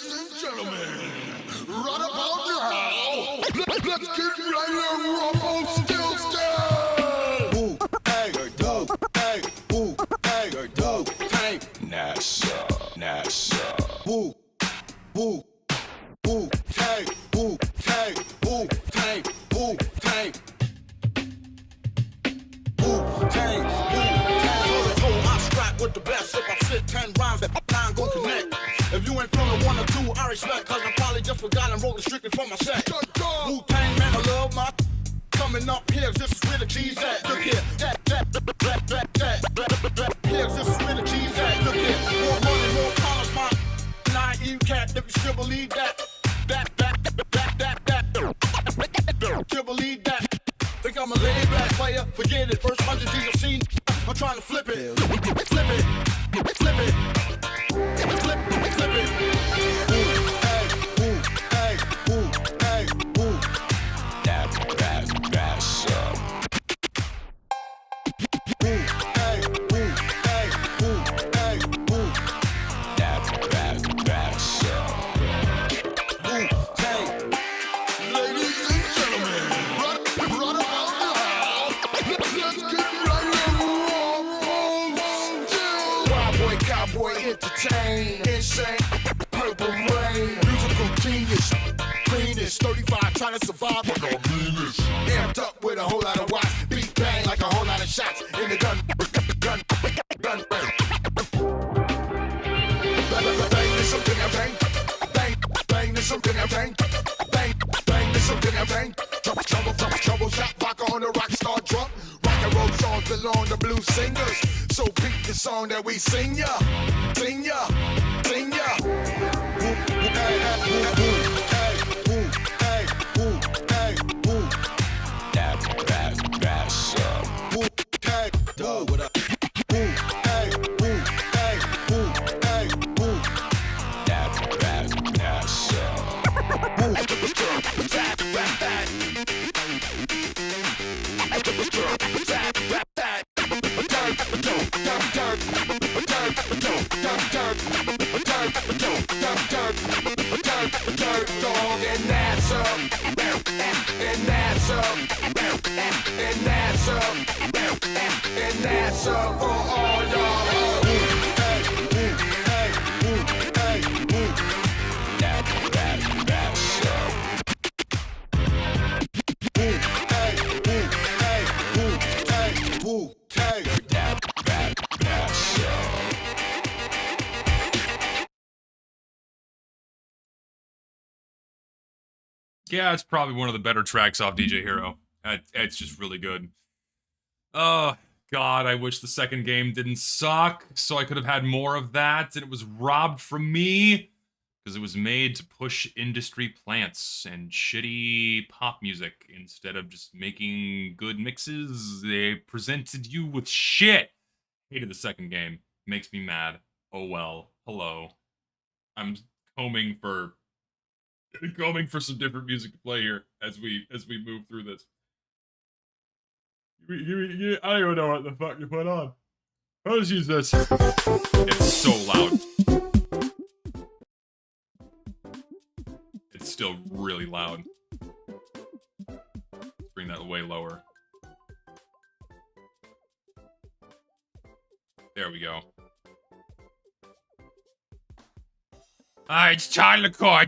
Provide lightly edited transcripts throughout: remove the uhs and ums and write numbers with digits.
Ladies and gentlemen, right about now, let's get ready to rumble still stand. Woo, hey, dope, hey, woo, hey, dope, tank, NASA, NASA. Woo, woo, woo, tank, woo, tank, woo, tank, woo, tank. Woo, tank, woo, tank. I'm strapped with the best. If I sit 10 rounds, that 9 gon' connect. If you ain't from the 1 or 2, I respect, cause I probably just forgot and wrote it strictly for my set. Wu-Tang, man, I love my coming up here, this is where the cheese at. Look here, here's this is where the cheese at. Look here, more money, more colors, my naive cat, if you still believe that. Still believe that. Think I'm a laid back player, forget it. First 100 G's I've seen, I'm trying to flip it. Flip it, flip it. Flip it. Ooh, hey, ooh, hey, ooh, hey, ooh. That's Ooh, hey, ooh, hey, ooh, hey, ooh. That's Ooh, hey. Ladies and gentlemen, right about now, let's get ready to rumble still. Wild boy, cowboy, entertain, insane, purple rain, musical genius, cleanest, 35 trying to survive on the meanest. Amped up with a whole lot of watts, beat bang like a whole lot of shots in the gun, bang. Bang, there's something I bang, bang, there's something I bang, bang, there's something I bang. Trouble shot, vodka on the rock star drum. Rock and roll songs belong to blues singers. So beat the song that we sing ya, sing ya, sing ya. Hey, dog, what up? And that's up for all y'all. Yeah, it's probably one of the better tracks off DJ Hero. It's just really good. Oh, God, I wish the second game didn't suck, so I could have had more of that, and it was robbed from me, because it was made to push industry plants and shitty pop music instead of just making good mixes. They presented you with shit. Hated the second game. Makes me mad. Oh well. Hello. I'm combing for some different music to play here as we move through this. I don't even know what the fuck you put on. Let's use this. It's so loud. It's still really loud. Let's bring that way lower. There we go. It's childcore.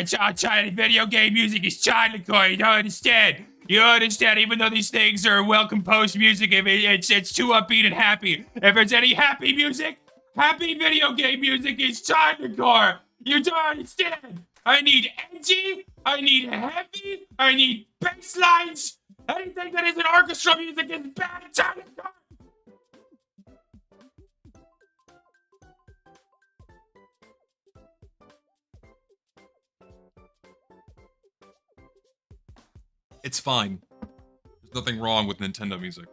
It's our child video game music is childcore. You don't understand. You understand, even though these things are well-composed music, if it's too upbeat and happy. If it's any happy music, happy video game music is childcore. You don't understand. I need edgy, I need heavy, I need bass lines. Anything that isn't orchestral music is bad childcore. It's fine. There's nothing wrong with Nintendo music.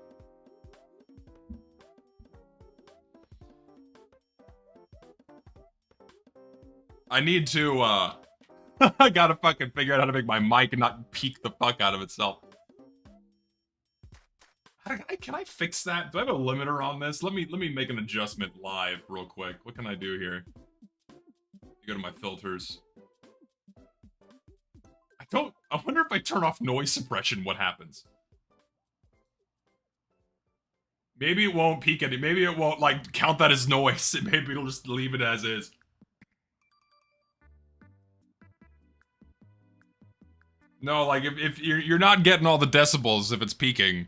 I need to, I gotta fucking figure out how to make my mic and not peak the fuck out of itself. Can I fix that? Do I have a limiter on this? Let me make an adjustment live real quick. What can I do here? You Go to my filters. I wonder if I turn off noise suppression, what happens? Maybe it won't peak any, maybe it won't, like, count that as noise. Maybe it'll just leave it as is. No, like, if you're not getting all the decibels if it's peaking.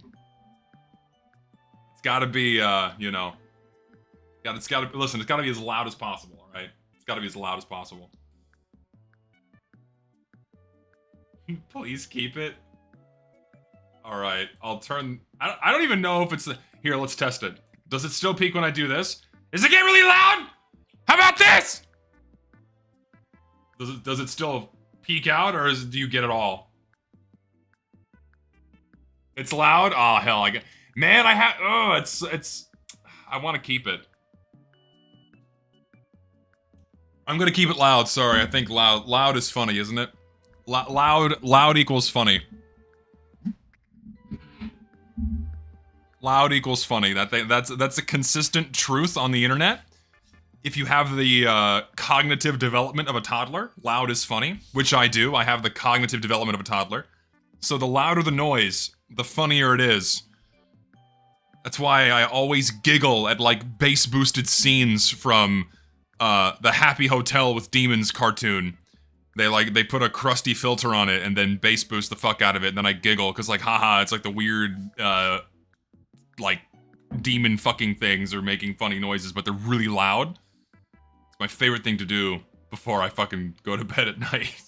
It's gotta be, you know. It's gotta be as loud as possible, alright? It's gotta be as loud as possible. Please keep it. Alright, I'll turn... I don't even know if it's... Here, let's test it. Does it still peak when I do this? Does it get really loud? How about this? Does it still peak out, or do you get it all? It's loud? Oh, hell, man, I want to keep it. I'm gonna keep it loud, sorry, I think loud is funny, isn't it? Loud equals funny. Loud equals funny. That's a consistent truth on the internet. If you have the cognitive development of a toddler, loud is funny, which I do. I have the cognitive development of a toddler. So the louder the noise, the funnier it is. That's why I always giggle at, like, bass-boosted scenes from the Happy Hotel with Demons cartoon. They put a crusty filter on it and then bass boost the fuck out of it, and then I giggle, because, like, haha, it's like the weird, like, demon fucking things are making funny noises, but they're really loud. It's my favorite thing to do before I fucking go to bed at night.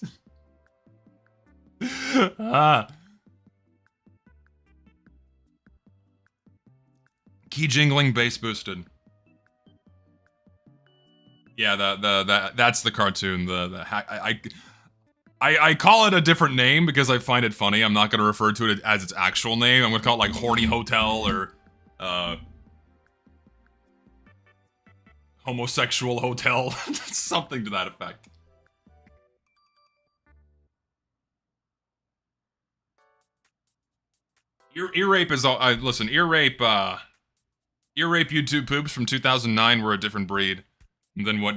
Key jingling, bass boosted. Yeah, that's the cartoon. I call it a different name because I find it funny. I'm not gonna refer to it as its actual name. I'm gonna call it, like, Horny Hotel or Homosexual Hotel. Something to that effect. Ear rape is all. Listen, ear rape YouTube poops from 2009 were a different breed than what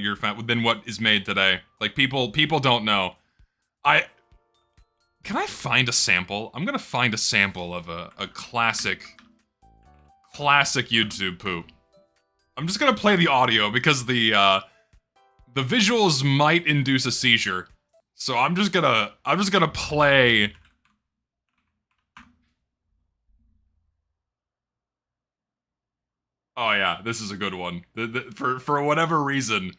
is made today. Like, people don't know. Can I find a sample? I'm gonna find a sample of a classic YouTube poop. I'm just gonna play the audio because the visuals might induce a seizure. So I'm just gonna play. Oh yeah, this is a good one. For whatever reason,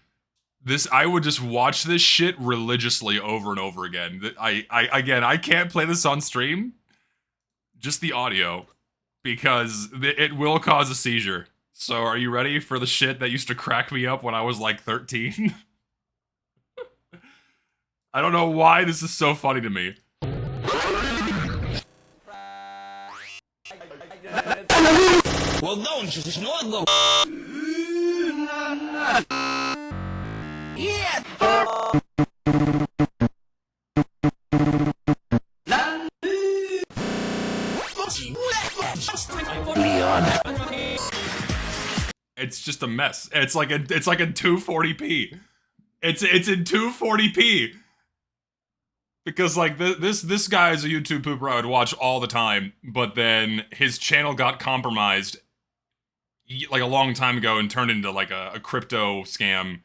I would just watch this shit religiously over and over again. I can't play this on stream, just the audio, because it will cause a seizure. So are you ready for the shit that used to crack me up when I was like 13? I don't know why this is so funny to me. Well, don't you just not go. Yeah. It's just a mess. It's like a 240p. It's in 240p. Because, like, this guy is a YouTube pooper I would watch all the time, but then his channel got compromised like a long time ago and turned into like a crypto scam,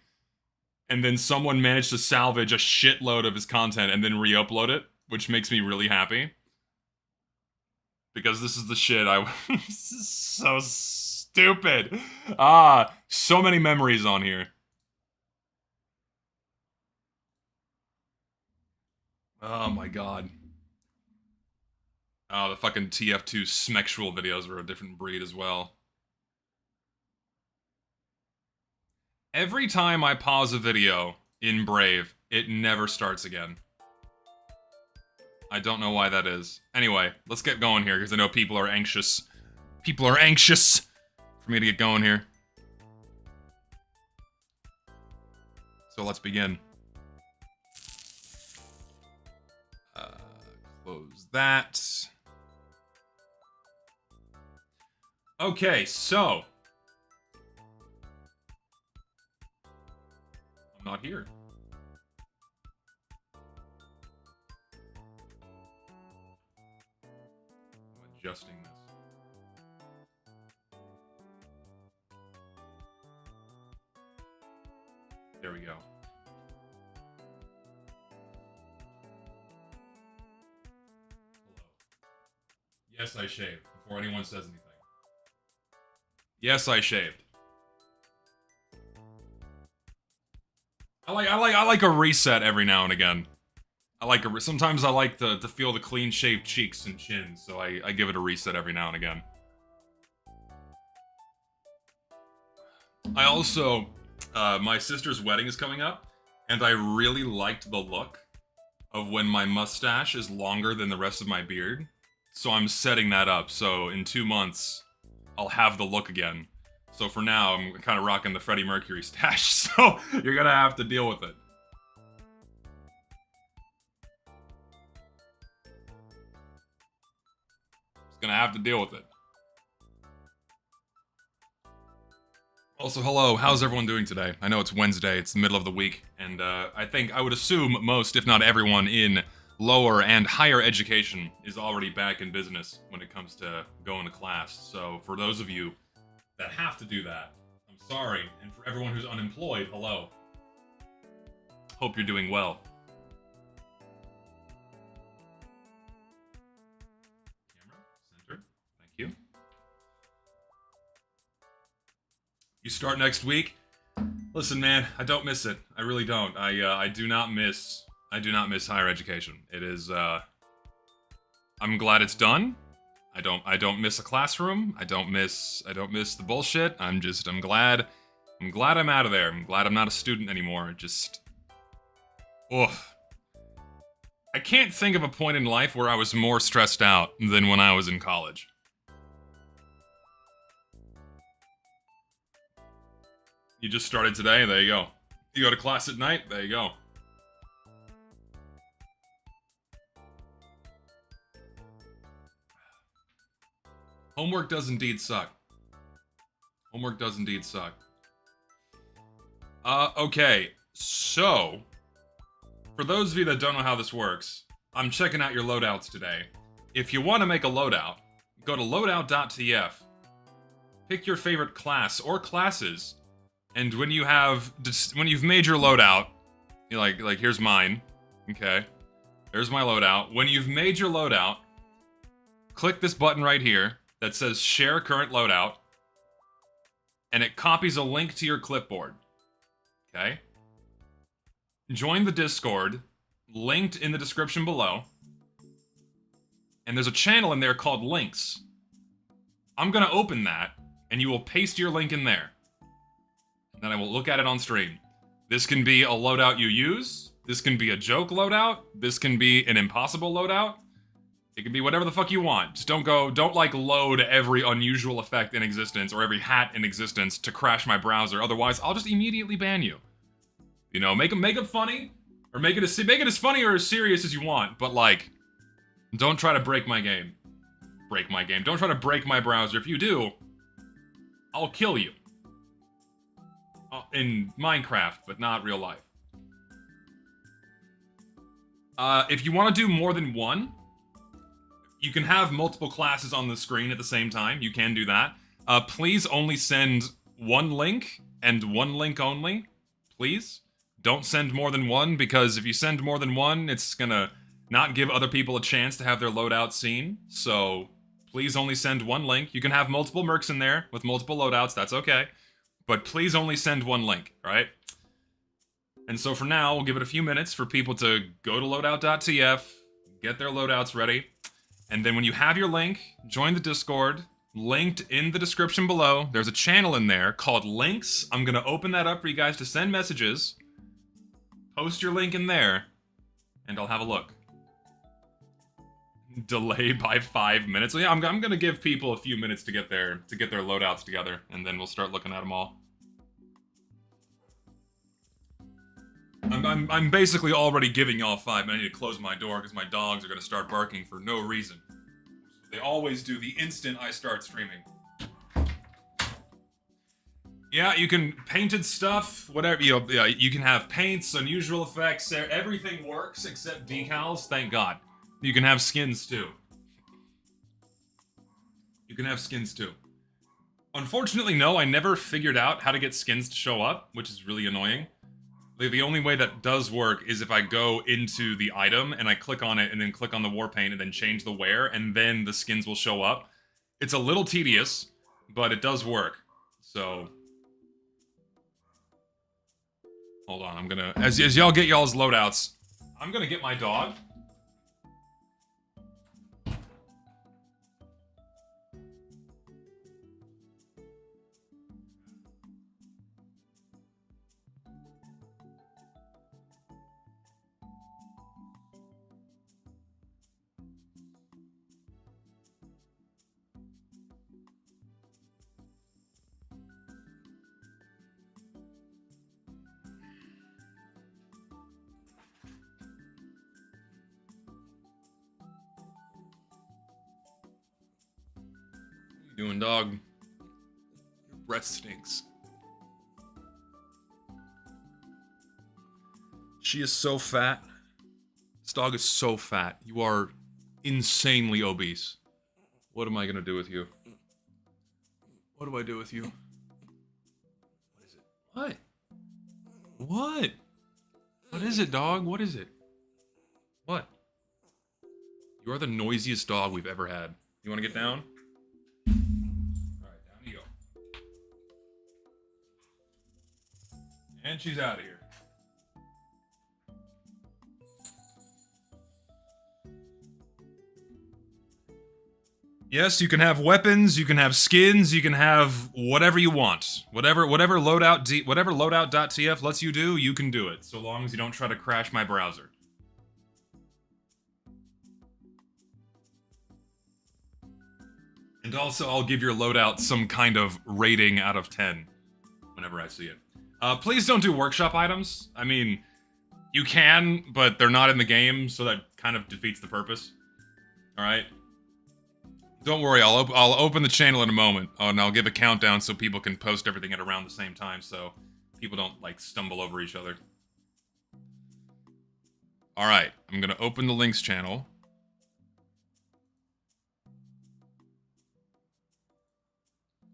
and then someone managed to salvage a shitload of his content and then re-upload it, which makes me really happy. Because this is the shit this is so stupid. So many memories on here. Oh my god. Oh, the fucking TF2 smexual videos were a different breed as well. Every time I pause a video in Brave, it never starts again. I don't know why that is. Anyway, let's get going here, because I know people are anxious. People are anxious for me to get going here. So let's begin. Close that. Okay, so. I'm not here. adjusting this. There we go. Hello. Yes, I shaved, before anyone says anything. Yes, I shaved. I like a reset every now and again. Sometimes I like to feel the clean-shaved cheeks and chin, so I give it a reset every now and again. I also, my sister's wedding is coming up, and I really liked the look of when my mustache is longer than the rest of my beard. So I'm setting that up, so in 2 months, I'll have the look again. So for now, I'm kind of rocking the Freddie Mercury stash, so you're gonna have to deal with it. Just gonna have to deal with it. Also, hello, how's everyone doing today? I know it's Wednesday, it's the middle of the week, and I would assume most, if not everyone, in lower and higher education is already back in business when it comes to going to class. So for those of you that have to do that, I'm sorry, and for everyone who's unemployed, hello. Hope you're doing well. Camera, center, thank you. You start next week? Listen, man, I don't miss it. I really don't. I do not miss higher education. It is, I'm glad it's done. I don't miss a classroom. I don't miss the bullshit. I'm glad I'm out of there. I'm glad I'm not a student anymore. Oof. I can't think of a point in life where I was more stressed out than when I was in college. You just started today, there you go. You go to class at night, there you go. Homework does indeed suck. Homework does indeed suck. Okay, so, for those of you that don't know how this works, I'm checking out your loadouts today. If you want to make a loadout, go to loadout.tf, pick your favorite class or classes, and when you've made your loadout, you're like here's mine, okay, there's my loadout. When you've made your loadout, click this button right here that says Share Current Loadout, and it copies a link to your clipboard, okay? Join the Discord, linked in the description below, and there's a channel in there called Links. I'm gonna open that, and you will paste your link in there. And then I will look at it on stream. This can be a loadout you use, this can be a joke loadout, this can be an impossible loadout, it can be whatever the fuck you want. Just don't like load every unusual effect in existence or every hat in existence to crash my browser. Otherwise, I'll just immediately ban you. You know, make it funny, or make it as funny or as serious as you want. But like, don't try to break my game. Don't try to break my browser. If you do, I'll kill you. In Minecraft, but not real life. If you want to do more than one, you can have multiple classes on the screen at the same time. You can do that. Please only send one link, and one link only. Please. Don't send more than one, because if you send more than one, it's gonna not give other people a chance to have their loadout seen. So, please only send one link. You can have multiple mercs in there with multiple loadouts, that's okay. But please only send one link, right? And so for now, we'll give it a few minutes for people to go to loadout.tf, get their loadouts ready. And then when you have your link, join the Discord, linked in the description below. There's a channel in there called Links. I'm gonna open that up for you guys to send messages. Post your link in there, and I'll have a look. Delay by 5 minutes. So yeah, I'm gonna give people a few minutes to get their loadouts together, and then we'll start looking at them all. I'm basically already giving y'all 5 minutes. I need to close my door because my dogs are gonna start barking for no reason. They always do the instant I start streaming. Yeah, you can painted stuff, whatever, yeah, you can have paints, unusual effects, everything works except decals, thank God. You can have skins too. You can have skins too. Unfortunately, no, I never figured out how to get skins to show up, which is really annoying. The only way that does work is if I go into the item and I click on it and then click on the war paint and then change the wear and then the skins will show up. It's a little tedious, but it does work. So hold on, I'm gonna as y'all get y'all's loadouts, I'm gonna get my dog. What are you doing, dog? Your breath stinks. She is so fat. This dog is so fat. You are insanely obese. What am I gonna do with you? What do I do with you? What is it? What? What? What is it, dog? What is it? What? You are the noisiest dog we've ever had. You wanna get down? Alright, down you go. And she's out of here. Yes, you can have weapons, you can have skins, you can have whatever you want. Whatever loadout.tf lets you do, you can do it, so long as you don't try to crash my browser. And also, I'll give your loadout some kind of rating out of 10 whenever I see it. Please don't do workshop items. I mean, you can, but they're not in the game, so that kind of defeats the purpose. Alright? Don't worry, I'll open the channel in a moment, and I'll give a countdown so people can post everything at around the same time, so people don't, like, stumble over each other. Alright, I'm gonna open the links channel.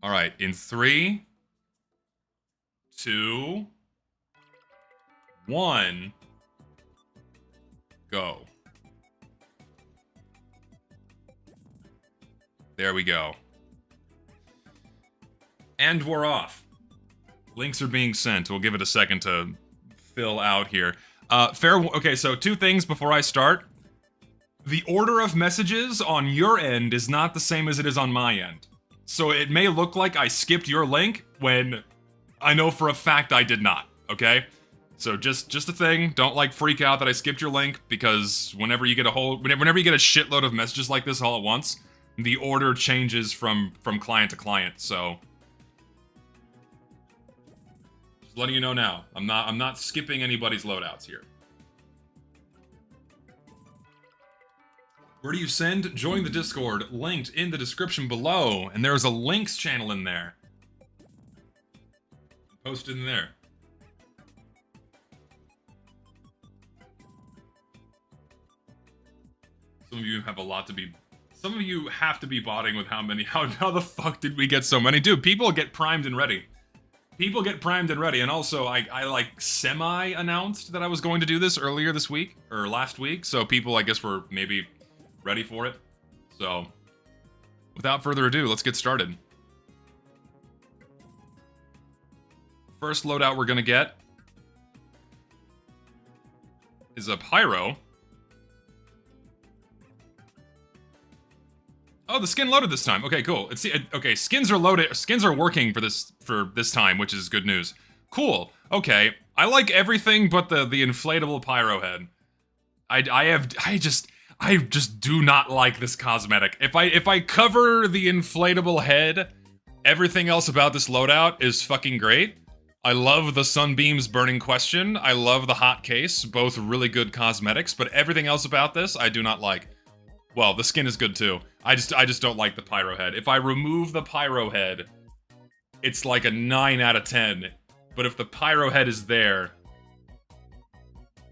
Alright, in 3, 2, 1, go. There we go. And we're off. Links are being sent. We'll give it a second to fill out here. Okay, so 2 things before I start. The order of messages on your end is not the same as it is on my end. So it may look like I skipped your link when I know for a fact I did not, okay? So just a thing, don't like freak out that I skipped your link, because whenever you get a shitload of messages like this all at once, the order changes from client to client, so just letting you know now. I'm not skipping anybody's loadouts here. Where do you send? Join the Discord, linked in the description below, and there's a links channel in there. Posted in there. Some of you have a lot to be... Some of you have to be botting with how many... How the fuck did we get so many? Dude, people get primed and ready. People get primed and ready. And also, I like, semi-announced that I was going to do this earlier this week. Or last week. So people, I guess, were maybe ready for it. So, without further ado, let's get started. First loadout we're gonna get is a pyro. Oh, the skin loaded this time. Okay, cool. Okay, skins are loaded. Skins are working for this time, which is good news. Cool. Okay, I like everything but the inflatable pyro head. I just do not like this cosmetic. If I cover the inflatable head, everything else about this loadout is fucking great. I love the sunbeams burning question. I love the hot case, both really good cosmetics, but everything else about this I do not like. Well, the skin is good too. I just don't like the pyro head. If I remove the pyro head, it's like a 9 out of 10. But if the pyro head is there,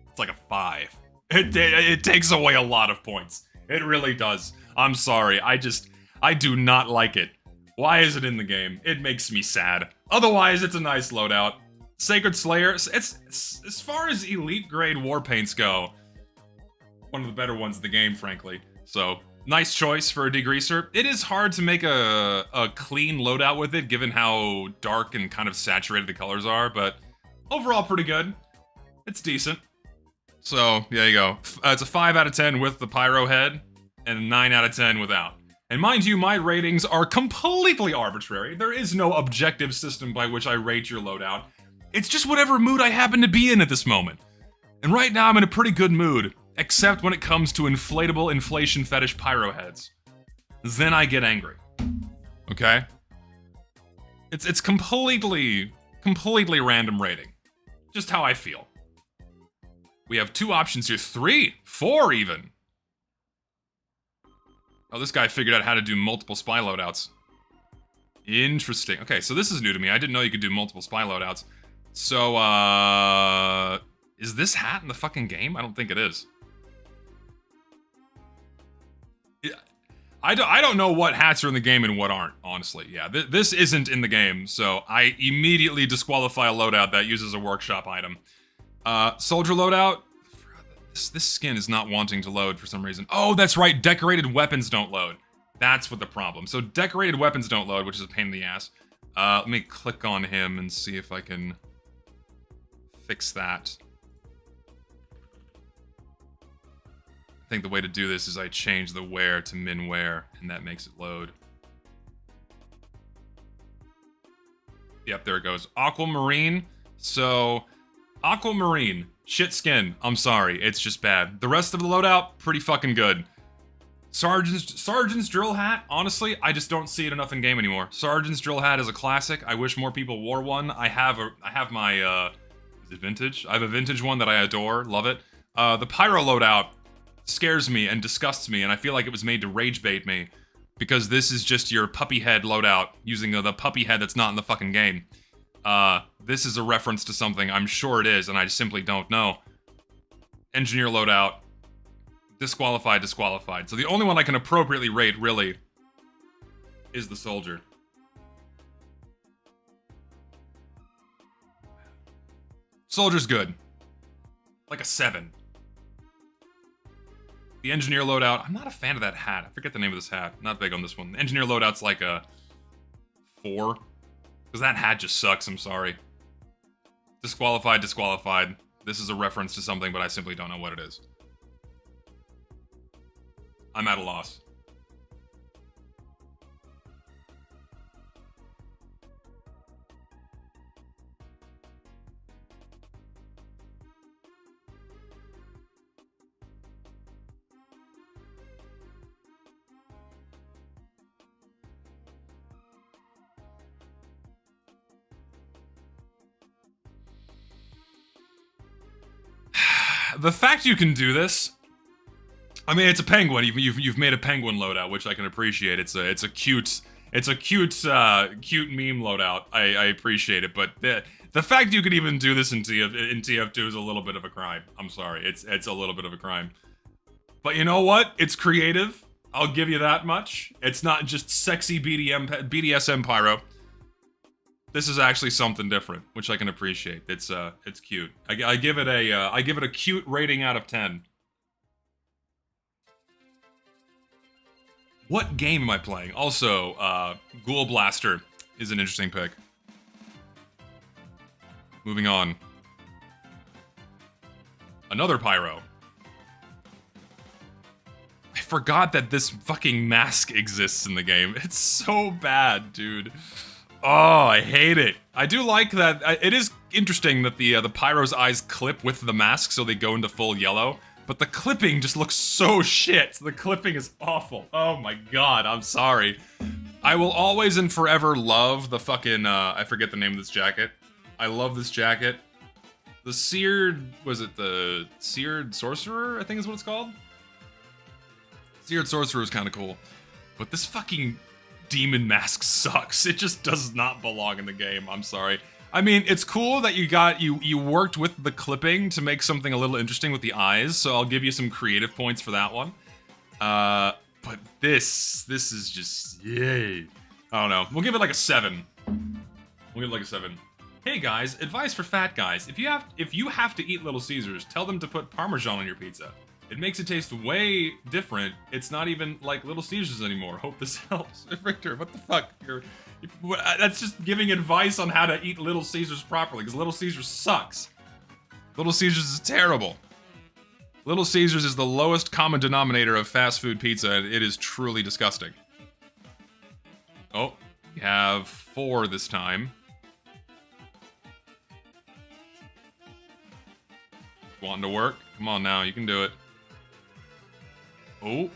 it's like a 5. It takes away a lot of points. It really does. I'm sorry. I do not like it. Why is it in the game? It makes me sad. Otherwise, it's a nice loadout. Sacred Slayer, it's as far as elite grade war paints go, one of the better ones in the game, frankly. So, nice choice for a degreaser. It is hard to make a clean loadout with it, given how dark and kind of saturated the colors are, but overall pretty good. It's decent. So, there you go. It's a 5 out of 10 with the pyro head, and a 9 out of 10 without. And mind you, my ratings are completely arbitrary. There is no objective system by which I rate your loadout. It's just whatever mood I happen to be in at this moment. And right now I'm in a pretty good mood, except when it comes to inflatable inflation fetish pyro heads. Then I get angry. Okay? It's completely random rating. Just how I feel. We have 2 options here. 3, 4 even. Oh, this guy figured out how to do multiple spy loadouts. Interesting. Okay, so this is new to me. I didn't know you could do multiple spy loadouts. So, is this hat in the fucking game? I don't think it is. I don't know what hats are in the game and what aren't, honestly. Yeah, this isn't in the game, so I immediately disqualify a loadout that uses a workshop item. Soldier loadout. This skin is not wanting to load for some reason. Oh, that's right, decorated weapons don't load. That's what the problem. So decorated weapons don't load, which is a pain in the ass. Let me click on him and see if I can fix that. I think the way to do this is I change the wear to min wear, and that makes it load. Yep, there it goes. Aquamarine. So, Aquamarine. Shit skin. I'm sorry. It's just bad. The rest of the loadout, pretty fucking good. Sergeant's drill hat, honestly, I just don't see it enough in game anymore. Sergeant's drill hat is a classic. I wish more people wore one. I have my, is it vintage? I have a vintage one that I adore. Love it. The pyro loadout scares me and disgusts me, and I feel like it was made to rage bait me. Because this is just your puppy head loadout, using the puppy head that's not in the fucking game. This is a reference to something, I'm sure it is, and I simply don't know. Engineer loadout. Disqualified, disqualified. So the only one I can appropriately rate, really, is the soldier. Soldier's good. Like a 7. The engineer loadout, I'm not a fan of that hat. I forget the name of this hat. Not big on this one. The engineer loadout's like a 4. Because that hat just sucks, I'm sorry. Disqualified, disqualified. This is a reference to something, but I simply don't know what it is. I'm at a loss. The fact you can do this, I mean, it's a penguin. You've made a penguin loadout, which I can appreciate. It's a cute cute meme loadout. I appreciate it, but the fact you could even do this in TF2 is a little bit of a crime. I'm sorry, it's a little bit of a crime. But you know what? It's creative. I'll give you that much. It's not just sexy BDSM pyro. This is actually something different, which I can appreciate. It's cute. I give it a cute rating out of 10. What game am I playing? Also, Ghoul Blaster is an interesting pick. Moving on. Another pyro. I forgot that this fucking mask exists in the game. It's so bad, dude. Oh, I hate it. I do like that. It is interesting that the pyro's eyes clip with the mask, so they go into full yellow. But the clipping just looks so shit. The clipping is awful. Oh my god, I'm sorry. I will always and forever love the fucking, I forget the name of this jacket. I love this jacket. The Seared, was it the Seared Sorcerer, I think is what it's called? Seared Sorcerer is kind of cool. But this fucking demon mask sucks. It just does not belong in the game. I'm sorry. I mean, it's cool that you worked with the clipping to make something a little interesting with the eyes, so I'll give you some creative points for that one. But But this is just, yay. I don't know. We'll give it like a 7. We'll give it like a 7. Hey guys, advice for fat guys. If you have to eat Little Caesars, tell them to put Parmesan on your pizza. It makes it taste way different. It's not even like Little Caesars anymore. Hope this helps. Victor, what the fuck? That's just giving advice on how to eat Little Caesars properly, because Little Caesars sucks. Little Caesars is terrible. Little Caesars is the lowest common denominator of fast food pizza, and it is truly disgusting. Oh, we have 4 this time. Wanting to work? Come on now, you can do it. Oh.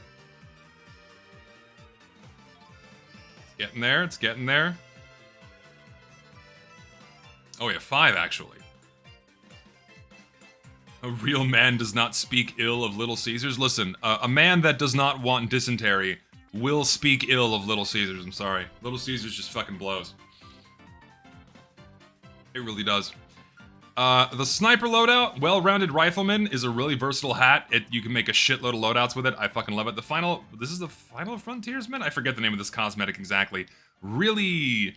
It's getting there, it's getting there. Oh yeah, 5 actually. A real man does not speak ill of Little Caesars. Listen, a man that does not want dysentery will speak ill of Little Caesars, I'm sorry. Little Caesars just fucking blows. It really does. The sniper loadout, well-rounded rifleman, is a really versatile hat. You can make a shitload of loadouts with it. I fucking love it. This is the final frontiersman? I forget the name of this cosmetic exactly. Really,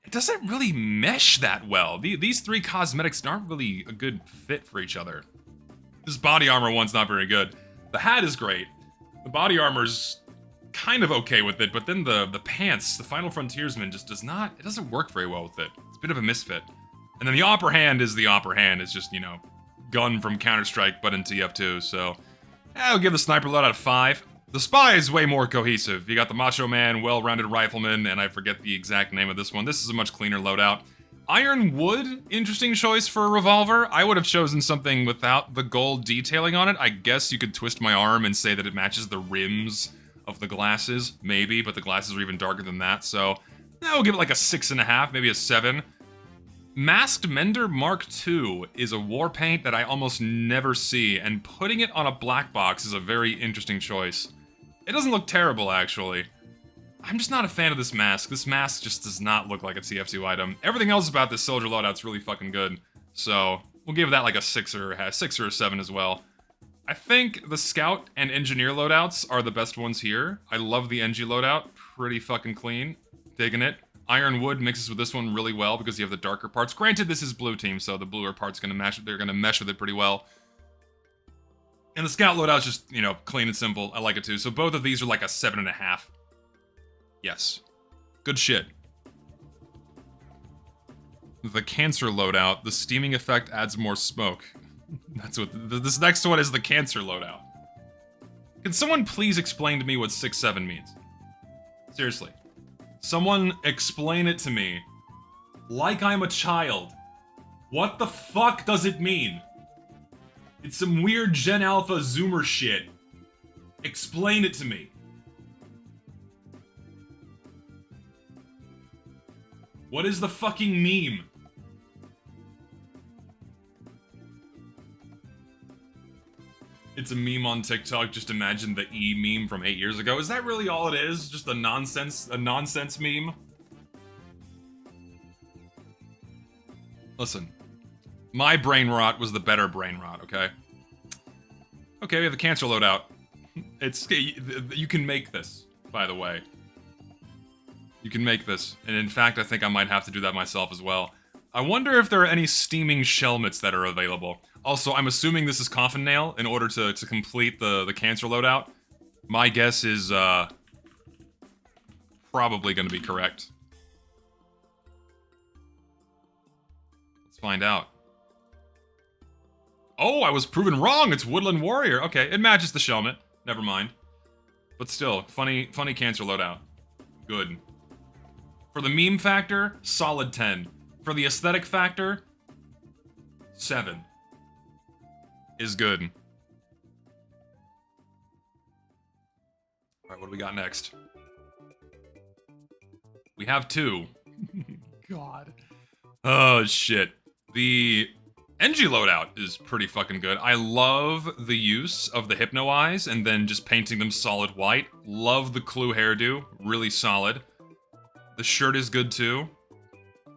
it doesn't really mesh that well. These 3 cosmetics aren't really a good fit for each other. This body armor one's not very good. The hat is great. The body armor's kind of okay with it, but then the pants, the final frontiersman, just doesn't work very well with it. It's a bit of a misfit. And then the upper hand is the upper hand. It's just, you know, gun from Counter-Strike, but in TF2, so I'll give the sniper loadout a 5. The spy is way more cohesive. You got the Macho Man, well-rounded rifleman, and I forget the exact name of this one. This is a much cleaner loadout. Iron Wood, interesting choice for a revolver. I would have chosen something without the gold detailing on it. I guess you could twist my arm and say that it matches the rims of the glasses, maybe, but the glasses are even darker than that, so we'll give it like a 6.5, maybe a 7. Masked Mender Mark II is a war paint that I almost never see, and putting it on a black box is a very interesting choice. It doesn't look terrible, actually. I'm just not a fan of this mask. This mask just does not look like a TF2 item. Everything else about this soldier loadout's really fucking good, so we'll give that like a 6 or a 7 as well. I think the Scout and Engineer loadouts are the best ones here. I love the Engie loadout. Pretty fucking clean. Digging it. Iron Wood mixes with this one really well because you have the darker parts. Granted, this is blue team, so the bluer part's gonna match. They're gonna mesh with it pretty well. And the Scout loadout's just, you know, clean and simple. I like it too. So both of these are like a 7.5. Yes. Good shit. The Cancer loadout. The steaming effect adds more smoke. That's what... This next one is the Cancer loadout. Can someone please explain to me what 6-7 means? Seriously. Someone explain it to me. Like I'm a child. What the fuck does it mean? It's some weird Gen Alpha Zoomer shit. Explain it to me. What is the fucking meme? It's a meme on TikTok, just imagine the E meme from 8 years ago. Is that really all it is? Just a nonsense meme? Listen. My brain rot was the better brain rot, okay? Okay, we have the Cancer loadout. You can make this, by the way. You can make this, and in fact, I think I might have to do that myself as well. I wonder if there are any steaming shelmets that are available. Also, I'm assuming this is Coffin Nail in order to complete the Cancer loadout. My guess is, probably gonna be correct. Let's find out. Oh, I was proven wrong! It's Woodland Warrior! Okay, it matches the Shelmet. Never mind. But still, funny Cancer loadout. Good. For the meme factor, solid 10. For the aesthetic factor, 7. Is good. Alright, what do we got next? We have 2. God. Oh, shit. The Engie loadout is pretty fucking good. I love the use of the Hypno Eyes and then just painting them solid white. Love the Clue hairdo. Really solid. The shirt is good too.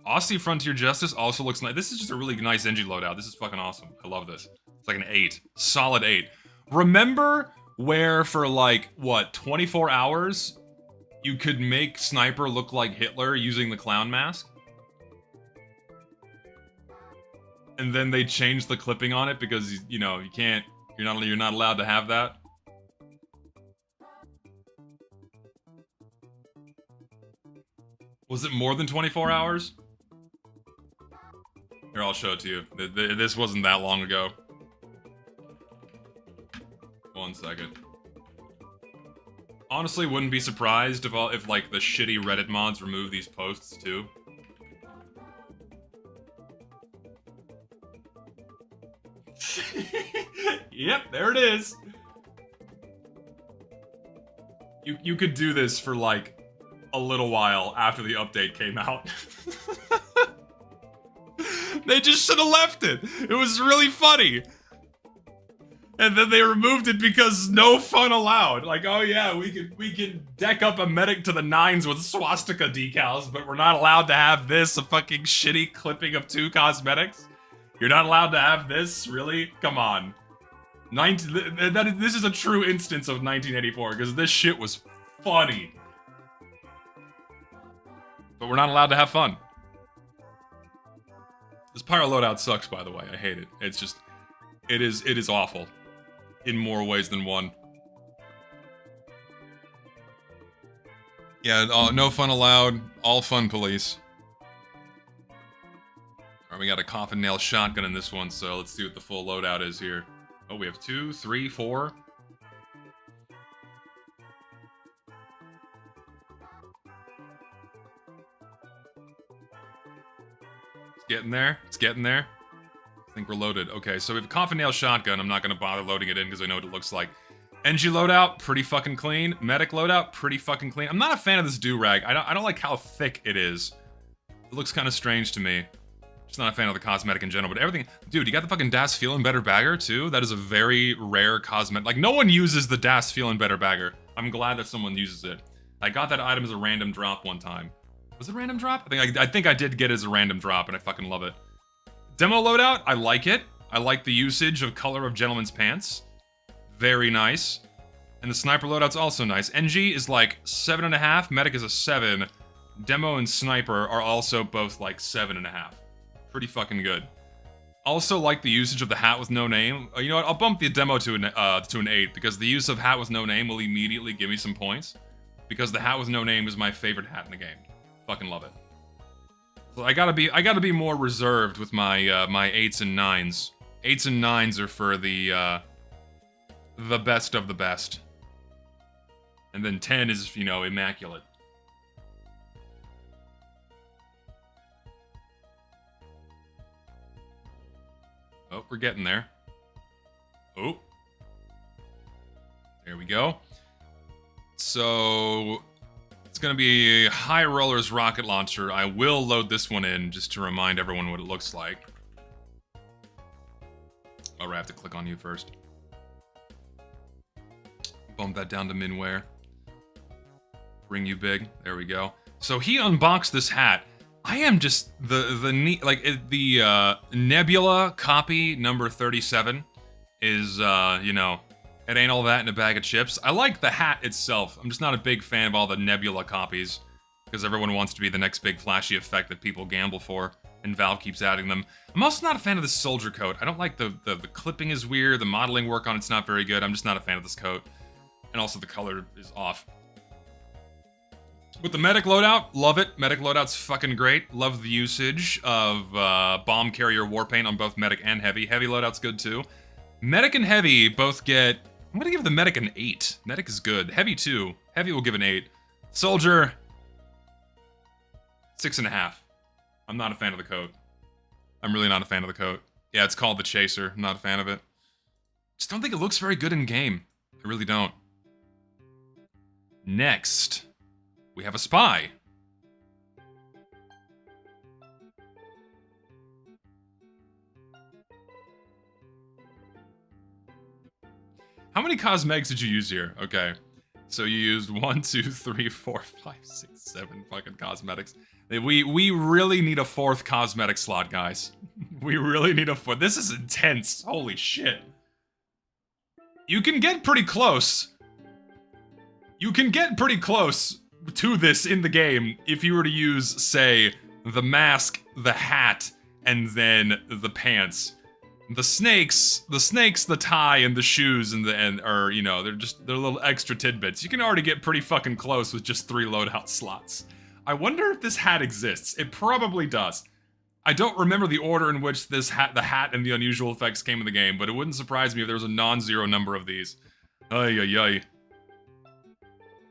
Aussie Frontier Justice also looks nice. This is just a really nice Engie loadout. This is fucking awesome. I love this. It's like an 8. Solid 8. Remember where for like, what, 24 hours, you could make Sniper look like Hitler using the clown mask? And then they changed the clipping on it because, you know, you can't, you're not allowed to have that. Was it more than 24 hours? Here, I'll show it to you. This wasn't that long ago. 1 second. Honestly, wouldn't be surprised if like the shitty Reddit mods remove these posts too. Yep, there it is. You could do this for like a little while after the update came out. They just should have left it. It was really funny. And then they removed it because no fun allowed. Like, oh yeah, we can deck up a medic to the nines with swastika decals, but we're not allowed to have this, a fucking shitty clipping of 2 cosmetics? You're not allowed to have this? Really? Come on. This is a true instance of 1984, because this shit was funny. But we're not allowed to have fun. This Pyro loadout sucks, by the way. I hate it. It's just... It is awful. In more ways than one. Yeah, no fun allowed. All fun police. Alright, we got a coffin nail shotgun in this one, so let's see what the full loadout is here. Oh, we have 2, 3, 4. It's getting there. It's getting there. I think we're loaded. Okay, so we have a coffin nail shotgun. I'm not going to bother loading it in because I know what it looks like. NG loadout, pretty fucking clean. Medic loadout, pretty fucking clean. I'm not a fan of this do-rag. I don't like how thick it is. It looks kind of strange to me. Just not a fan of the cosmetic in general, but everything... Dude, you got the fucking Das Feelin' Better Bagger, too? That is a very rare cosmetic... Like, no one uses the Das Feelin' Better Bagger. I'm glad that someone uses it. I got that item as a random drop one time. Was it a random drop? I think I did get it as a random drop, and I fucking love it. Demo loadout, I like it. I like the usage of color of gentleman's pants. Very nice. And the sniper loadout's also nice. NG is like 7.5, medic is a 7. Demo and sniper are also both like 7.5. Pretty fucking good. Also like the usage of the hat with no name. You know what, I'll bump the demo to an 8, because the use of hat with no name will immediately give me some points. Because the hat with no name is my favorite hat in the game. Fucking love it. So I gotta be more reserved with my my 8s and 9s. 8s and 9s are for the best of the best. And then 10 is, you know, immaculate. Oh, we're getting there. Oh. There we go. So... It's gonna be High Roller's rocket launcher. I will load this one in just to remind everyone what it looks like. Oh, I have to click on you first. Bump that down to minware. Bring you big. There we go. So he unboxed this hat. I am just the Nebula copy number 37 is you know, it ain't all that in a bag of chips. I like the hat itself. I'm just not a big fan of all the Nebula copies, because everyone wants to be the next big flashy effect that people gamble for, and Valve keeps adding them. I'm also not a fan of the soldier coat. I don't like the clipping is weird, the modeling work on it's not very good. I'm just not a fan of this coat. And also the color is off. With the medic loadout, love it. Medic loadout's fucking great. Love the usage of bomb carrier warpaint on both medic and heavy. Heavy loadout's good too. Medic and heavy both get... I'm gonna give the medic an 8. Medic is good. Heavy too. Heavy will give an 8. Soldier... 6.5. I'm not a fan of the coat. I'm really not a fan of the coat. Yeah, it's called the Chaser. I'm not a fan of it. Just don't think it looks very good in game. I really don't. Next, we have a spy. How many cosmetics did you use here? Okay. So you used 1, 2, 3, 4, 5, 6, 7 fucking cosmetics. We really need a 4th cosmetic slot, guys. We really need a 4th. This is intense. Holy shit. You can get pretty close. You can get pretty close to this in the game if you were to use, say, the mask, the hat, and then the pants. The snakes, the tie, and the shoes, are, you know, they're little extra tidbits. You can already get pretty fucking close with just 3 loadout slots. I wonder if this hat exists. It probably does. I don't remember the order in which the hat and the unusual effects came in the game, but it wouldn't surprise me if there was a non-zero number of these. Ay, ay, ay.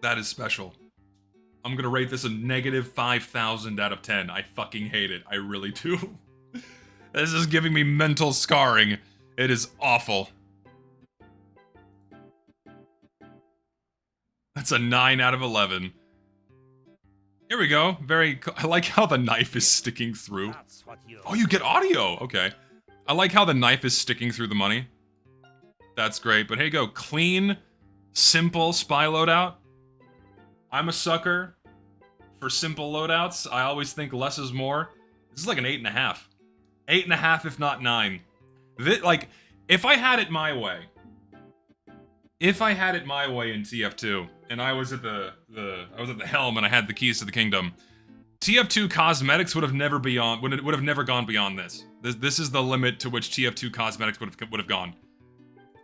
That is special. I'm gonna rate this a negative 5,000 out of 10. I fucking hate it. I really do. This is giving me mental scarring. It is awful. That's a 9 out of 11. Here we go. I like how the knife is sticking through. Oh, you get audio. Okay. I like how the knife is sticking through the money. That's great. But here you go. Clean, simple spy loadout. I'm a sucker for simple loadouts. I always think less is more. This is like an 8.5. 8.5, if not 9. Like, if I had it my way. If I had it my way in TF2, and I was at the helm and I had the keys to the kingdom, TF2 cosmetics would have never gone beyond this. This is the limit to which TF2 cosmetics would have gone.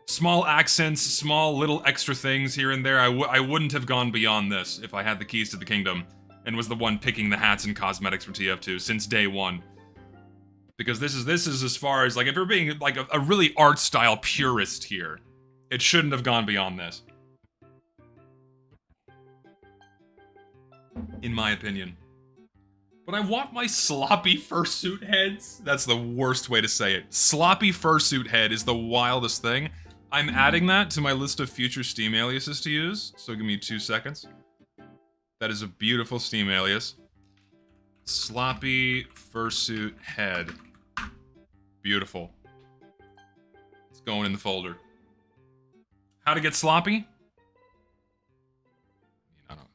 Small accents, small little extra things here and there. I wouldn't have gone beyond this if I had the keys to the kingdom and was the one picking the hats and cosmetics for TF2 since day one. Because this is as far as, like, if you're being like a really art style purist here, it shouldn't have gone beyond this. In my opinion. But I want my sloppy fursuit heads. That's the worst way to say it. Sloppy fursuit head is the wildest thing. I'm adding that to my list of future Steam aliases to use, so give me 2 seconds. That is a beautiful Steam alias. Sloppy fursuit head. Beautiful. It's going in the folder. How to get sloppy? I don't.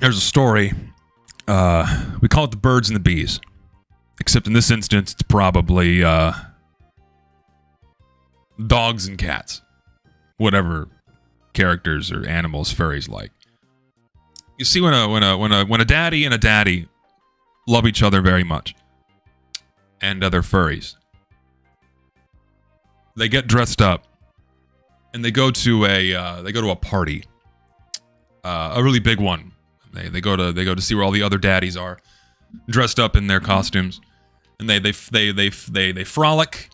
There's a story. We call it the birds and the bees. Except in this instance, it's probably dogs and cats. Whatever characters or animals furries like. You see, when a daddy and a daddy love each other very much, and they're furries, they get dressed up, and they go to a party, a really big one. They go to see where all the other daddies are, dressed up in their costumes, and they frolic.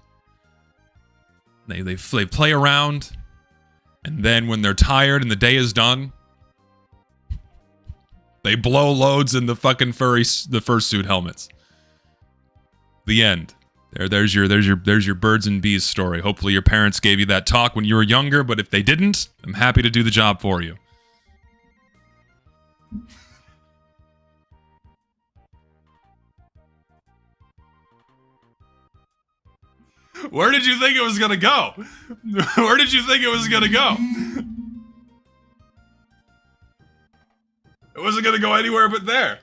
They play around, and then when they're tired and the day is done, they blow loads in the fucking fursuit helmets. The end. There's your birds and bees story. Hopefully your parents gave you that talk when you were younger, but if they didn't, I'm happy to do the job for you. Where did you think it was gonna go? Where did you think it was gonna go? It wasn't gonna go anywhere but there.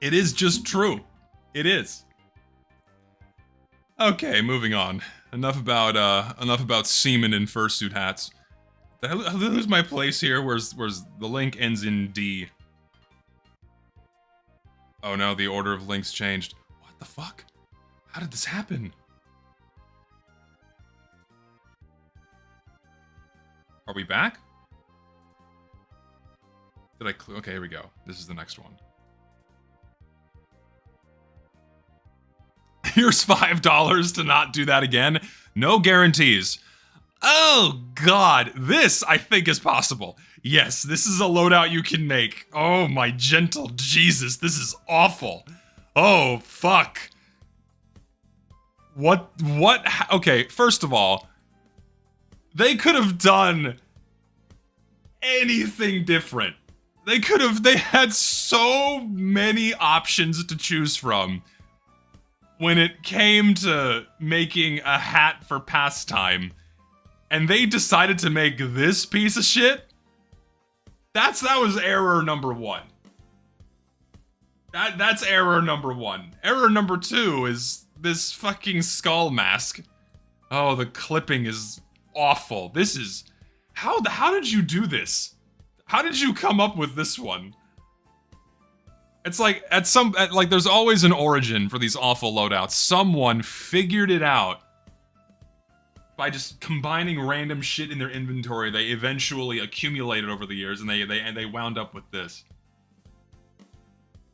It is just true. It is. Okay, moving on. Enough about semen and fursuit hats. Did I lose my place here? Where's the link ends in D? Oh no, the order of links changed. What the fuck? How did this happen? Are we back? Okay, here we go. This is the next one. Here's $5 to not do that again. No guarantees. Oh god, this I think is possible. Yes, this is a loadout you can make. Oh my gentle Jesus, this is awful. Oh fuck. What? Okay, first of all, they could have done anything different. They had so many options to choose from when it came to making a hat for pastime. And they decided to make this piece of shit? That was error number 1. That's error number 1. Error number 2 is this fucking skull mask. Oh, the clipping is awful. This is... How did you do this? How did you come up with this one? It's like, like, there's always an origin for these awful loadouts. Someone figured it out by just combining random shit in their inventory they eventually accumulated over the years, and they wound up with this.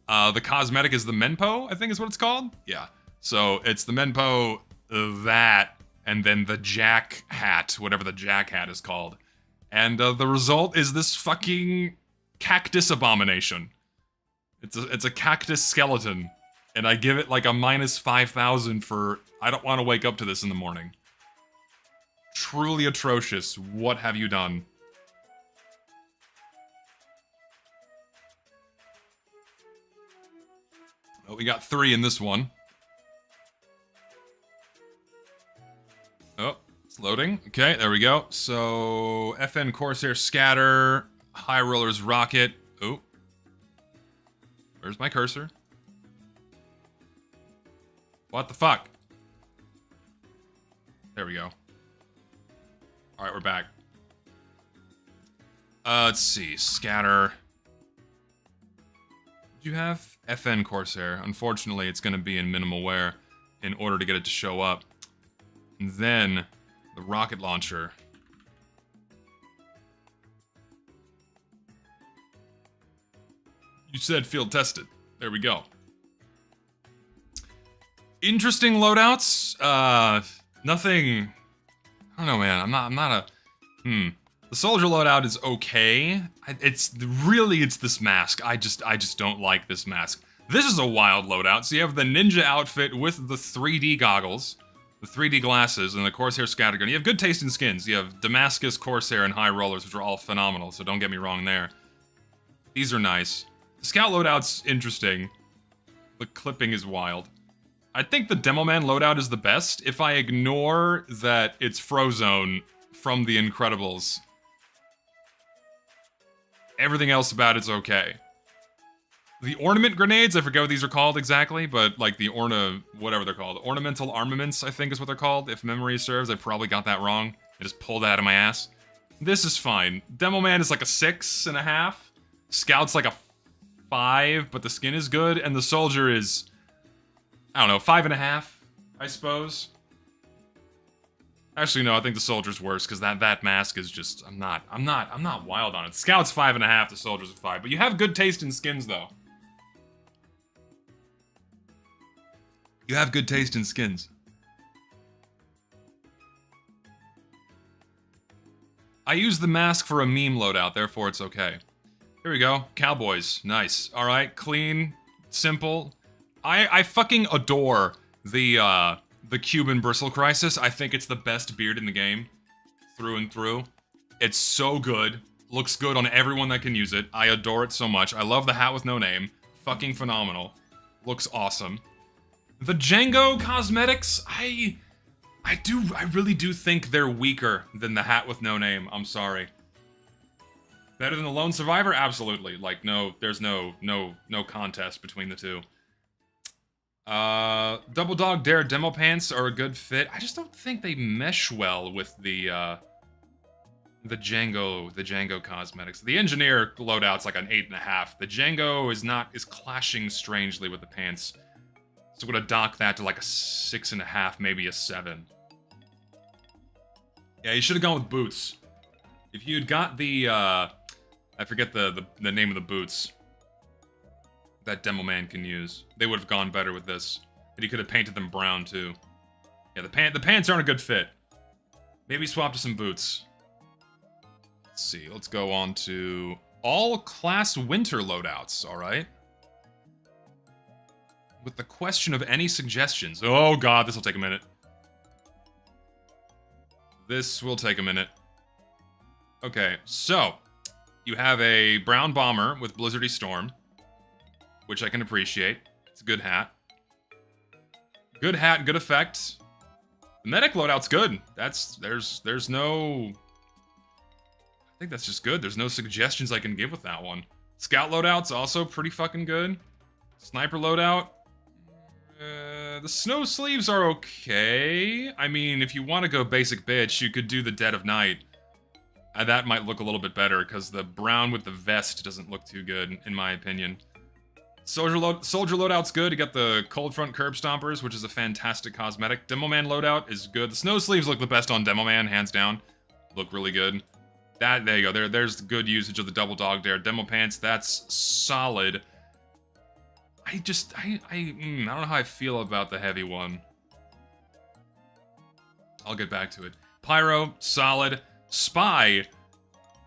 The cosmetic is the Menpo, I think is what it's called? Yeah. So, it's the Menpo, that, and then the Jack hat, whatever the Jack hat is called. And the result is this fucking cactus abomination. It's a cactus skeleton, and I give it like a minus 5,000 for I don't want to wake up to this in the morning. Truly atrocious. What have you done? Oh, we got 3 in this one. Oh, it's loading. Okay, there we go. So, FN Corsair Scatter, High Rollers Rocket. Oh. Where's my cursor? What the fuck? There we go. Alright, we're back. Let's see. Scatter. Did you have? FN Corsair. Unfortunately, it's going to be in minimal wear in order to get it to show up. And then, the rocket launcher. You said field tested. There we go. Interesting loadouts. Nothing. I don't know, man. I'm not a. The soldier loadout is okay. It's this mask. I just don't like this mask. This is a wild loadout. So you have the ninja outfit with the 3D goggles, the 3D glasses, and the Corsair scattergun. You have good taste in skins. You have Damascus, Corsair, and High Rollers, which are all phenomenal. So don't get me wrong there. These are nice. The scout loadout's interesting. The clipping is wild. I think the Demo Man loadout is the best if I ignore that it's Frozone from The Incredibles. Everything else about it's okay. The ornament grenades, I forget what these are called exactly, but like the whatever they're called. Ornamental armaments, I think is what they're called. If memory serves, I probably got that wrong. I just pulled that out of my ass. This is fine. Demo Man is like a 6.5. Scout's like a 5, but the skin is good, and the soldier is, I don't know, 5.5, I suppose. Actually, no, I think the soldier's worse, because that mask is just, I'm not wild on it. Scout's 5.5, the soldier's a 5, but you have good taste in skins, though. You have good taste in skins. I use the mask for a meme loadout, therefore it's okay. Here we go. Cowboys. Nice. Alright, clean, simple. I fucking adore the Cuban Bristle Crisis. I think it's the best beard in the game. Through and through. It's so good. Looks good on everyone that can use it. I adore it so much. I love the hat with no name. Fucking phenomenal. Looks awesome. The Django cosmetics, I really do think they're weaker than the hat with no name. I'm sorry. Better than the Lone Survivor? Absolutely. Like, no, there's no contest between the two. Double Dog Dare demo pants are a good fit. I just don't think they mesh well with the Django cosmetics. The Engineer loadout's like an 8.5. The Django is clashing strangely with the pants. So I'm gonna dock that to like a 6.5, maybe a 7. Yeah, you should have gone with boots. If you'd got the, I forget the name of the boots that Demo Man can use, they would have gone better with this. And he could have painted them brown, too. Yeah, the pants aren't a good fit. Maybe swap to some boots. Let's see, let's go on to all class winter loadouts, alright? With the question of any suggestions. Oh god, this will take a minute. This will take a minute. Okay, so you have a brown bomber with Blizzardy Storm, which I can appreciate. It's a good hat. Good hat, good effect. The medic loadout's good. There's no... I think that's just good. There's no suggestions I can give with that one. Scout loadout's also pretty fucking good. Sniper loadout. The snow sleeves are okay. I mean, if you want to go basic bitch, you could do the Dead of Night. That might look a little bit better, because the brown with the vest doesn't look too good, in my opinion. Soldier loadout's good. You got the Cold Front Curb Stompers, which is a fantastic cosmetic. Demo Man loadout is good. The snow sleeves look the best on Demo Man, hands down. Look really good. There you go. There's good usage of the Double Dog Dare. Demo Pants, that's solid. I don't know how I feel about the heavy one. I'll get back to it. Pyro, solid. Spy,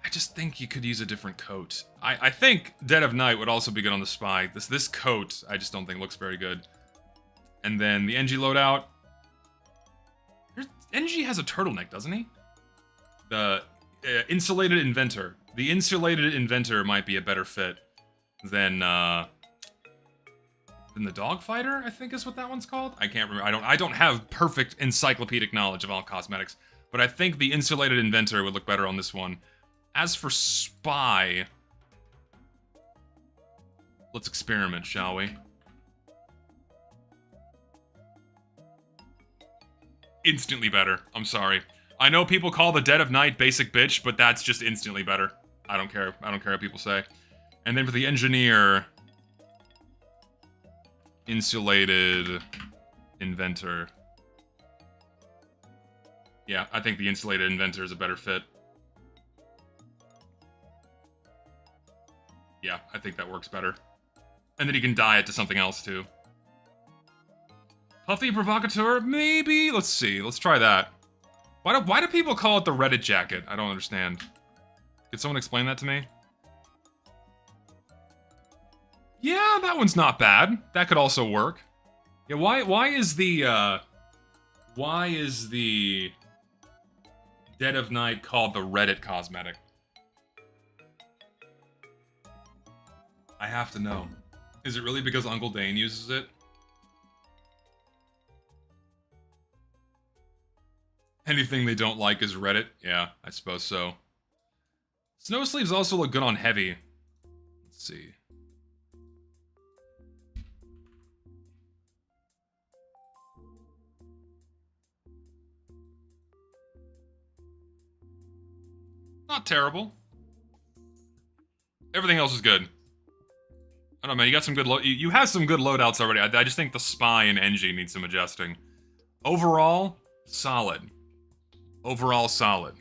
I just think you could use a different coat. I think Dead of Night would also be good on the Spy. This coat, I just don't think looks very good. And then the NG loadout. NG has a turtleneck, doesn't he? The insulated inventor. The insulated inventor might be a better fit than the Dogfighter, I think is what that one's called. I can't remember. I don't have perfect encyclopedic knowledge of all cosmetics, but I think the insulated inventor would look better on this one. As for Spy, let's experiment, shall we? Instantly better. I'm sorry. I know people call the Dead of Night basic bitch, but that's just instantly better. I don't care. I don't care what people say. And then for the engineer, insulated inventor. Yeah, I think the insulated inventor is a better fit. Yeah, I think that works better. And then you can dye it to something else, too. Puffy Provocateur? Maybe? Let's see. Let's try that. Why do people call it the Reddit jacket? I don't understand. Could someone explain that to me? Yeah, that one's not bad. That could also work. Yeah, why is the Dead of Night called the Reddit cosmetic? I have to know. Is it really because Uncle Dane uses it? Anything they don't like is Reddit? Yeah, I suppose so. Snow sleeves also look good on heavy. Let's see. Not terrible. Everything else is good. I don't know, man. You got some good you have some good loadouts already. I just think the Spy and NG need some adjusting. Overall, solid. Overall, solid.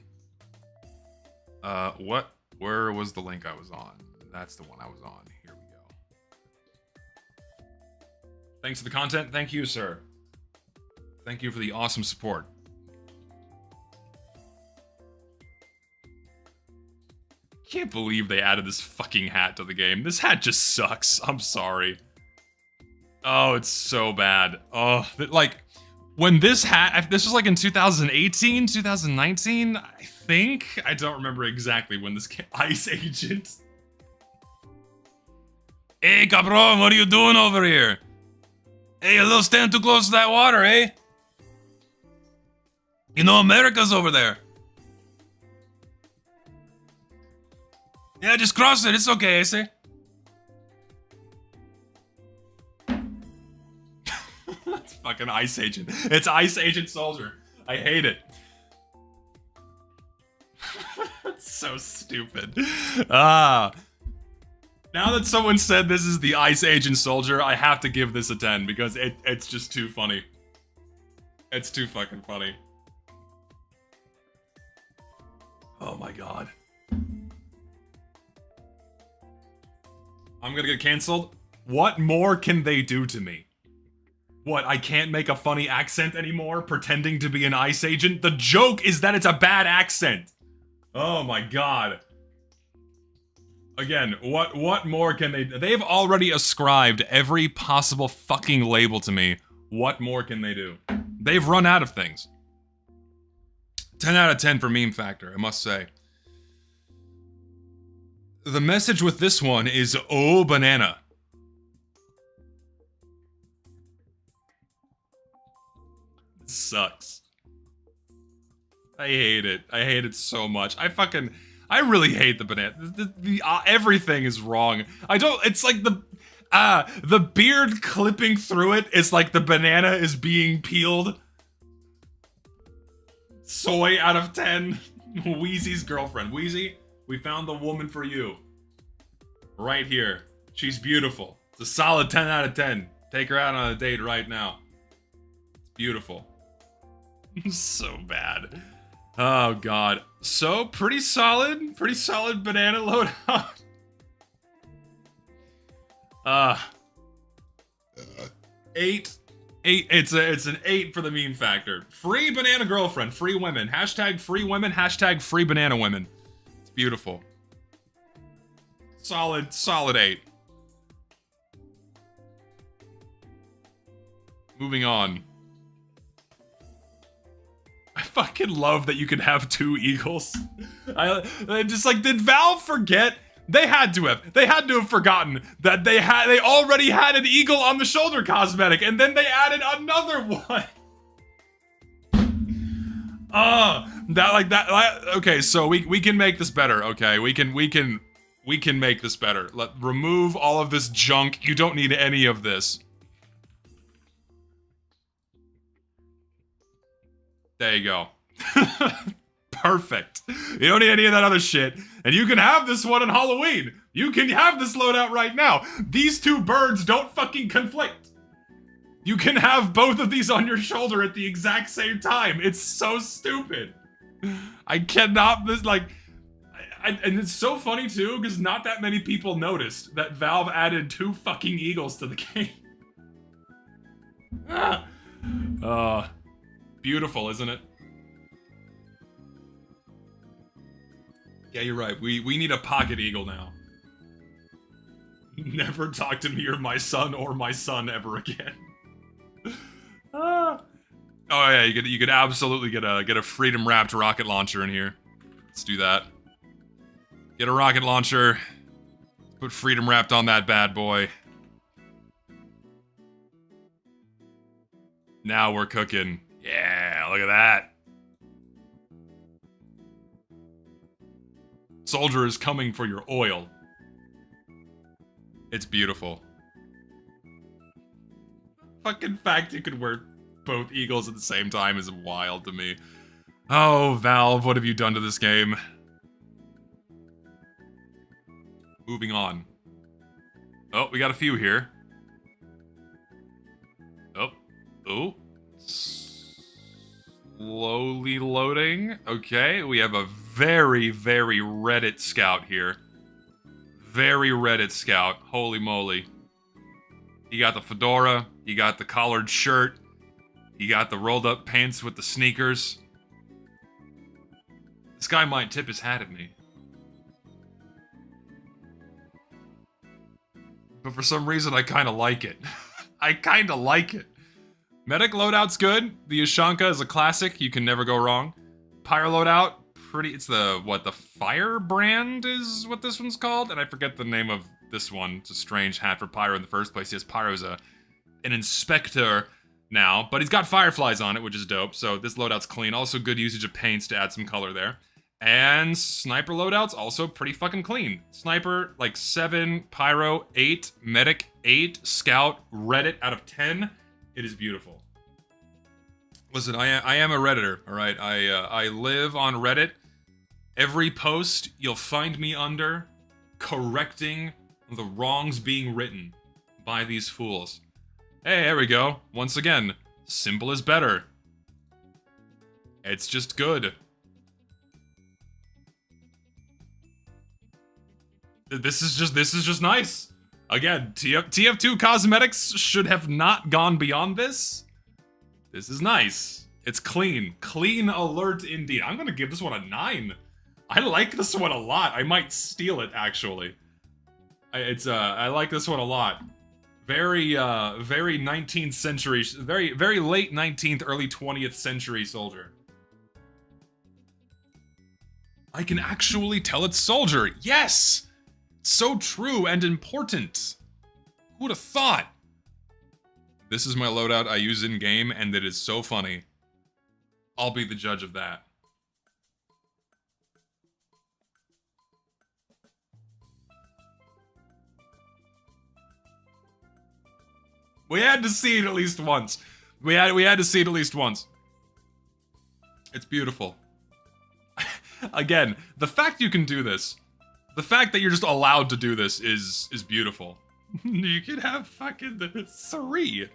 Where was the link I was on? That's the one I was on. Here we go. Thanks for the content. Thank you, sir. Thank you for the awesome support. Can't believe they added this fucking hat to the game. This hat just sucks. I'm sorry. Oh, it's so bad. Oh, like, when this hat, this was like in 2018, 2019, I think? I don't remember exactly when this came. Ice Agent. Hey, cabron, what are you doing over here? Hey, a little stand too close to that water, eh? You know, America's over there. Yeah, just cross it. It's okay, I say. That's fucking Ice Agent. It's Ice Agent Soldier. I hate it. That's so stupid. Now that someone said this is the Ice Agent Soldier, I have to give this a 10 because it's just too funny. It's too fucking funny. Oh my god. I'm gonna get canceled? What more can they do to me? What, I can't make a funny accent anymore, pretending to be an ICE agent? The joke is that it's a bad accent! Oh my god. Again, what more can they do? They've already ascribed every possible fucking label to me. What more can they do? They've run out of things. 10 out of 10 for meme factor, I must say. The message with this one is, oh banana. It sucks. I hate it. I hate it so much. I really hate the banana. Everything is wrong. It's like The beard clipping through it is like the banana is being peeled. Soy out of 10. Wheezy's girlfriend. Wheezy, we found the woman for you. Right here. She's beautiful. It's a solid 10 out of 10. Take her out on a date right now. It's beautiful. So bad. Oh god. So pretty solid banana loadout. 8. It's an 8 for the meme factor. Free banana girlfriend, free women. Hashtag free women, hashtag free banana women. It's beautiful. Solid 8. Moving on. I fucking love that you can have 2 eagles. I just like, did Valve forget? They had to have forgotten that they already had an eagle on the shoulder cosmetic, and then they added another one. Okay, so we can make this better. Okay, we can make this better. Remove all of this junk. You don't need any of this. There you go. Perfect. You don't need any of that other shit. And you can have this one on Halloween. You can have this loadout right now. These 2 birds don't fucking conflict. You can have both of these on your shoulder at the exact same time. It's so stupid. I cannot, and it's so funny too, because not that many people noticed that Valve added 2 fucking eagles to the game. Beautiful, isn't it? Yeah, you're right. We need a pocket eagle now. Never talk to me or my son ever again. Oh yeah, you could absolutely get a freedom wrapped rocket launcher in here. Let's do that. Get a rocket launcher. Put freedom wrapped on that bad boy. Now we're cooking. Yeah, look at that. Soldier is coming for your oil. It's beautiful. Fucking fact you could wear both eagles at the same time is wild to me. Oh, Valve, what have you done to this game? Moving on. Oh, we got a few here. Oh. Slowly loading. Okay, we have a very, very Reddit scout here. Very Reddit scout. Holy moly. You got the fedora. You got the collared shirt. You got the rolled up pants with the sneakers. This guy might tip his hat at me. But for some reason, I kind of like it. I kind of like it. Medic loadout's good. The Ushanka is a classic. You can never go wrong. Pyro loadout, it's the Firebrand is what this one's called? And I forget the name of this one. It's a strange hat for Pyro in the first place. Yes, Pyro's an inspector now, but he's got fireflies on it, which is dope. So this loadout's clean. Also good usage of paints to add some color there. And sniper loadout's also pretty fucking clean. Sniper, like 7, Pyro, 8, Medic, 8, Scout, Reddit out of 10. It is beautiful. Listen, I am a Redditor, alright? I live on Reddit. Every post you'll find me under correcting the wrongs being written by these fools. Hey, there we go. Once again, simple is better. It's just good. This is just nice. Again, TF2 cosmetics should have not gone beyond this. This is nice. It's clean. Clean alert indeed. I'm gonna give this one a 9. I like this one a lot. I might steal it, actually. I like this one a lot. Very 19th century, very late 19th, early 20th century soldier. I can actually tell it's soldier. Yes! So true and important. Who would have thought? This is my loadout I use in-game, and it is so funny. I'll be the judge of that. We had to see it at least once. We had to see it at least once. It's beautiful. Again, the fact you can do this, the fact that you're just allowed to do this is beautiful. You could have fucking 3.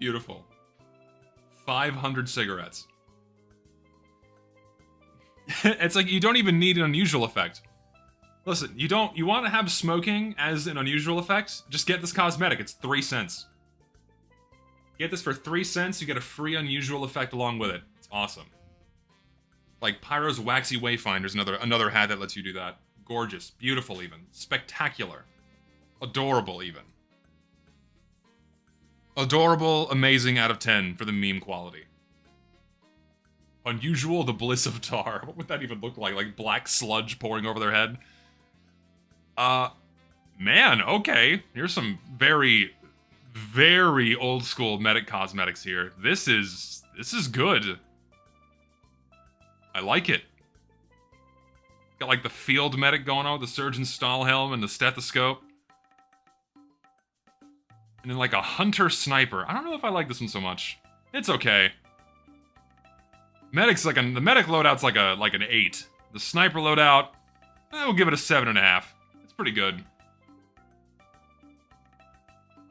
Beautiful. 500 cigarettes. It's like you don't even need an unusual effect. Listen, you want to have smoking as an unusual effect? Just get this cosmetic. It's 3 cents. Get this for 3 cents, you get a free unusual effect along with it. It's awesome. Like Pyro's Waxy Wayfinder's another hat that lets you do that. Gorgeous, beautiful even, spectacular, adorable even. Adorable, amazing out of 10 for the meme quality. Unusual, the bliss of tar. What would that even look like? Like black sludge pouring over their head? Man, okay. Here's some very, very old school medic cosmetics here. This is good. I like it. Got like the field medic going on with the surgeon's Stahlhelm and the stethoscope. And then like a hunter sniper. I don't know if I like this one so much. It's okay. Medic's like the medic loadout's like an 8. The sniper loadout, I will give it a 7.5. It's pretty good.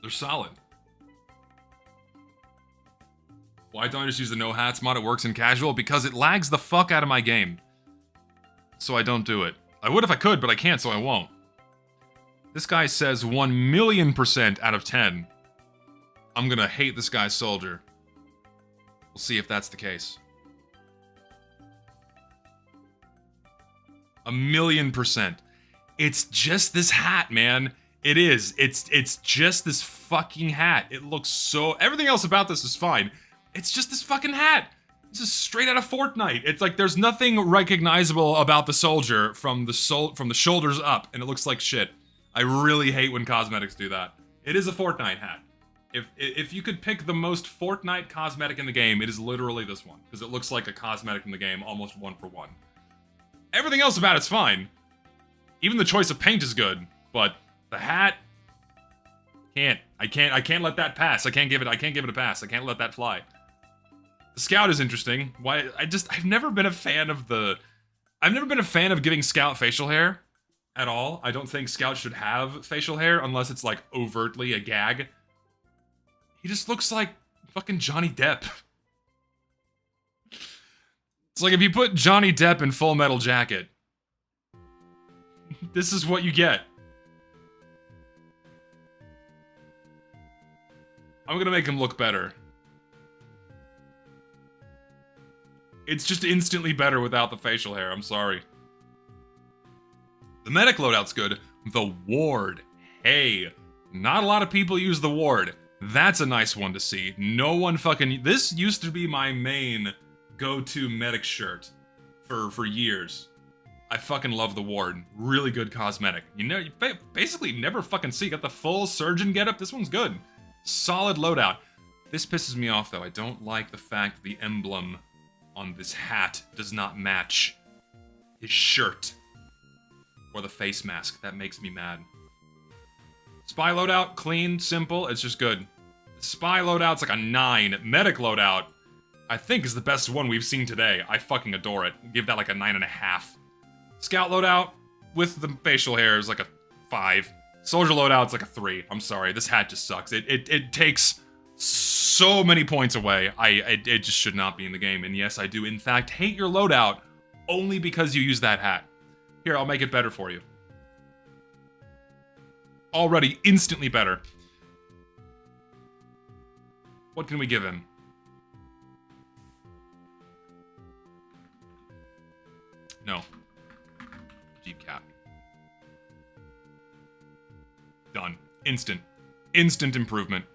They're solid. Why don't I just use the no hats mod? It works in casual because it lags the fuck out of my game. So I don't do it. I would if I could, but I can't, so I won't. This guy says 1,000,000% out of 10. I'm gonna hate this guy's soldier. We'll see if that's the case. 1,000,000%. It's just this hat, man. It is. It's just this fucking hat. It looks so... Everything else about this is fine. It's just this fucking hat. This is straight out of Fortnite. It's like there's nothing recognizable about the soldier from the shoulders up, and it looks like shit. I really hate when cosmetics do that. It is a Fortnite hat. If you could pick the most Fortnite cosmetic in the game, it is literally this one, because it looks like a cosmetic in the game, almost 1 for 1. Everything else about it's fine. Even the choice of paint is good, but the hat I can't let that pass. I can't give it a pass. I can't let that fly. The Scout is interesting. Why I've never been a fan of giving Scout facial hair at all. I don't think Scout should have facial hair unless it's like overtly a gag. He just looks like fucking Johnny Depp. It's like if you put Johnny Depp in Full Metal Jacket. This is what you get. I'm gonna make him look better. It's just instantly better without the facial hair, I'm sorry. The medic loadout's good. The ward. Hey, not a lot of people use the ward. That's a nice one to see. No one fucking... This used to be my main go-to medic shirt for years. I fucking love the ward. Really good cosmetic. You know, you basically never fucking see. Got the full surgeon getup. This one's good. Solid loadout. This pisses me off, though. I don't like the fact the emblem on this hat does not match his shirt. Or the face mask. That makes me mad. Spy loadout, clean, simple, it's just good. Spy loadout's like a 9. Medic loadout, I think is the best one we've seen today. I fucking adore it. Give that like a 9.5. Scout loadout, with the facial hair, is like a 5. Soldier loadout's like a 3. I'm sorry, this hat just sucks. It takes so many points away. It just should not be in the game. And yes, I do in fact hate your loadout only because you use that hat. Here, I'll make it better for you. Already instantly better. What can we give him? No. Jeep cap. Done. Instant. Instant improvement.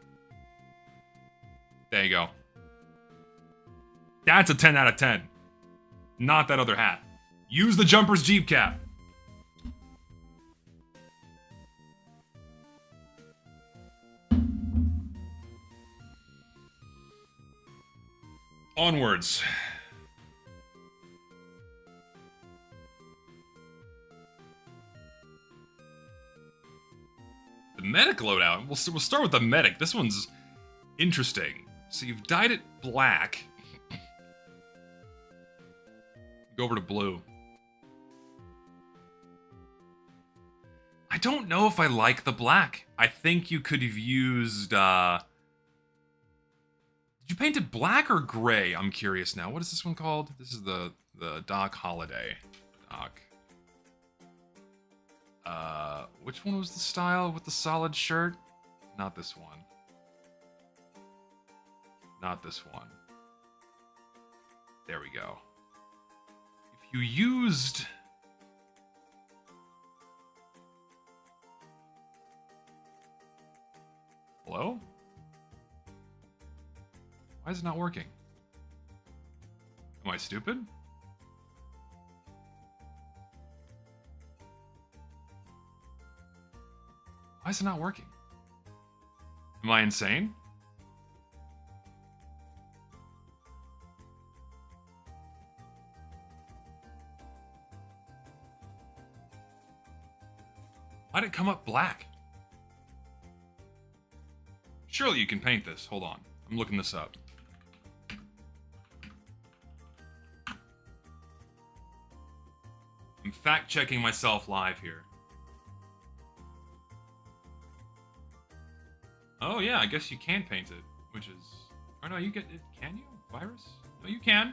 There you go. That's a 10 out of 10. Not that other hat. Use the jumper's Jeep cap. Onwards. medic loadout. We'll start with the medic. This one's interesting. So you've dyed it black. Go over to blue. I don't know if I like the black. I think you could have used, did you paint it black or gray? I'm curious now. What is this one called? This is the Doc Holiday. Doc. Which one was the style with the solid shirt? Not this one. Not this one. There we go. If you used... Hello? Why is it not working? Am I stupid? Why is it not working? Am I insane? Why did it come up black? Surely you can paint this. Hold on. I'm looking this up. I'm fact-checking myself live here. Oh yeah, I guess you can paint it, which is... Or no, you get it. Can you? Virus? No, you can.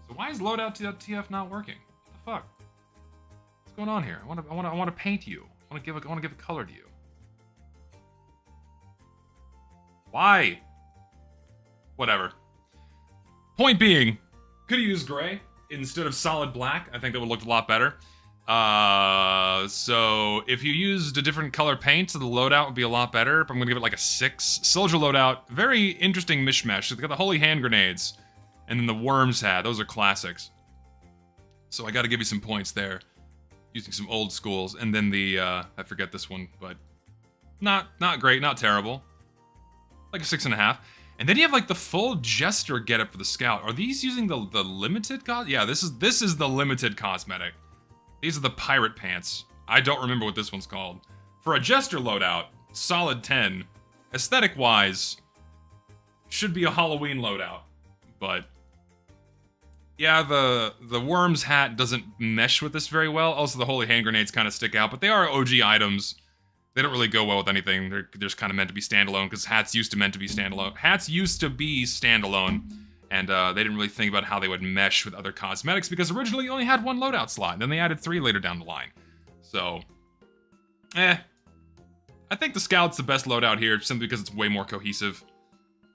So why is loadout.tf not working? What the fuck? What's going on here? I want to paint you. I want to give a color to you. Why? Whatever. Point being, could have used gray instead of solid black. I think that would look a lot better. So if you used a different color paint, the loadout would be a lot better. But I'm gonna give it like a 6. Soldier loadout, very interesting mishmash. It's got the holy hand grenades, and then the worms hat. Those are classics. So I got to give you some points there, using some old schools. And then the I forget this one, but not great, not terrible. Like a 6.5. And then you have like the full jester getup for the scout. Are these using the limited Yeah, this is the limited cosmetic. These are the pirate pants. I don't remember what this one's called. For a jester loadout, solid 10. Aesthetic wise, should be a Halloween loadout. But yeah, the worm's hat doesn't mesh with this very well. Also, the holy hand grenades kind of stick out, but they are OG items. They don't really go well with anything. They're just kind of meant to be standalone, because hats used to be standalone. Hats used to be standalone, and they didn't really think about how they would mesh with other cosmetics, because originally you only had 1 loadout slot, and then they added 3 later down the line. So, I think the Scout's the best loadout here, simply because it's way more cohesive.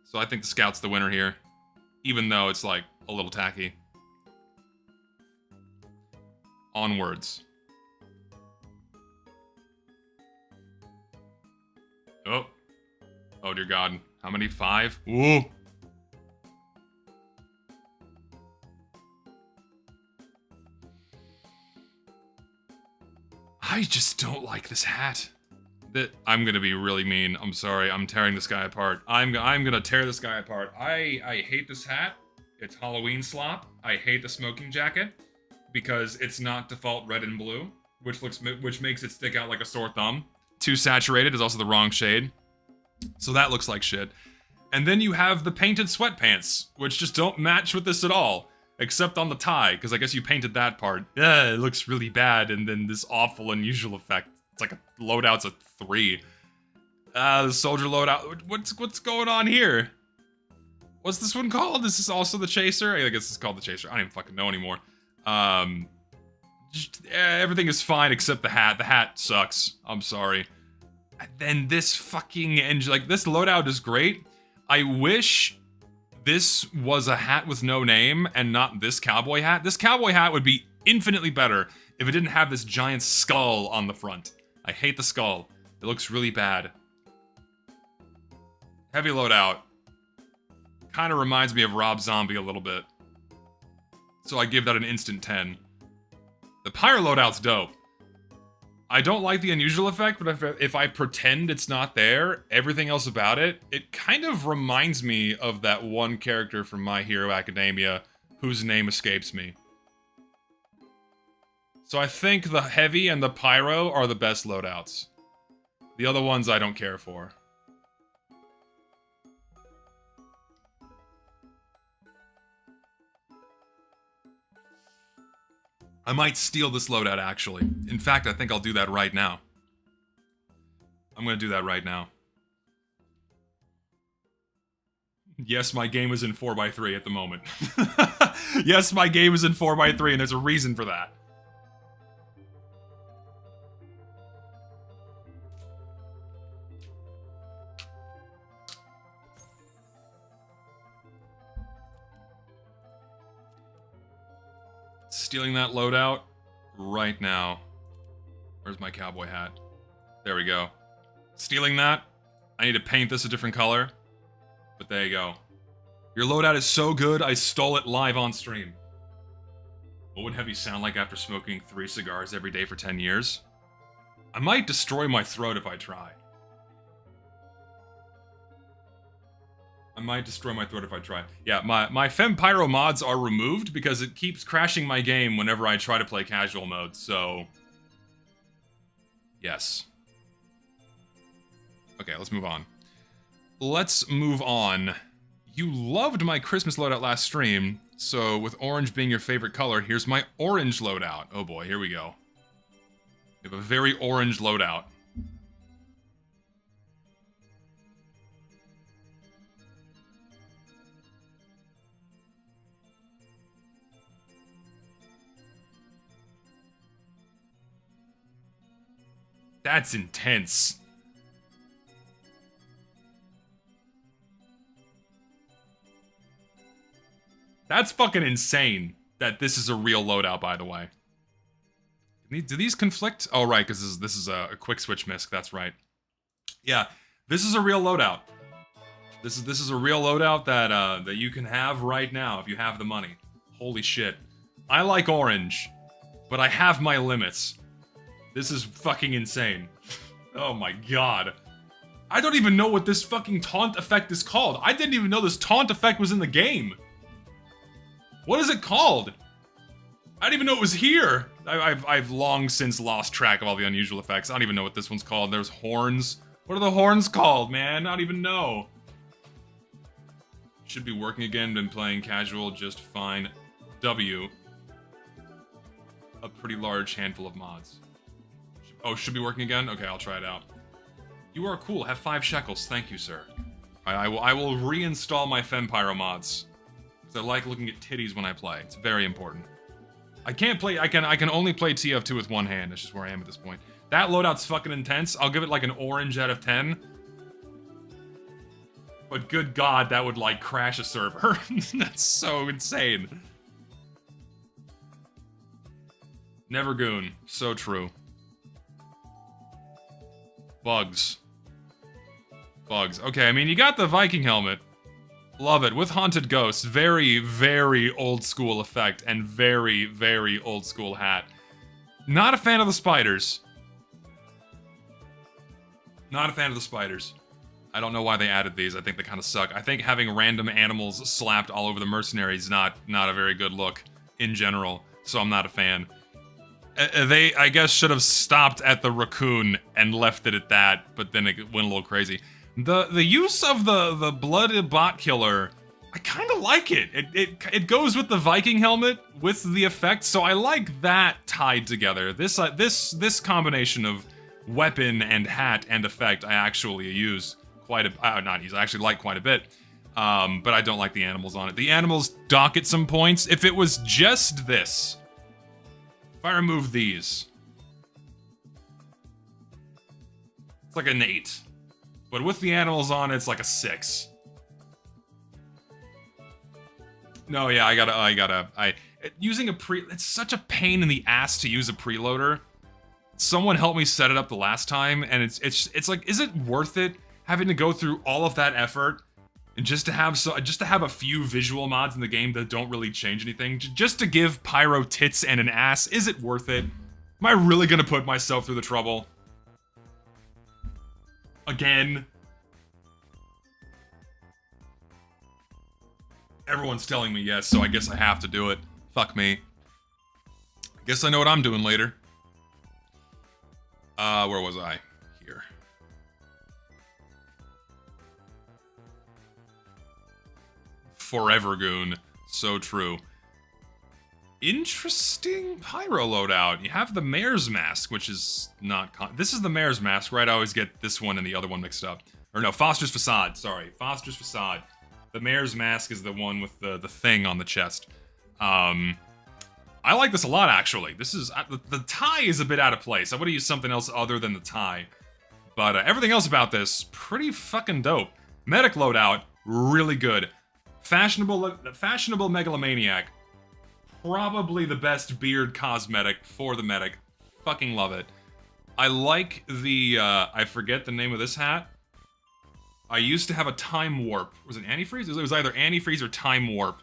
So I think the Scout's the winner here, even though it's, like, a little tacky. Onwards. Oh. Oh, dear God. How many? 5? Ooh. I just don't like this hat. I'm gonna be really mean. I'm sorry. I'm tearing this guy apart. I'm gonna tear this guy apart. I hate this hat. It's Halloween slop. I hate the smoking jacket because it's not default red and blue, which makes it stick out like a sore thumb. Too saturated is also the wrong shade. So that looks like shit. And then you have the painted sweatpants, which just don't match with this at all. Except on the tie, because I guess you painted that part. Yeah, it looks really bad, and then this awful, unusual effect. It's like a loadout's a 3. The soldier loadout. What's going on here? What's this one called? This is also the chaser? I guess it's called the chaser. I don't even fucking know anymore. Everything is fine except the hat. The hat sucks. I'm sorry. And then this fucking engine, like, this loadout is great. I wish this was a hat with no name and not this cowboy hat. This cowboy hat would be infinitely better if it didn't have this giant skull on the front. I hate the skull. It looks really bad. Heavy loadout. Kind of reminds me of Rob Zombie a little bit. So I give that an instant 10. The pyro loadout's dope. I don't like the unusual effect, but if I pretend it's not there, everything else about it, it kind of reminds me of that one character from My Hero Academia whose name escapes me. So I think the heavy and the pyro are the best loadouts. The other ones I don't care for. I might steal this loadout, actually. In fact, I think I'll do that right now. I'm gonna do that right now. Yes, my game is in 4x3 at the moment. Yes, my game is in 4x3, and there's a reason for that. Stealing that loadout right now. Where's my cowboy hat? There we go. Stealing that. I need to paint this a different color. But there you go. Your loadout is so good, I stole it live on stream. What would Heavy sound like after smoking 3 cigars every day for 10 years? I might destroy my throat if I try. I might destroy my throat if I try. Yeah, my Fempyro mods are removed because it keeps crashing my game whenever I try to play casual mode, so... Yes. Okay, let's move on. Let's move on. You loved my Christmas loadout last stream, so with orange being your favorite color, here's my orange loadout. Oh boy, here we go. We have a very orange loadout. That's intense. That's fucking insane that this is a real loadout, by the way. Do these conflict? Oh, right, because this is a quick switch misc, that's right. Yeah, this is a real loadout. This is a real loadout that you can have right now if you have the money. Holy shit. I like orange, but I have my limits. This is fucking insane. Oh my god. I don't even know what this fucking taunt effect is called. I didn't even know this taunt effect was in the game. What is it called? I didn't even know it was here. I've long since lost track of all the unusual effects. I don't even know what this one's called. There's horns. What are the horns called, man? I don't even know. Should be working again. Been playing casual just fine. W. A pretty large handful of mods. Oh, should be working again? Okay, I'll try it out. You are cool. Have 5 shekels. Thank you, sir. I will reinstall my Fempyro mods. Because I like looking at titties when I play. It's very important. I can't play... I can only play TF2 with one hand. That's just where I am at this point. That loadout's fucking intense. I'll give it like an orange out of 10. But good god, that would like crash a server. That's so insane. Never goon. So true. Bugs. Bugs. Okay, I mean, you got the Viking helmet. Love it. With Haunted Ghosts. Very, very old school effect. And very, very old school hat. Not a fan of the spiders. Not a fan of the spiders. I don't know why they added these. I think they kind of suck. I think having random animals slapped all over the mercenaries is not a very good look in general. So I'm not a fan. They, I guess, should have stopped at the raccoon and left it at that, but then it went a little crazy. The use of the blooded bot killer, I kind of like it. It goes with the Viking helmet with the effect, so I like that tied together. This combination of weapon and hat and effect I actually use quite a not use. I actually like quite a bit. But I don't like the animals on it. The animals dock at some points. If it was just this. If I remove these, it's like an 8. But with the animals on, it's like a 6. No, yeah, using a it's such a pain in the ass to use a preloader. Someone helped me set it up the last time, and it's like, is it worth it having to go through all of that effort and just to have a few visual mods in the game that don't really change anything, just to give Pyro tits and an ass? Is it worth it? Am I really gonna put myself through the trouble? Again? Everyone's telling me yes, so I guess I have to do it. Fuck me. Guess I know what I'm doing later. Where was I? Here. forever goon. So true. Interesting pyro loadout. You have the mayor's mask, which is not this is the mayor's mask, right? I always get this one and the other one mixed up. Or no, Foster's facade, sorry. Foster's facade. The mayor's mask is the one with the thing on the chest. I like this a lot, actually. This is the tie is a bit out of place. I would have used something else other than the tie. But everything else about this, pretty fucking dope. Medic loadout, really good. Fashionable megalomaniac. Probably the best beard cosmetic for the medic. Fucking love it. I like the, I forget the name of this hat. I used to have a time warp. Was it antifreeze? It was either antifreeze or time warp.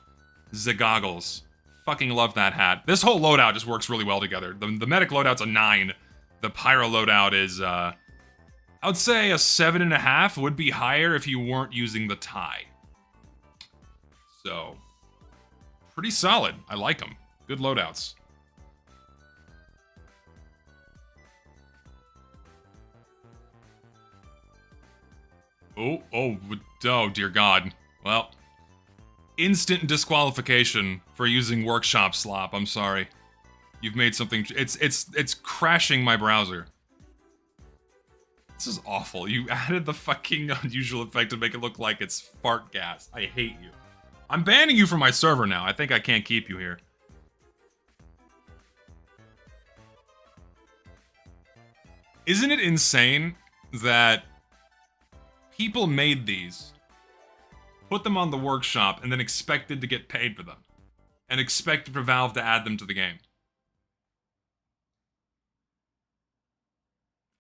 The goggles. Fucking love that hat. This whole loadout just works really well together. The medic loadout's a 9. The pyro loadout is, I would say a 7.5. Would be higher if you weren't using the tie. So, pretty solid. I like them. Good loadouts. Oh, dear God. Well, instant disqualification for using workshop slop. I'm sorry. You've made something. It's crashing my browser. This is awful. You added the fucking unusual effect to make it look like it's fart gas. I hate you. I'm banning you from my server now. I think I can't keep you here. Isn't it insane that people made these, put them on the workshop, and then expected to get paid for them? And expected for Valve to add them to the game?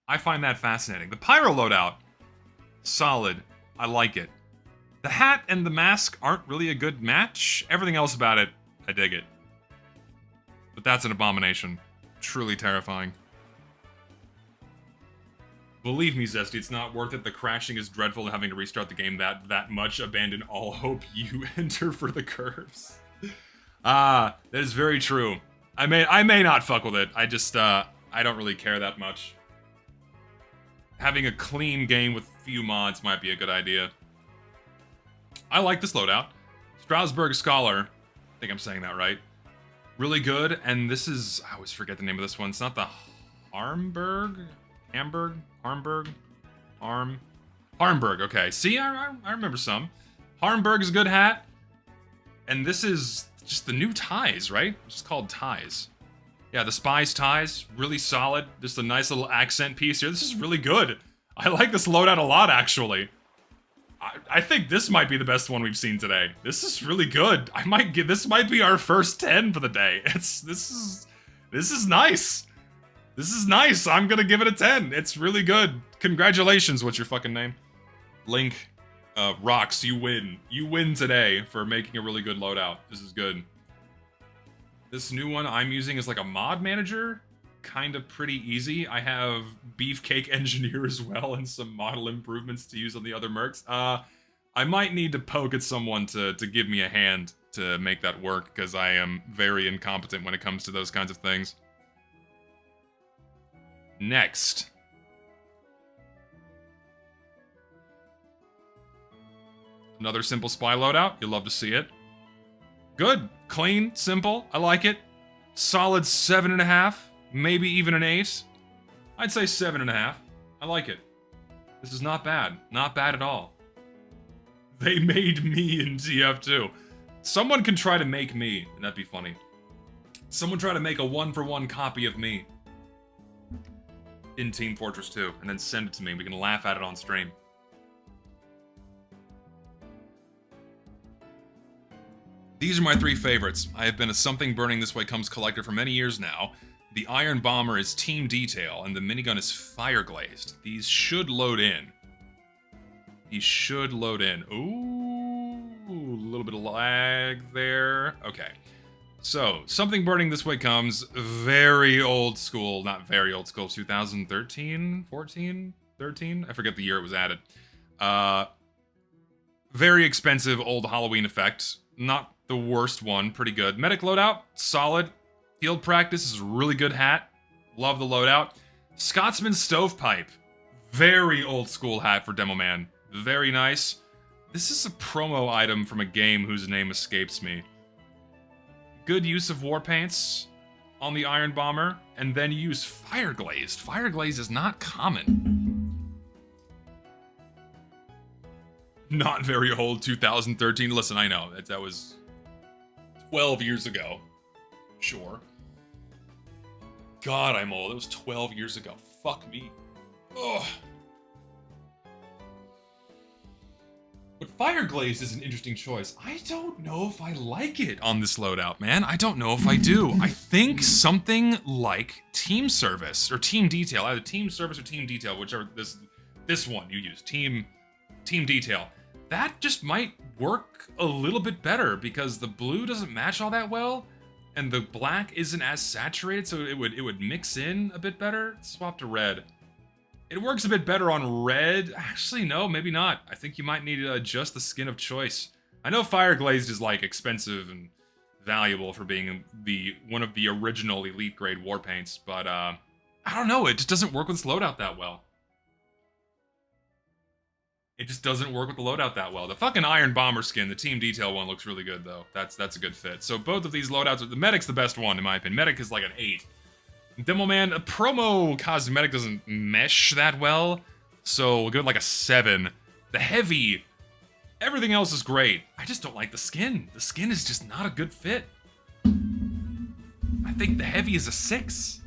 I find that fascinating. The pyro loadout, solid. I like it. The hat and the mask aren't really a good match. Everything else about it, I dig it. But that's an abomination. Truly terrifying. Believe me, Zesty, it's not worth it. The crashing is dreadful, and having to restart the game that much. Abandon all hope. You enter for the curves. That is very true. I may not fuck with it. I just, I don't really care that much. Having a clean game with few mods might be a good idea. I like this loadout. Strasbourg Scholar. I think I'm saying that right. Really good, and this is... I always forget the name of this one. It's not the Harmburg? Harmburg, okay. See, I remember some. Harmburg is a good hat. And this is just the new ties, right? It's just called ties. Yeah, the Spies ties, really solid. Just a nice little accent piece here. This is really good. I like this loadout a lot, actually. I think this might be the best one we've seen today. This is really good. This might be our first 10 for the day. This is nice. This is nice. I'm gonna give it a 10. It's really good. Congratulations. What's your fucking name? Link. Rocks, you win. You win today for making a really good loadout. This is good. This new one I'm using is like a mod manager. Kind of pretty easy. I have Beefcake Engineer as well and some model improvements to use on the other mercs. I might need to poke at someone to give me a hand to make that work, because I am very incompetent when it comes to those kinds of things. Next. Another simple spy loadout. You'll love to see it. Good. Clean. Simple. I like it. Solid 7.5. Maybe even an 8. I'd say 7.5. I like it. This is not bad. Not bad at all. They made me in TF2. Someone can try to make me, and that'd be funny. Someone try to make a 1-for-1 copy of me in Team Fortress 2, and then send it to me. We can laugh at it on stream. These are my 3 favorites. I have been a Something Burning This Way Comes collector for many years now. The Iron Bomber is Team Detail, and the minigun is Fire Glazed. These should load in. These should load in. Ooh, a little bit of lag there. Okay. So, Something Burning This Way Comes, very old school, not very old school, 2013, 14, 13? I forget the year it was added. Very expensive old Halloween effect. Not the worst one, pretty good. Medic loadout, solid. Field Practice is a really good hat. Love the loadout. Scotsman Stovepipe. Very old school hat for Demo Man. Very nice. This is a promo item from a game whose name escapes me. Good use of war paints on the Iron Bomber, and then use Fire Glazed. Fire Glazed is not common. Not very old, 2013. Listen, I know, that was 12 years ago. Sure. God, I'm old. It was 12 years ago. Fuck me. Ugh. But Fire Glazed is an interesting choice. I don't know if I like it on this loadout, man. I don't know if I do. I think something like Team Service or Team Detail, either Team Service or Team Detail, whichever this one you use, Team Detail. That just might work a little bit better because the blue doesn't match all that well, and the black isn't as saturated, so it would mix in a bit better. Swap to red. It works a bit better on red. Actually, no, maybe not. I think you might need to adjust the skin of choice. I know Fire Glazed is like expensive and valuable for being one of the original elite grade war paints, but I don't know. It just doesn't work with this loadout that well. It just doesn't work with the loadout that well. The fucking Iron Bomber skin, the Team Detail one, looks really good though. That's a good fit. So both of these loadouts, the Medic's the best one in my opinion. Medic is like an 8. Demo Man, a promo cosmetic doesn't mesh that well, so we'll give it like a 7. The Heavy, everything else is great. I just don't like the skin. The skin is just not a good fit. I think the Heavy is a 6.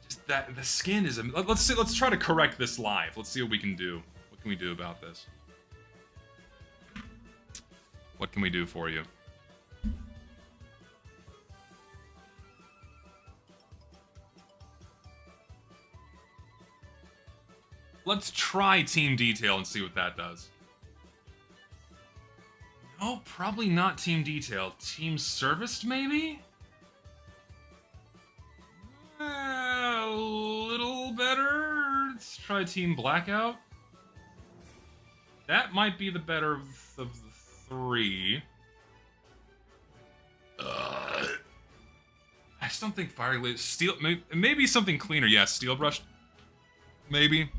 Just that the skin is a. Let's try to correct this live. Let's see what we can do. What can we do about this? What can we do for you? Let's try Team Detail and see what that does. No, probably not Team Detail. Team Serviced, maybe? A little better. Let's try Team Blackout. That might be the better of the 3. I just don't think Fire Glazed... Steel... Maybe something cleaner. Yeah, Steel Brush. Maybe.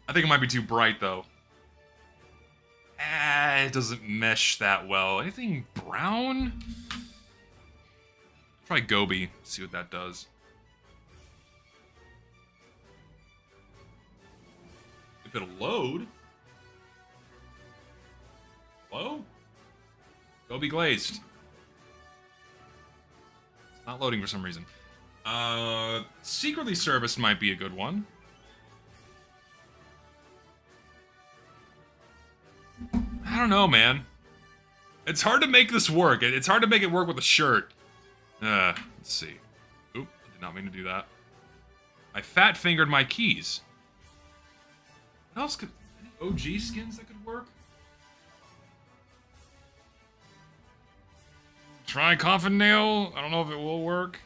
I think it might be too bright, though. It doesn't mesh that well. Anything brown? Try Gobi. See what that does. If it'll load. Hello? Gobi Glazed. It's not loading for some reason. Secretly Serviced might be a good one. I don't know, man. It's hard to make this work. It's hard to make it work with a shirt. Let's see. Oop, I did not mean to do that. I fat-fingered my keys. What else could... Any OG skins that could work? Try Coffin Nail. I don't know if it will work.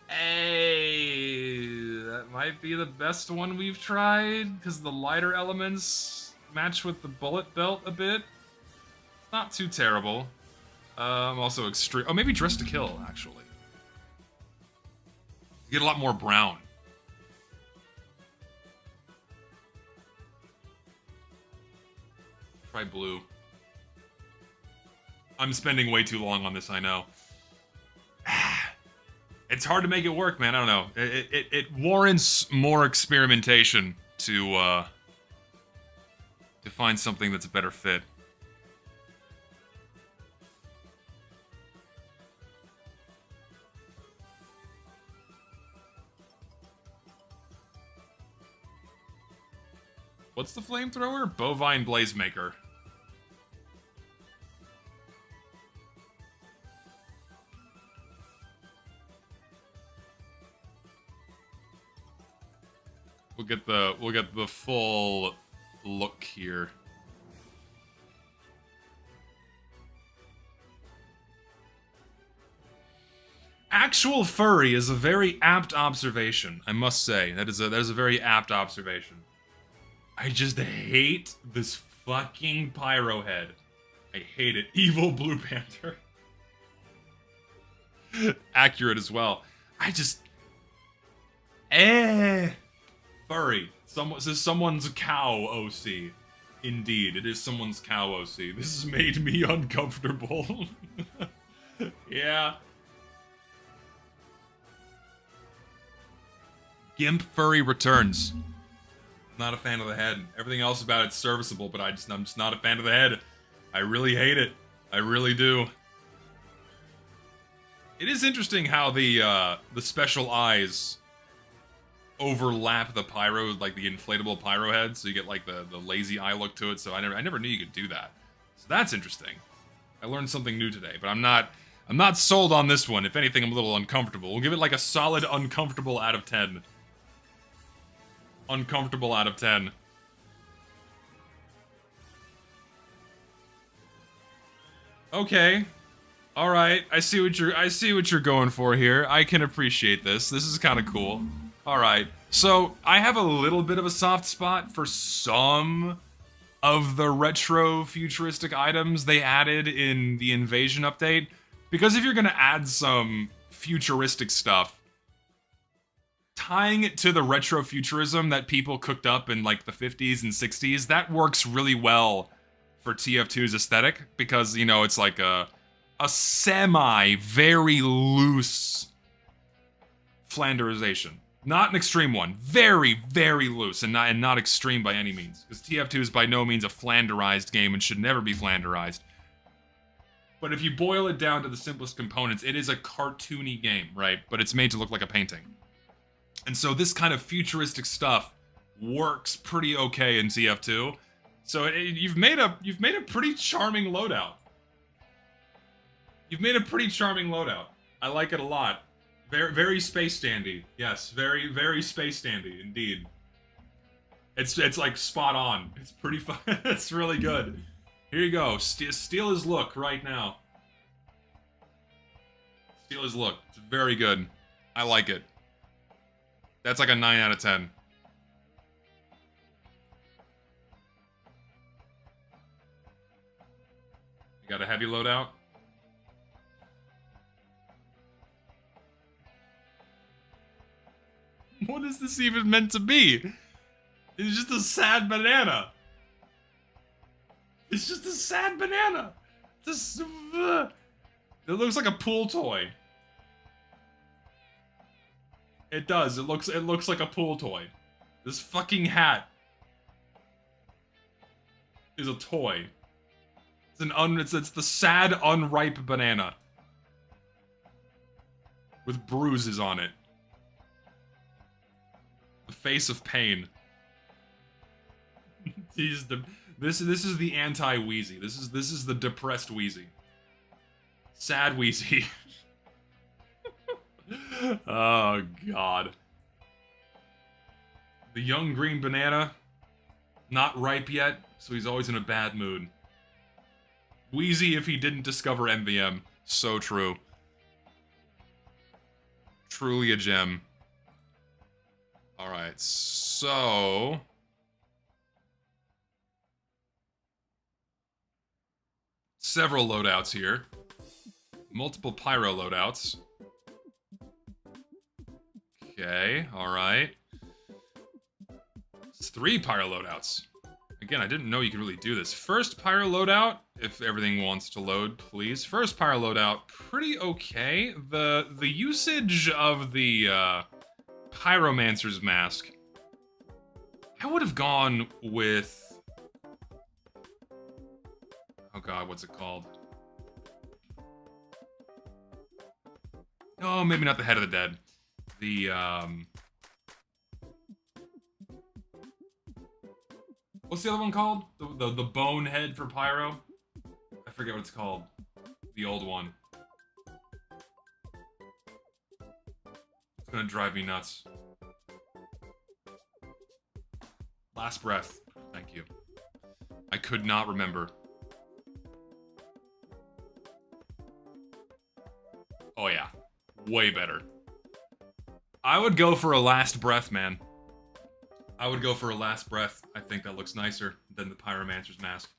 Hey, that might be the best one we've tried, because the lighter elements match with the bullet belt a bit. It's not too terrible. I'm also extreme. Oh, maybe Dress to Kill, actually. You get a lot more brown. Try blue. I'm spending way too long on this, I know. It's hard to make it work, man. I don't know. It warrants more experimentation to find something that's a better fit. What's the flamethrower? Bovine Blazemaker. We'll get the full look here. Actual furry is a very apt observation, I must say. That is a very apt observation. I just hate this fucking Pyro Head. I hate it. Evil Blue Panther. Accurate as well. I just... Furry. This is someone's cow OC. Indeed, it is someone's cow OC. This has made me uncomfortable. Yeah. Gimp Furry returns. Not a fan of the head. Everything else about it's serviceable, but I'm just not a fan of the head. I really hate it. I really do. It is interesting how the special eyes overlap the pyro, like the inflatable pyro head, so you get like the lazy eye look to it. So I never knew you could do that. So that's interesting. I learned something new today, but I'm not sold on this one. If anything, I'm a little uncomfortable. We'll give it like a solid uncomfortable out of 10. Uncomfortable out of 10. Okay. All right. I see what you're going for here. I can appreciate this. This is kind of cool. All right. So, I have a little bit of a soft spot for some of the retro futuristic items they added in the Invasion update, because if you're going to add some futuristic stuff, tying it to the retrofuturism that people cooked up in like the 50s and 60s, that works really well for TF2's aesthetic, because, you know, it's like a very loose Flanderization. Not an extreme one. Very, very loose and not extreme by any means. Because TF2 is by no means a Flanderized game and should never be Flanderized. But if you boil it down to the simplest components, it is a cartoony game, right? But it's made to look like a painting. And so this kind of futuristic stuff works pretty okay in TF2. So you've made a pretty charming loadout. You've made a pretty charming loadout. I like it a lot. Very, very space standy. Yes, very, very space standy indeed. It's like spot on. It's pretty fun. It's really good. Here you go. Steal his look right now. Steal his look. It's very good. I like it. That's like a 9 out of 10. You got a heavy loadout? What is this even meant to be? It's just a sad banana. It's just a sad banana. This, it looks like a pool toy. It does. It looks like a pool toy. This fucking hat is a toy. It's the sad unripe banana with bruises on it. The face of pain. This is the anti-Wheezy. This is the depressed Wheezy. Sad Wheezy. Oh god. The young green banana, not ripe yet, so he's always in a bad mood. Wheezy if he didn't discover MVM. So true. Truly a gem. Alright, so... several loadouts here. Multiple pyro loadouts. Okay, alright. It's 3 pyro loadouts. Again, I didn't know you could really do this. First pyro loadout, if everything wants to load, please. First pyro loadout, pretty okay. The usage of the Pyromancer's mask, I would have gone with... oh god, what's it called? Oh, maybe not the Head of the Dead. The, what's the other one called? The bone head for Pyro? I forget what it's called. The old one. It's gonna drive me nuts. Last breath. Thank you. I could not remember. Oh yeah. Way better. I would go for a last breath, man. I would go for a last breath. I think that looks nicer than the Pyromancer's mask.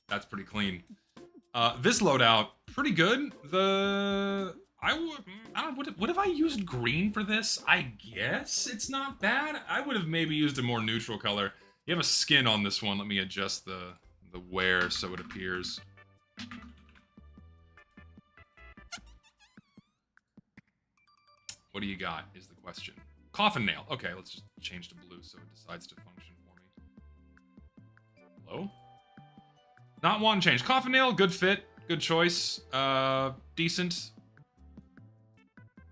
That's pretty clean. This loadout, pretty good. I don't know, what have I used green for this? I guess it's not bad. I would have maybe used a more neutral color. You have a skin on this one. Let me adjust the wear so it appears. What do you got is the question. Coffin nail. Okay, let's just change to blue so it decides to function for me. Hello? Not one change. Coffin nail, good fit, good choice. Decent.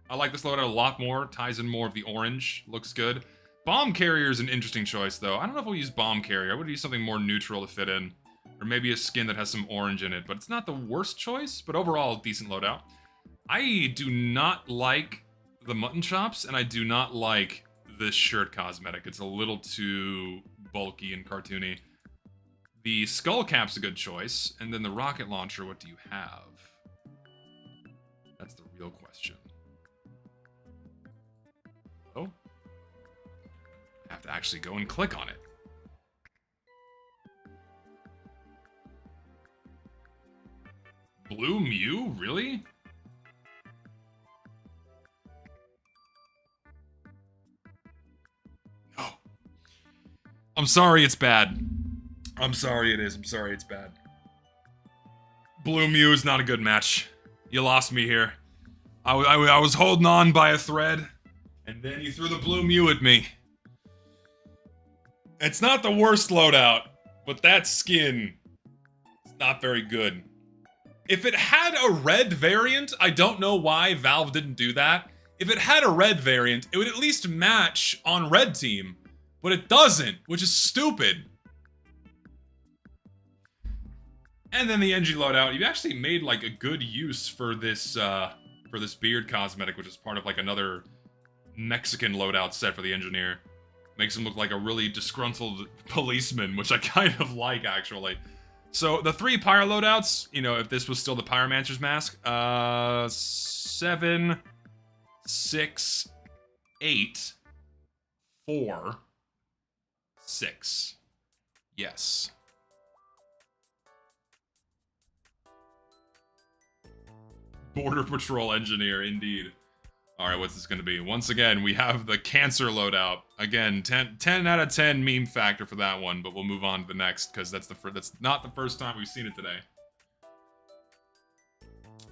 I like this loadout a lot more. Ties in more of the orange. Looks good. Bomb carrier is an interesting choice, though. I don't know if we'll use bomb carrier. I would use something more neutral to fit in. Or maybe a skin that has some orange in it. But it's not the worst choice, but overall, decent loadout. I do not like the mutton chops, and I do not like this shirt cosmetic. It's a little too bulky and cartoony. The skull cap's a good choice, and then the rocket launcher, what do you have? That's the real question. Oh. I have to actually go and click on it. Blue Mew? Really? No. I'm sorry it's bad. I'm sorry it is. I'm sorry it's bad. Blue Mew is not a good match. You lost me here. I was holding on by a thread, and then you threw the Blue Mew at me. It's not the worst loadout, but that skin is not very good. If it had a red variant, I don't know why Valve didn't do that. If it had a red variant, it would at least match on red team, but it doesn't, which is stupid. And then the NG loadout, you've actually made like a good use for this beard cosmetic, which is part of like another Mexican loadout set for the engineer. Makes him look like a really disgruntled policeman, which I kind of like, actually. So, the 3 pyro loadouts, you know, if this was still the Pyromancer's mask, 7, 6, 8, 4, 6. Yes. Border Patrol engineer, indeed. Alright, what's this gonna be? Once again, we have the cancer loadout. Again, 10 out of 10 meme factor for that one, but we'll move on to the next, because that's not the first time we've seen it today.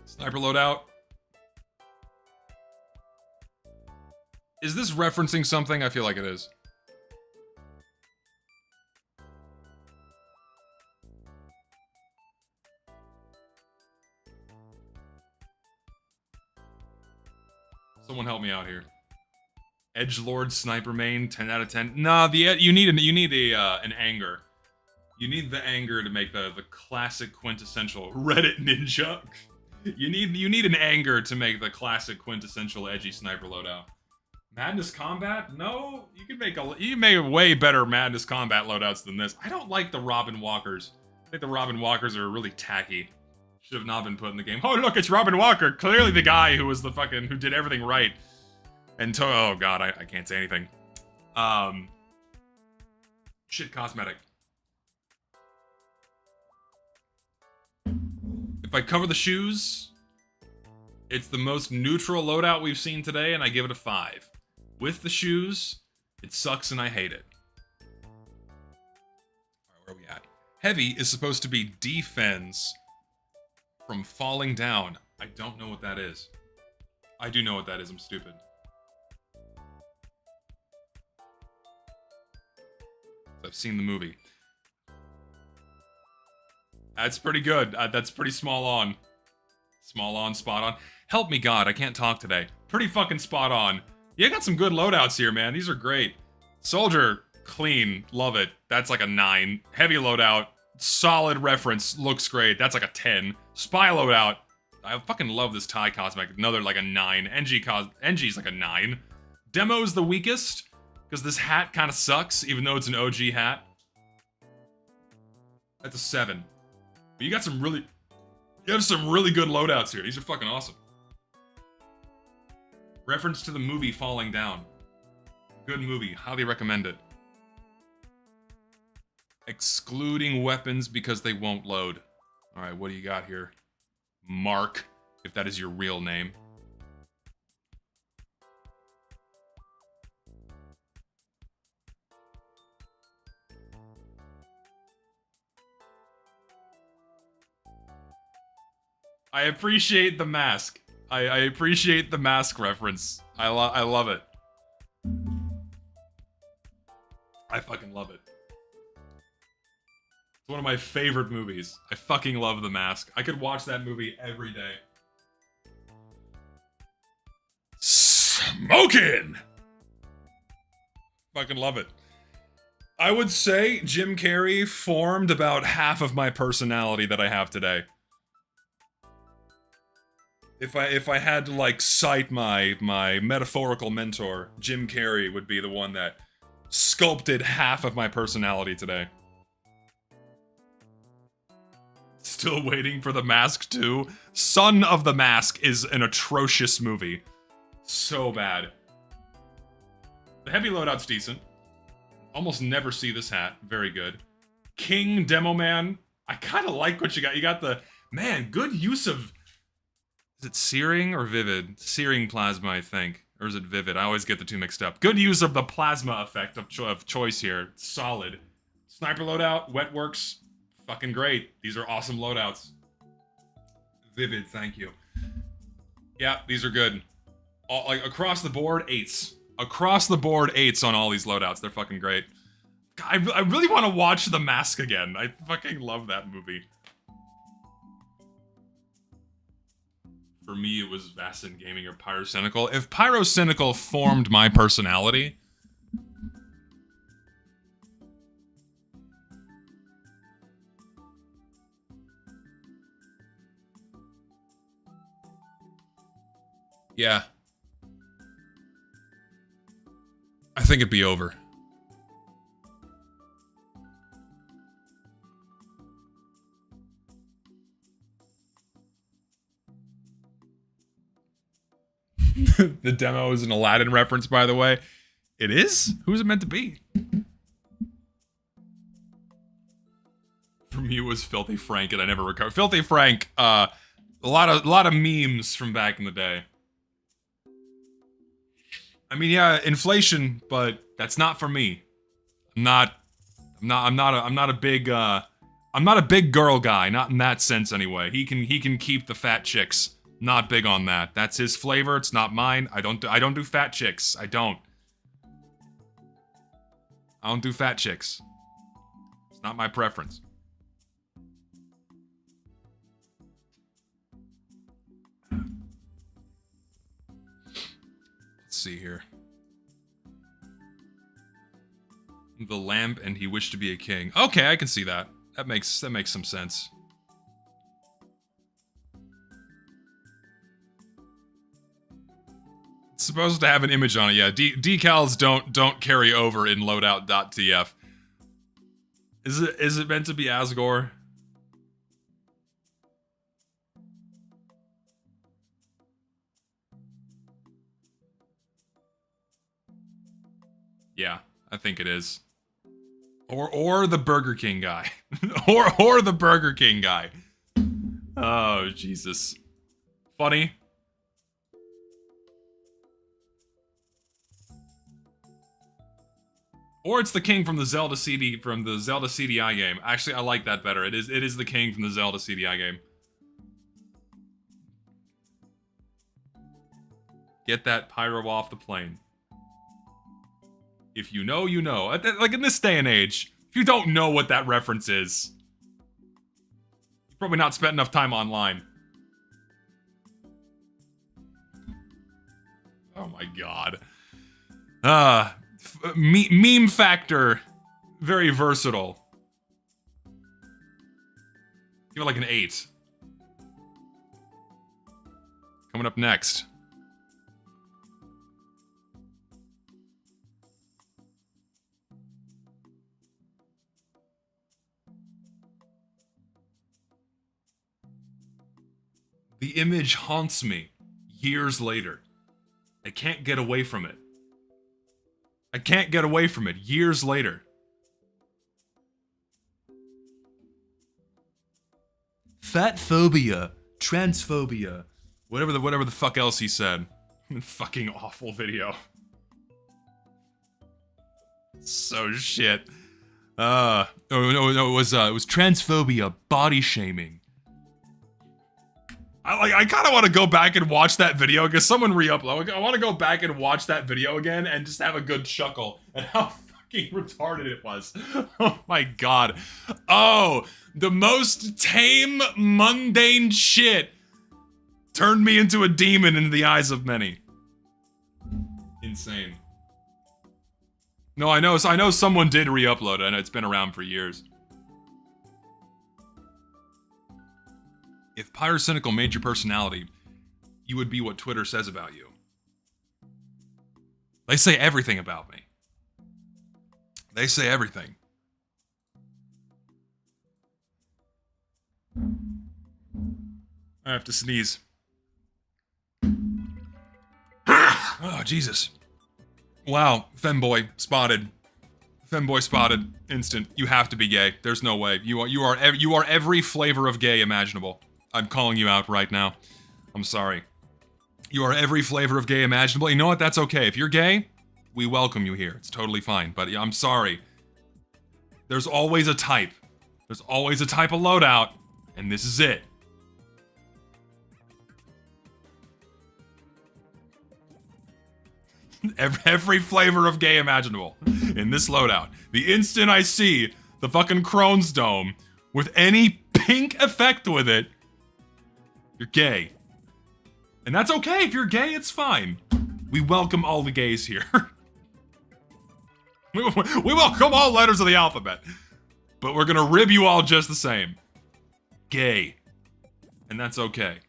Sniper loadout. Is this referencing something? I feel like it is. Someone help me out here. Edgelord sniper main, 10 out of 10. Nah, you need an anger. You need the anger to make the classic quintessential Reddit ninja. You need an anger to make the classic quintessential edgy sniper loadout. Madness combat? No, you can make a way better Madness combat loadouts than this. I don't like the Robin Walkers. I think the Robin Walkers are really tacky. Should have not been put in the game. Oh, look, it's Robin Walker. Clearly the guy who was who did everything right. And oh god, I can't say anything. Shit cosmetic. If I cover the shoes, it's the most neutral loadout we've seen today, and I give it a 5. With the shoes, it sucks and I hate it. Alright, where are we at? Heavy is supposed to be defense from falling down. I don't know what that is. I do know what that is, I'm stupid. I've seen the movie. That's pretty good. That's pretty small on. Small on, spot on. Help me God, I can't talk today. Pretty fucking spot on. You got some good loadouts here, man. These are great. Soldier, clean, love it. That's like a 9. Heavy loadout, solid reference, looks great. That's like a 10. Spy loadout, I fucking love this tie cosmetic. Another like a 9. NG's like a 9. Demo's the weakest, because this hat kind of sucks, even though it's an OG hat. That's a 7. But you have some really good loadouts here. These are fucking awesome. Reference to the movie Falling Down. Good movie. Highly recommend it. Excluding weapons because they won't load. Alright, what do you got here? Mark, if that is your real name. I appreciate the mask. I appreciate the mask reference. I love it. I fucking love it. It's one of my favorite movies. I fucking love The Mask. I could watch that movie every day. Smoking! Fucking love it. I would say Jim Carrey formed about half of my personality that I have today. If I had to, like, cite my metaphorical mentor, Jim Carrey would be the one that sculpted half of my personality today. Still waiting for The Mask 2. Son of the Mask is an atrocious movie. So bad. The heavy loadout's decent. Almost never see this hat. Very good. King Demo Man. I kind of like what you got. You got the... Man, good use of... Is it searing or vivid? Searing plasma, I think. Or is it vivid? I always get the two mixed up. Good use of the plasma effect of choice here. Solid. Sniper loadout. Wet works. Fucking great. These are awesome loadouts. Vivid, thank you. Yeah, these are good. All, like, across the board, 8s. Across the board, 8s on all these loadouts. They're fucking great. God, I really want to watch The Mask again. I fucking love that movie. For me, it was Vastin Gaming or Pyrocynical. If Pyrocynical formed my personality... Yeah. I think it'd be over. The demo is an Aladdin reference, by the way. It is? Who's it meant to be? For me, it was Filthy Frank, and I never recovered. Filthy Frank, a lot of memes from back in the day. I mean, yeah, inflation, but that's not for me. I'm not a big girl guy, not in that sense anyway. He can keep the fat chicks. Not big on that. That's his flavor. It's not mine. I don't do fat chicks. I don't do fat chicks. It's not my preference. Let's see here. The lamp and he wished to be a king. Okay, I can see that. That makes some sense. It's supposed to have an image on it, yeah. Decals don't carry over in loadout.tf. Is it meant to be Asgore? Yeah, I think it is. Or the Burger King guy. or the Burger King guy. Oh, Jesus. Funny. Or it's the king from the Zelda CDI game. Actually, I like that better. It is the king from the Zelda CDI game. Get that pyro off the plane. If you know, you know. Like in this day and age, if you don't know what that reference is, you've probably not spent enough time online. Oh my god. Meme factor, very versatile. Give it like an 8. Coming up next. The image haunts me years later. I can't get away from it. I can't get away from it years later. Fat phobia, transphobia, whatever the fuck else he said. Fucking awful video. So shit. No, it was transphobia, body shaming. I kind of want to go back and watch that video because someone re-upload. I want to go back and watch that video again and just have a good chuckle at how fucking retarded it was. Oh my god. Oh, the most tame, mundane shit turned me into a demon in the eyes of many. Insane. No, I know someone did re-upload it, and it's been around for years. If Pyrocynical made your personality, you would be what Twitter says about you. They say everything about me. They say everything. I have to sneeze. Oh, Jesus. Wow, femboy spotted. Femboy spotted. Instant. You have to be gay. There's no way. You are every flavor of gay imaginable. I'm calling you out right now. I'm sorry. You are every flavor of gay imaginable. You know what? That's okay. If you're gay, we welcome you here. It's totally fine. But I'm sorry. There's always a type. There's always a type of loadout, and this is it. Every flavor of gay imaginable in this loadout. The instant I see the fucking Crohn's Dome with any pink effect with it, you're gay. And that's okay. If you're gay, it's fine. We welcome all the gays here. We welcome all letters of the alphabet. But we're gonna rib you all just the same. Gay. And that's okay.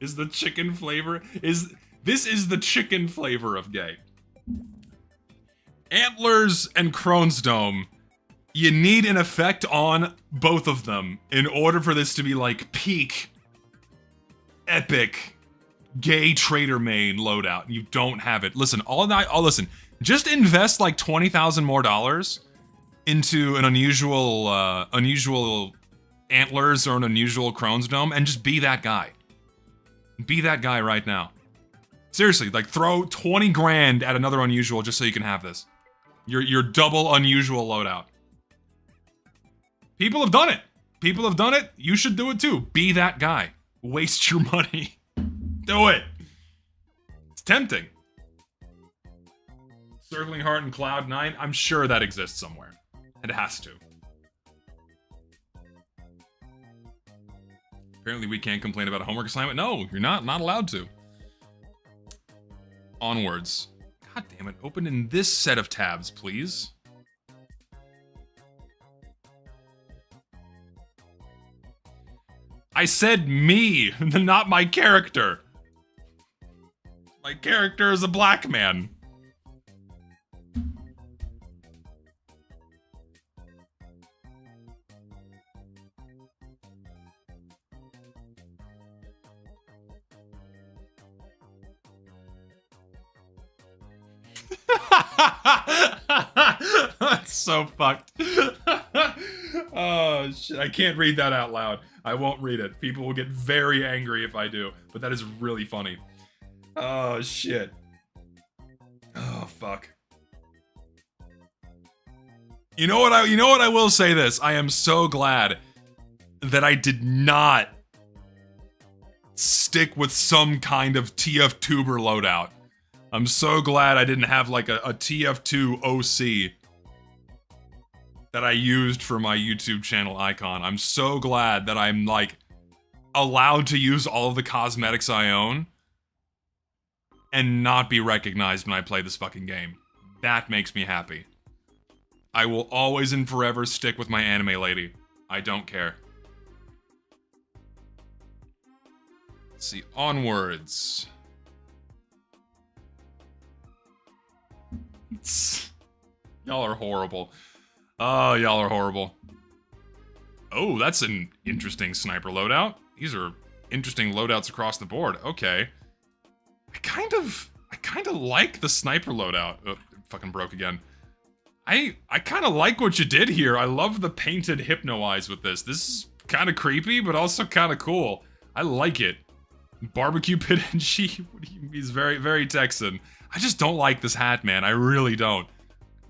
Is the chicken flavor? This is the chicken flavor of gay. Antlers and Crohn's Dome. You need an effect on both of them in order for this to be like peak, epic, gay trader main loadout. You don't have it. Listen, listen. Just invest like $20,000 more into an unusual antlers or an unusual Crohn's Dome, and just be that guy. Be that guy right now. Seriously, like throw 20 grand at another unusual just so you can have this. Your double unusual loadout. People have done it. People have done it. You should do it too. Be that guy. Waste your money. Do it. It's tempting. Circling Heart and Cloud9. I'm sure that exists somewhere. It has to. Apparently we can't complain about a homework assignment. No, you're not allowed to. Onwards. God damn it. Open in this set of tabs, please. I said me, not my character. My character is a black man. That's so fucked. Oh shit, I can't read that out loud. I won't read it. People will get very angry if I do, but that is really funny. Oh shit. Oh fuck. You know what I will say this. I am so glad that I did not stick with some kind of TF tuber loadout. I'm so glad I didn't have like a TF2 OC that I used for my YouTube channel icon. I'm so glad that I'm like allowed to use all of the cosmetics I own and not be recognized when I play this fucking game. That makes me happy. I will always and forever stick with my anime lady. I don't care. Let's see, onwards. Y'all are horrible. Oh, y'all are horrible. Oh, that's an interesting sniper loadout. These are interesting loadouts across the board. Okay. I kind of like the sniper loadout. Oh, it fucking broke again. I kind of like what you did here. I love the painted hypno eyes with this. This is kind of creepy, but also kind of cool. I like it. Barbecue pit and sheep. He's very, very Texan. I just don't like this hat, man. I really don't.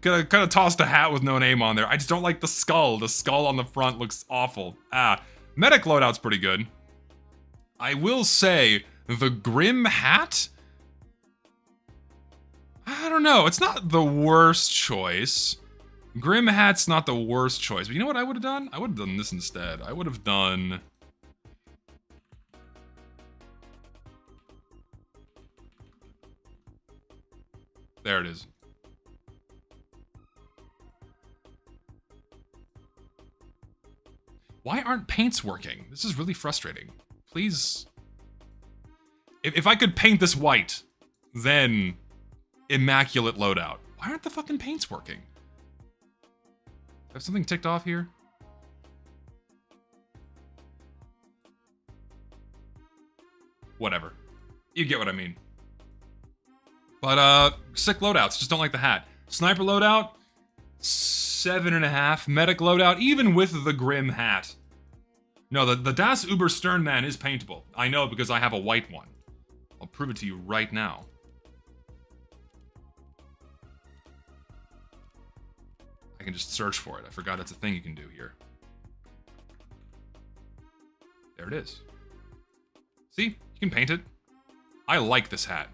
Kind of tossed a hat with no name on there. I just don't like the skull. The skull on the front looks awful. Medic loadout's pretty good. I will say, the Grim hat? I don't know. It's not the worst choice. Grim hat's not the worst choice. But you know what I would have done? I would have done this instead. I would have done... There it is. Why aren't paints working? This is really frustrating. Please. If I could paint this white, then immaculate loadout. Why aren't the fucking paints working? Have something ticked off here? Whatever. You get what I mean. But, sick loadouts. Just don't like the hat. Sniper loadout, 7.5. Medic loadout, even with the Grim hat. No, the Das Uber Sternman is paintable. I know because I have a white one. I'll prove it to you right now. I can just search for it. I forgot that's a thing you can do here. There it is. See? You can paint it. I like this hat.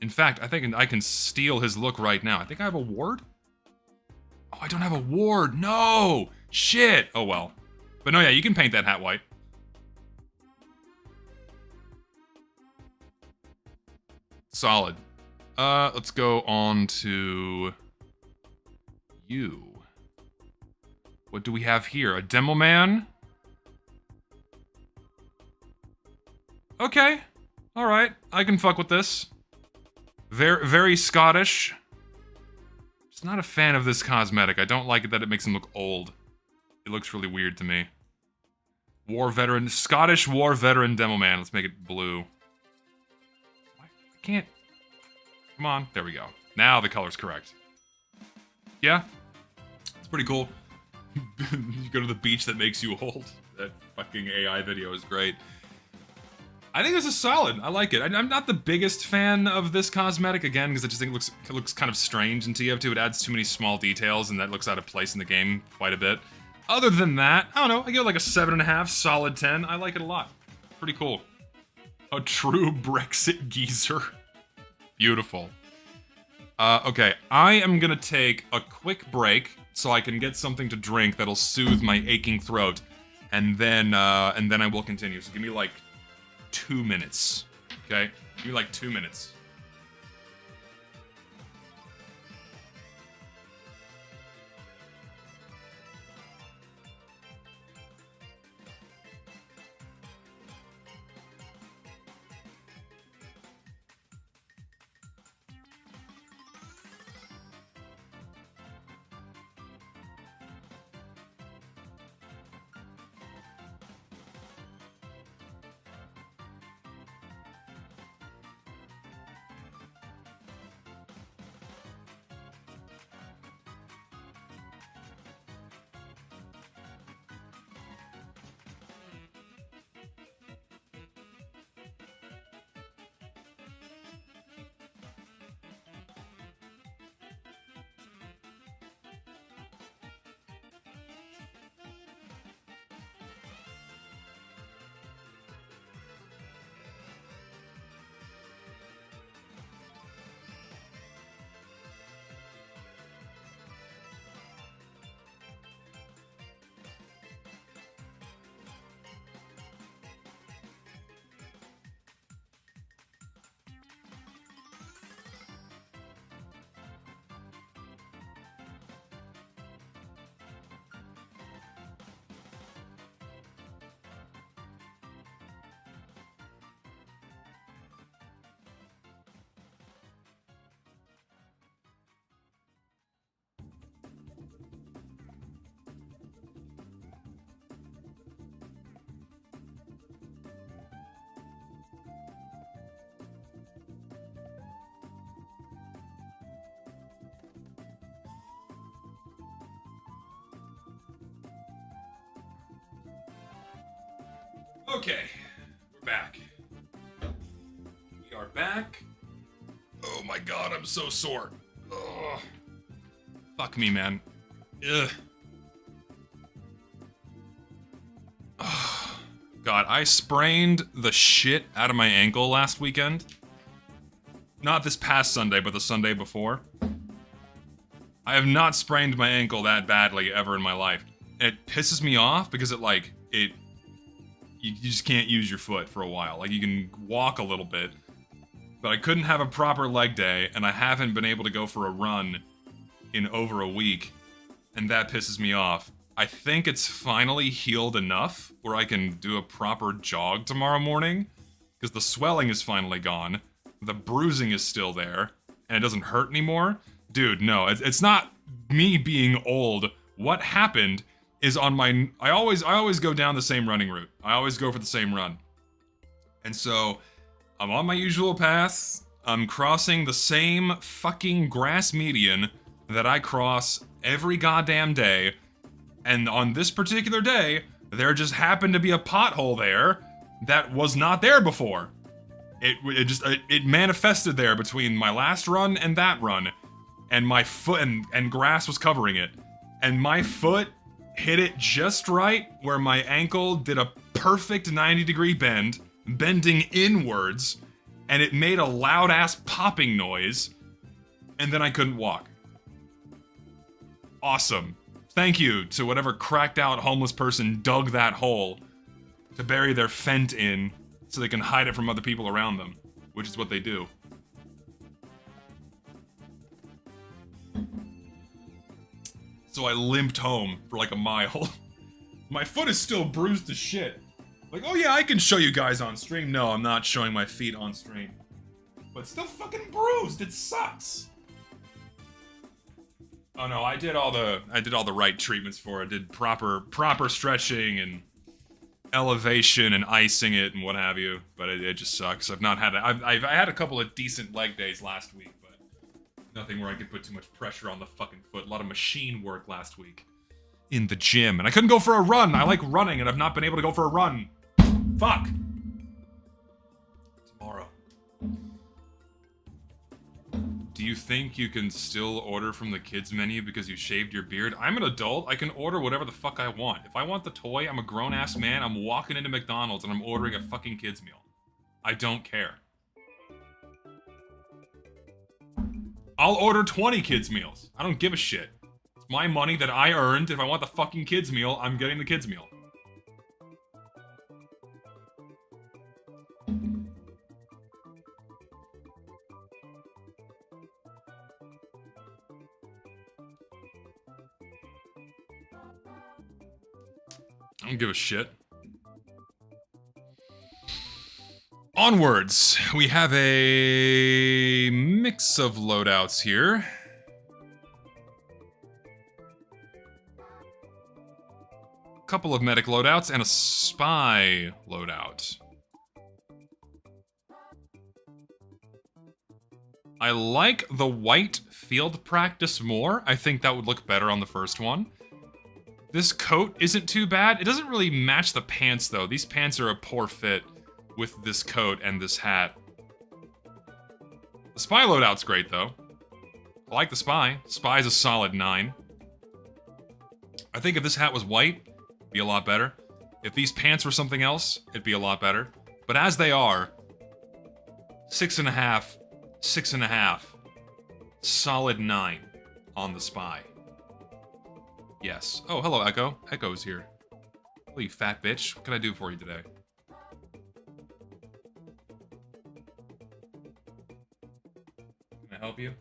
In fact, I think I can steal his look right now. I think I have a ward? Oh, I don't have a ward. No! Shit! Oh, well. But no, yeah, you can paint that hat white. Solid. Let's go on to you. What do we have here? A demo man? Okay. Alright. I can fuck with this. Very, very Scottish. Just not a fan of this cosmetic. I don't like it that it makes him look old. It looks really weird to me. War veteran, Scottish war veteran demo man. Let's make it blue. I can't. Come on, there we go. Now the color's correct. Yeah, it's pretty cool. You go to the beach that makes you old. That fucking AI video is great. I think this is solid. I like it. I'm not the biggest fan of this cosmetic, again, because I just think it looks kind of strange in TF2. It adds too many small details, and that looks out of place in the game quite a bit. Other than that, I don't know. I give it like a 7.5, solid 10. I like it a lot. Pretty cool. A true Brexit geezer. Beautiful. Okay, I am gonna take a quick break so I can get something to drink that'll soothe my aching throat, and then I will continue. So give me like 2 minutes, okay? Give me like 2 minutes. Okay, we're back. We are back. Oh my god, I'm so sore. Ugh. Fuck me, man. Ugh. God, I sprained the shit out of my ankle last weekend. Not this past Sunday, but the Sunday before. I have not sprained my ankle that badly ever in my life. And it pisses me off because you just can't use your foot for a while. Like, you can walk a little bit, but I couldn't have a proper leg day, and I haven't been able to go for a run in over a week, and that pisses me off. I think it's finally healed enough where I can do a proper jog tomorrow morning, because the swelling is finally gone, the bruising is still there, and it doesn't hurt anymore. Dude, no, it's not me being old. What happened is on my... I always go down the same running route. I always go for the same run. And so, I'm on my usual path, I'm crossing the same fucking grass median that I cross every goddamn day, and on this particular day, there just happened to be a pothole there that was not there before. It manifested there between my last run and that run, and my foot and grass was covering it. And my foot hit it just right where my ankle did a perfect 90-degree bend, bending inwards, and it made a loud-ass popping noise, and then I couldn't walk. Awesome. Thank you to whatever cracked-out homeless person dug that hole to bury their fent in so they can hide it from other people around them, which is what they do. So I limped home for like a mile. My foot is still bruised to shit. Like, oh yeah, I can show you guys on stream. No, I'm not showing my feet on stream. But it's still fucking bruised. It sucks. Oh no, I did all the right treatments for it. I did proper stretching and elevation and icing it and what have you. But it just sucks. I've not had I had a couple of decent leg days last week, but nothing where I could put too much pressure on the fucking foot. A lot of machine work last week in the gym, and I couldn't go for a run. I like running, and I've not been able to go for a run. Fuck. Tomorrow. Do you think you can still order from the kids menu because you shaved your beard? I'm an adult. I can order whatever the fuck I want. If I want the toy, I'm a grown-ass man. I'm walking into McDonald's and I'm ordering a fucking kids meal. I don't care. I'll order 20 kids meals. I don't give a shit. It's my money that I earned. If I want the fucking kids meal, I'm getting the kids meal. I don't give a shit. Onwards, we have a mix of loadouts here. A couple of medic loadouts and a spy loadout. I like the white field practice more. I think that would look better on the first one. This coat isn't too bad. It doesn't really match the pants, though. These pants are a poor fit with this coat and this hat. The spy loadout's great, though. I like the spy. Spy's a solid 9. I think if this hat was white, it'd be a lot better. If these pants were something else, it'd be a lot better. But as they are, 6.5, 6.5, solid 9 on the spy. Yes. Oh, hello, Echo. Echo's here. Hello, you fat bitch. What can I do for you today? Can I help you?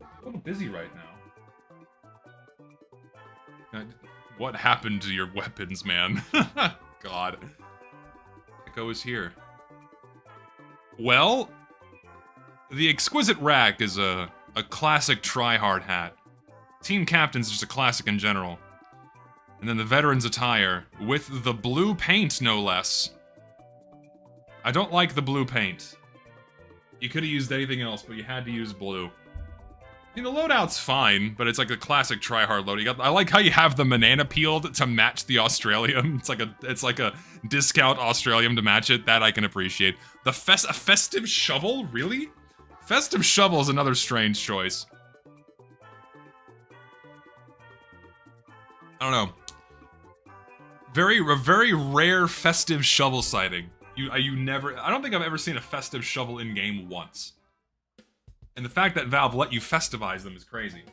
I'm a little busy right now. What happened to your weapons, man? God. Echo is here. Well, the Exquisite Rack is a classic try-hard hat. Team Captain's just a classic in general. And then the Veteran's Attire, with the blue paint, no less. I don't like the blue paint. You could have used anything else, but you had to use blue. I mean, the loadout's fine, but it's like a classic try-hard load. I like how you have the banana peeled to match the Australium. It's like a discount Australium to match it. That I can appreciate. A festive shovel? Really? Festive shovel is another strange choice. I don't know. Very rare festive shovel sighting. You never. I don't think I've ever seen a festive shovel in game once. And the fact that Valve let you festivize them is crazy.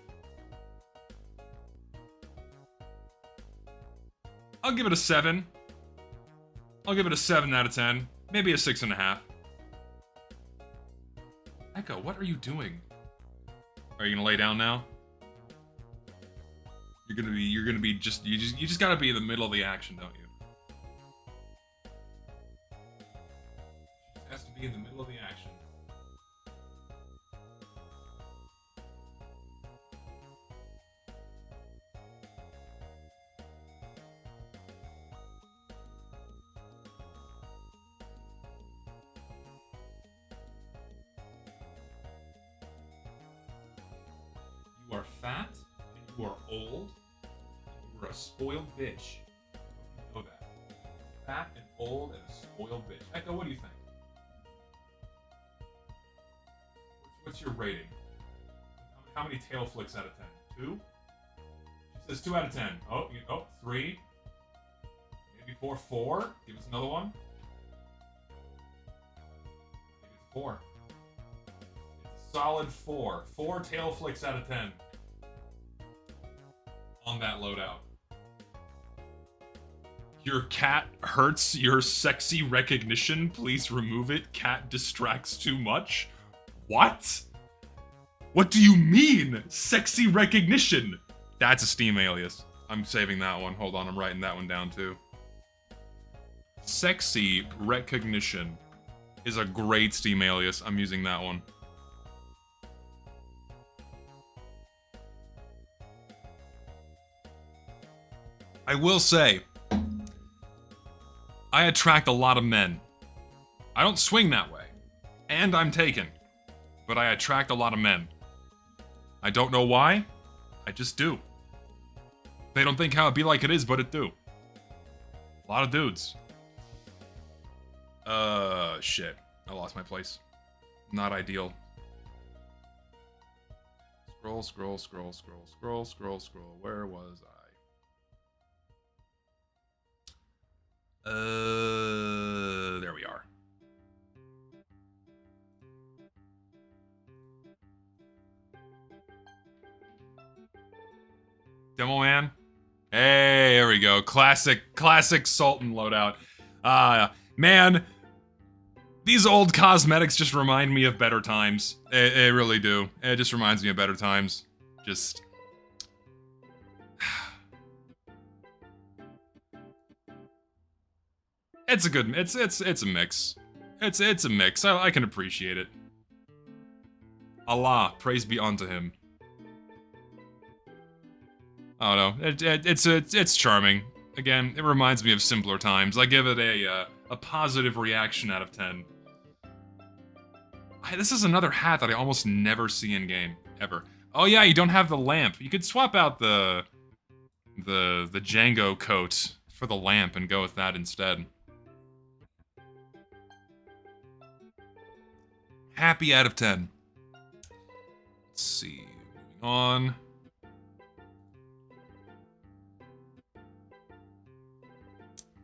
I'll give it a 7. I'll give it a 7 out of 10. Maybe a 6.5. Echo, what are you doing? Are you gonna lay down now? You just gotta be in the middle of the action, don't you? Just has to be in the middle of the action. You are fat, and you are old, and you are a spoiled bitch. You know that. Fat and old and a spoiled bitch. Echo, what do you think? What's your rating? How many tail flicks out of 10? 2? She says 2 out of 10. Oh, 3. Maybe 4. 4. Give us another one. Maybe it's 4. Solid 4. 4 tail flicks out of 10. On that loadout. Your cat hurts your sexy recognition. Please remove it. Cat distracts too much. What? What do you mean? Sexy recognition? That's a Steam alias. I'm saving that one. Hold on, I'm writing that one down too. Sexy recognition is a great Steam alias. I'm using that one. I will say, I attract a lot of men. I don't swing that way. And I'm taken. But I attract a lot of men. I don't know why. I just do. They don't think how it be like it is, but it do. A lot of dudes. Shit. I lost my place. Not ideal. Scroll. Where was I? There we are. Demo man. Hey, there we go. Classic Sultan loadout. Man, these old cosmetics just remind me of better times. They really do. It just reminds me of better times. Just... It's a good, it's a mix. It's a mix. I can appreciate it. Allah, praise be unto him. I don't know. It's charming. Again, it reminds me of simpler times. I give it a positive reaction out of 10. This is another hat that I almost never see in game ever. Oh yeah, you don't have the lamp. You could swap out the Django coat for the lamp and go with that instead. Happy out of 10. Let's see. Moving on.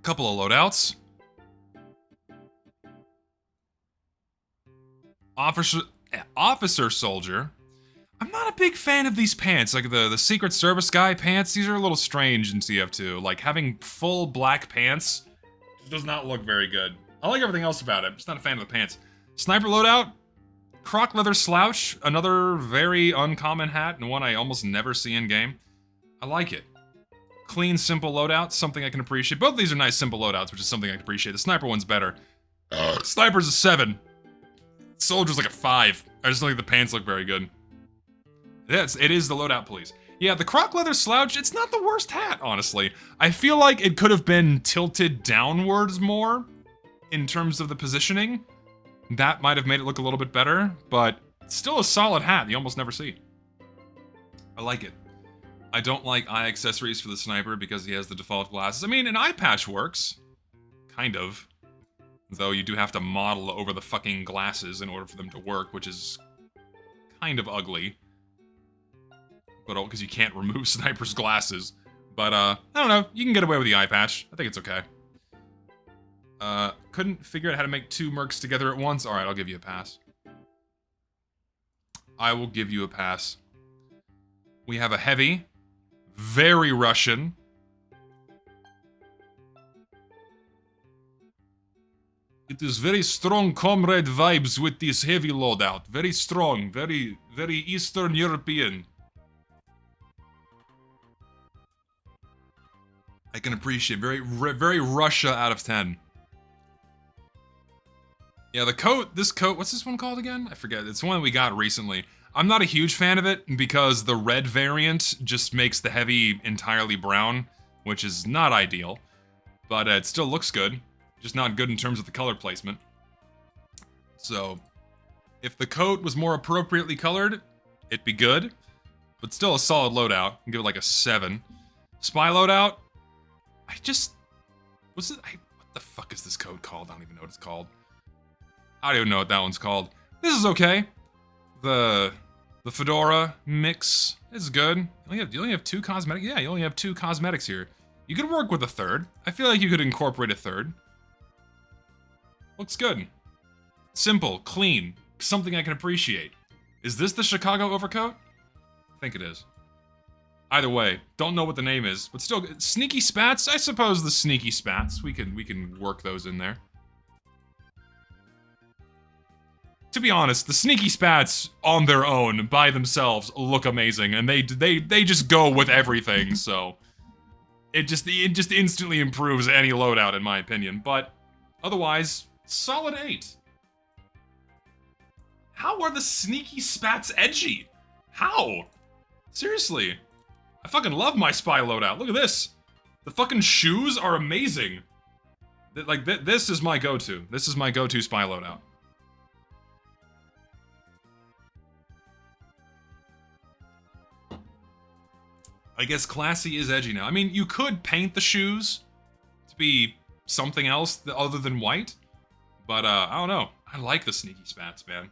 Couple of loadouts. Officer Soldier. I'm not a big fan of these pants, like the Secret Service guy pants. These are a little strange in CF2. Like, having full black pants does not look very good. I like everything else about it. I'm just not a fan of the pants. Sniper loadout. Croc leather slouch. Another very uncommon hat, and one I almost never see in game. I like it. Clean, simple loadout, something I can appreciate. Both of these are nice, simple loadouts, which is something I can appreciate. The sniper one's better. Sniper's a 7. Soldier's like a 5. I just don't think the pants look very good. Yes, it is the loadout police. Yeah, the croc leather slouch, it's not the worst hat, honestly. I feel like it could have been tilted downwards more in terms of the positioning. That might have made it look a little bit better, but still a solid hat you almost never see. I like it. I don't like eye accessories for the sniper because he has the default glasses. I mean, an eye patch works. Kind of. Though you do have to model over the fucking glasses in order for them to work, which is kind of ugly. But because you can't remove Sniper's glasses. But, I don't know. You can get away with the eye patch. I think it's okay. Couldn't figure out how to make 2 mercs together at once. Alright, I'll give you a pass. I will give you a pass. We have a heavy. Very Russian. It is very strong comrade vibes with this heavy loadout. Very strong. Very Eastern European. I can appreciate. Very Russia out of 10. Yeah, the coat, this coat, what's this one called again? I forget. It's one that we got recently. I'm not a huge fan of it because the red variant just makes the heavy entirely brown, which is not ideal. But it still looks good. Just not good in terms of the color placement. So, if the coat was more appropriately colored, it'd be good. But still a solid loadout. I'll give it like a 7. Spy loadout? What the fuck is this code called? I don't even know what it's called. I don't even know what that one's called. This is okay. The fedora mix is good. You only have 2 cosmetics? Yeah, you only have 2 cosmetics here. You could work with a 3rd. I feel like you could incorporate a 3rd. Looks good. Simple, clean, something I can appreciate. Is this the Chicago overcoat? I think it is. Either way, don't know what the name is, but still, sneaky spats? I suppose the sneaky spats. We can work those in there. To be honest, the sneaky spats on their own, by themselves, look amazing, and they just go with everything, so it just instantly improves any loadout, in my opinion. But otherwise, solid 8. How are the sneaky spats edgy? How? Seriously. I fucking love my spy loadout. Look at this. The fucking shoes are amazing. Like, this is my go-to. This is my go-to spy loadout. I guess classy is edgy now. I mean, you could paint the shoes to be something else other than white. But, I don't know. I like the sneaky spats, man.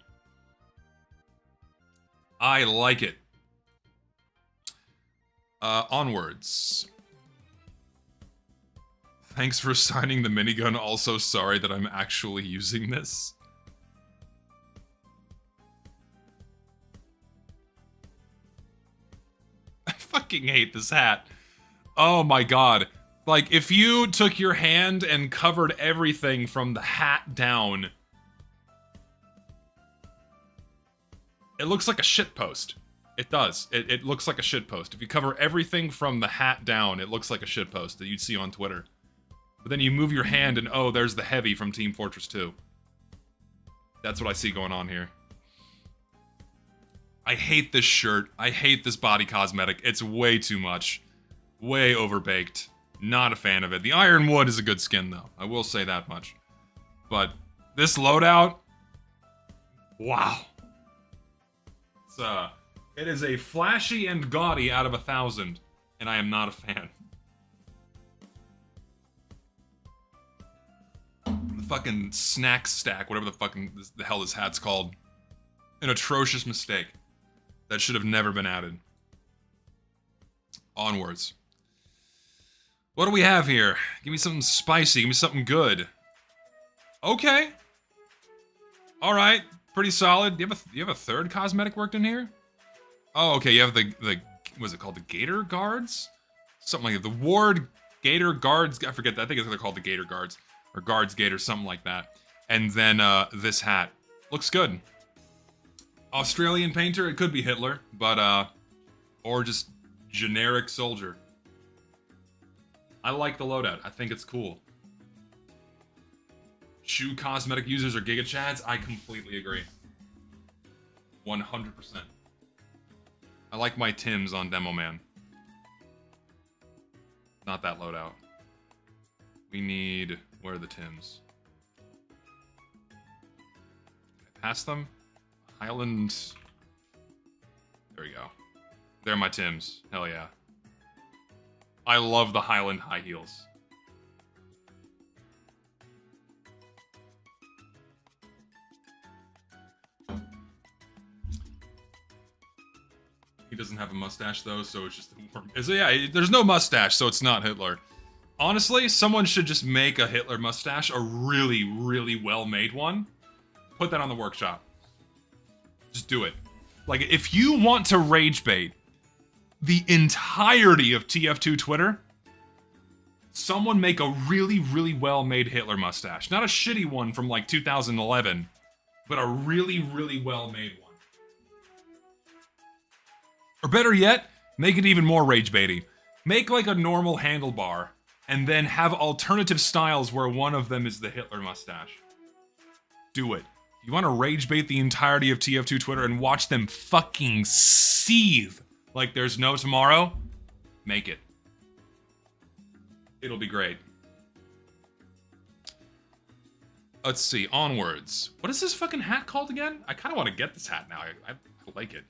I like it. Onwards. Thanks for assigning the minigun. Also sorry that I'm actually using this. I fucking hate this hat. Oh my god. Like, if you took your hand and covered everything from the hat down, it looks like a shitpost. It does. It looks like a shitpost. If you cover everything from the hat down, it looks like a shitpost that you'd see on Twitter. But then you move your hand and, oh, there's the heavy from Team Fortress 2. That's what I see going on here. I hate this shirt. I hate this body cosmetic. It's way too much. Way overbaked. Not a fan of it. The Ironwood is a good skin, though. I will say that much. But this loadout... Wow. It is a flashy and gaudy out of 1,000, and I am not a fan. The fucking snack stack, whatever the hell this hat's called. An atrocious mistake. That should have never been added. Onwards. What do we have here? Give me something spicy, give me something good. Okay. Alright, pretty solid. Do you have a 3rd cosmetic worked in here? Oh, okay, you have the what's it called? The Gator Guards? Something like that. The Ward Gator Guards. I forget that. I think they're called the Gator Guards. Or Guards Gator, something like that. And then this hat. Looks good. Australian painter? It could be Hitler, but or just generic soldier. I like the loadout. I think it's cool. Shoe cosmetic users are Giga Chads? I completely agree. 100%. I like my Tims on Demo Man. Not that loadout. We need... Where are the Tims? Can I pass them? Highland... There we go. They're my Tims. Hell yeah. I love the Highland high heels. doesn't have a mustache though, so it's just so yeah, there's no mustache, so it's not Hitler. Honestly, someone should just make a Hitler mustache, a really, really well-made one. Put that on the workshop. Just do it. Like, if you want to rage bait the entirety of TF2 Twitter, someone make a really, really well-made Hitler mustache. Not a shitty one from like 2011, but a really, really well-made one. Or better yet, make it even more rage baity. Make like a normal handlebar, and then have alternative styles where one of them is the Hitler mustache. Do it. If you want to rage bait the entirety of TF2 Twitter and watch them fucking seethe like there's no tomorrow, make it. It'll be great. Let's see, onwards. What is this fucking hat called again? I kind of want to get this hat now. I like it.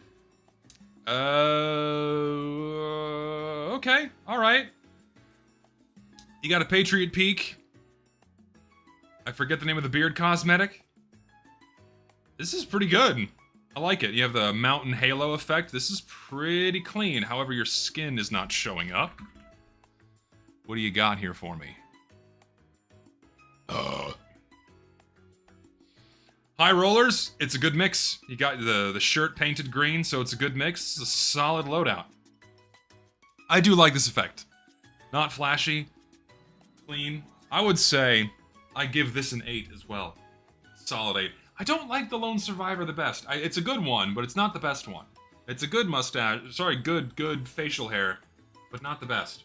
Okay, alright. You got a Patriot Peak. I forget the name of the beard cosmetic. This is pretty good. I like it. You have the mountain halo effect. This is pretty clean. However, your skin is not showing up. What do you got here for me? High rollers, it's a good mix. You got the shirt painted green, so it's a good mix. It's a solid loadout. I do like this effect. Not flashy, clean. I would say I give this an 8 as well. Solid 8. I don't like the Lone Survivor the best. It's a good one, but it's not the best one. It's a good mustache, sorry, good facial hair, but not the best.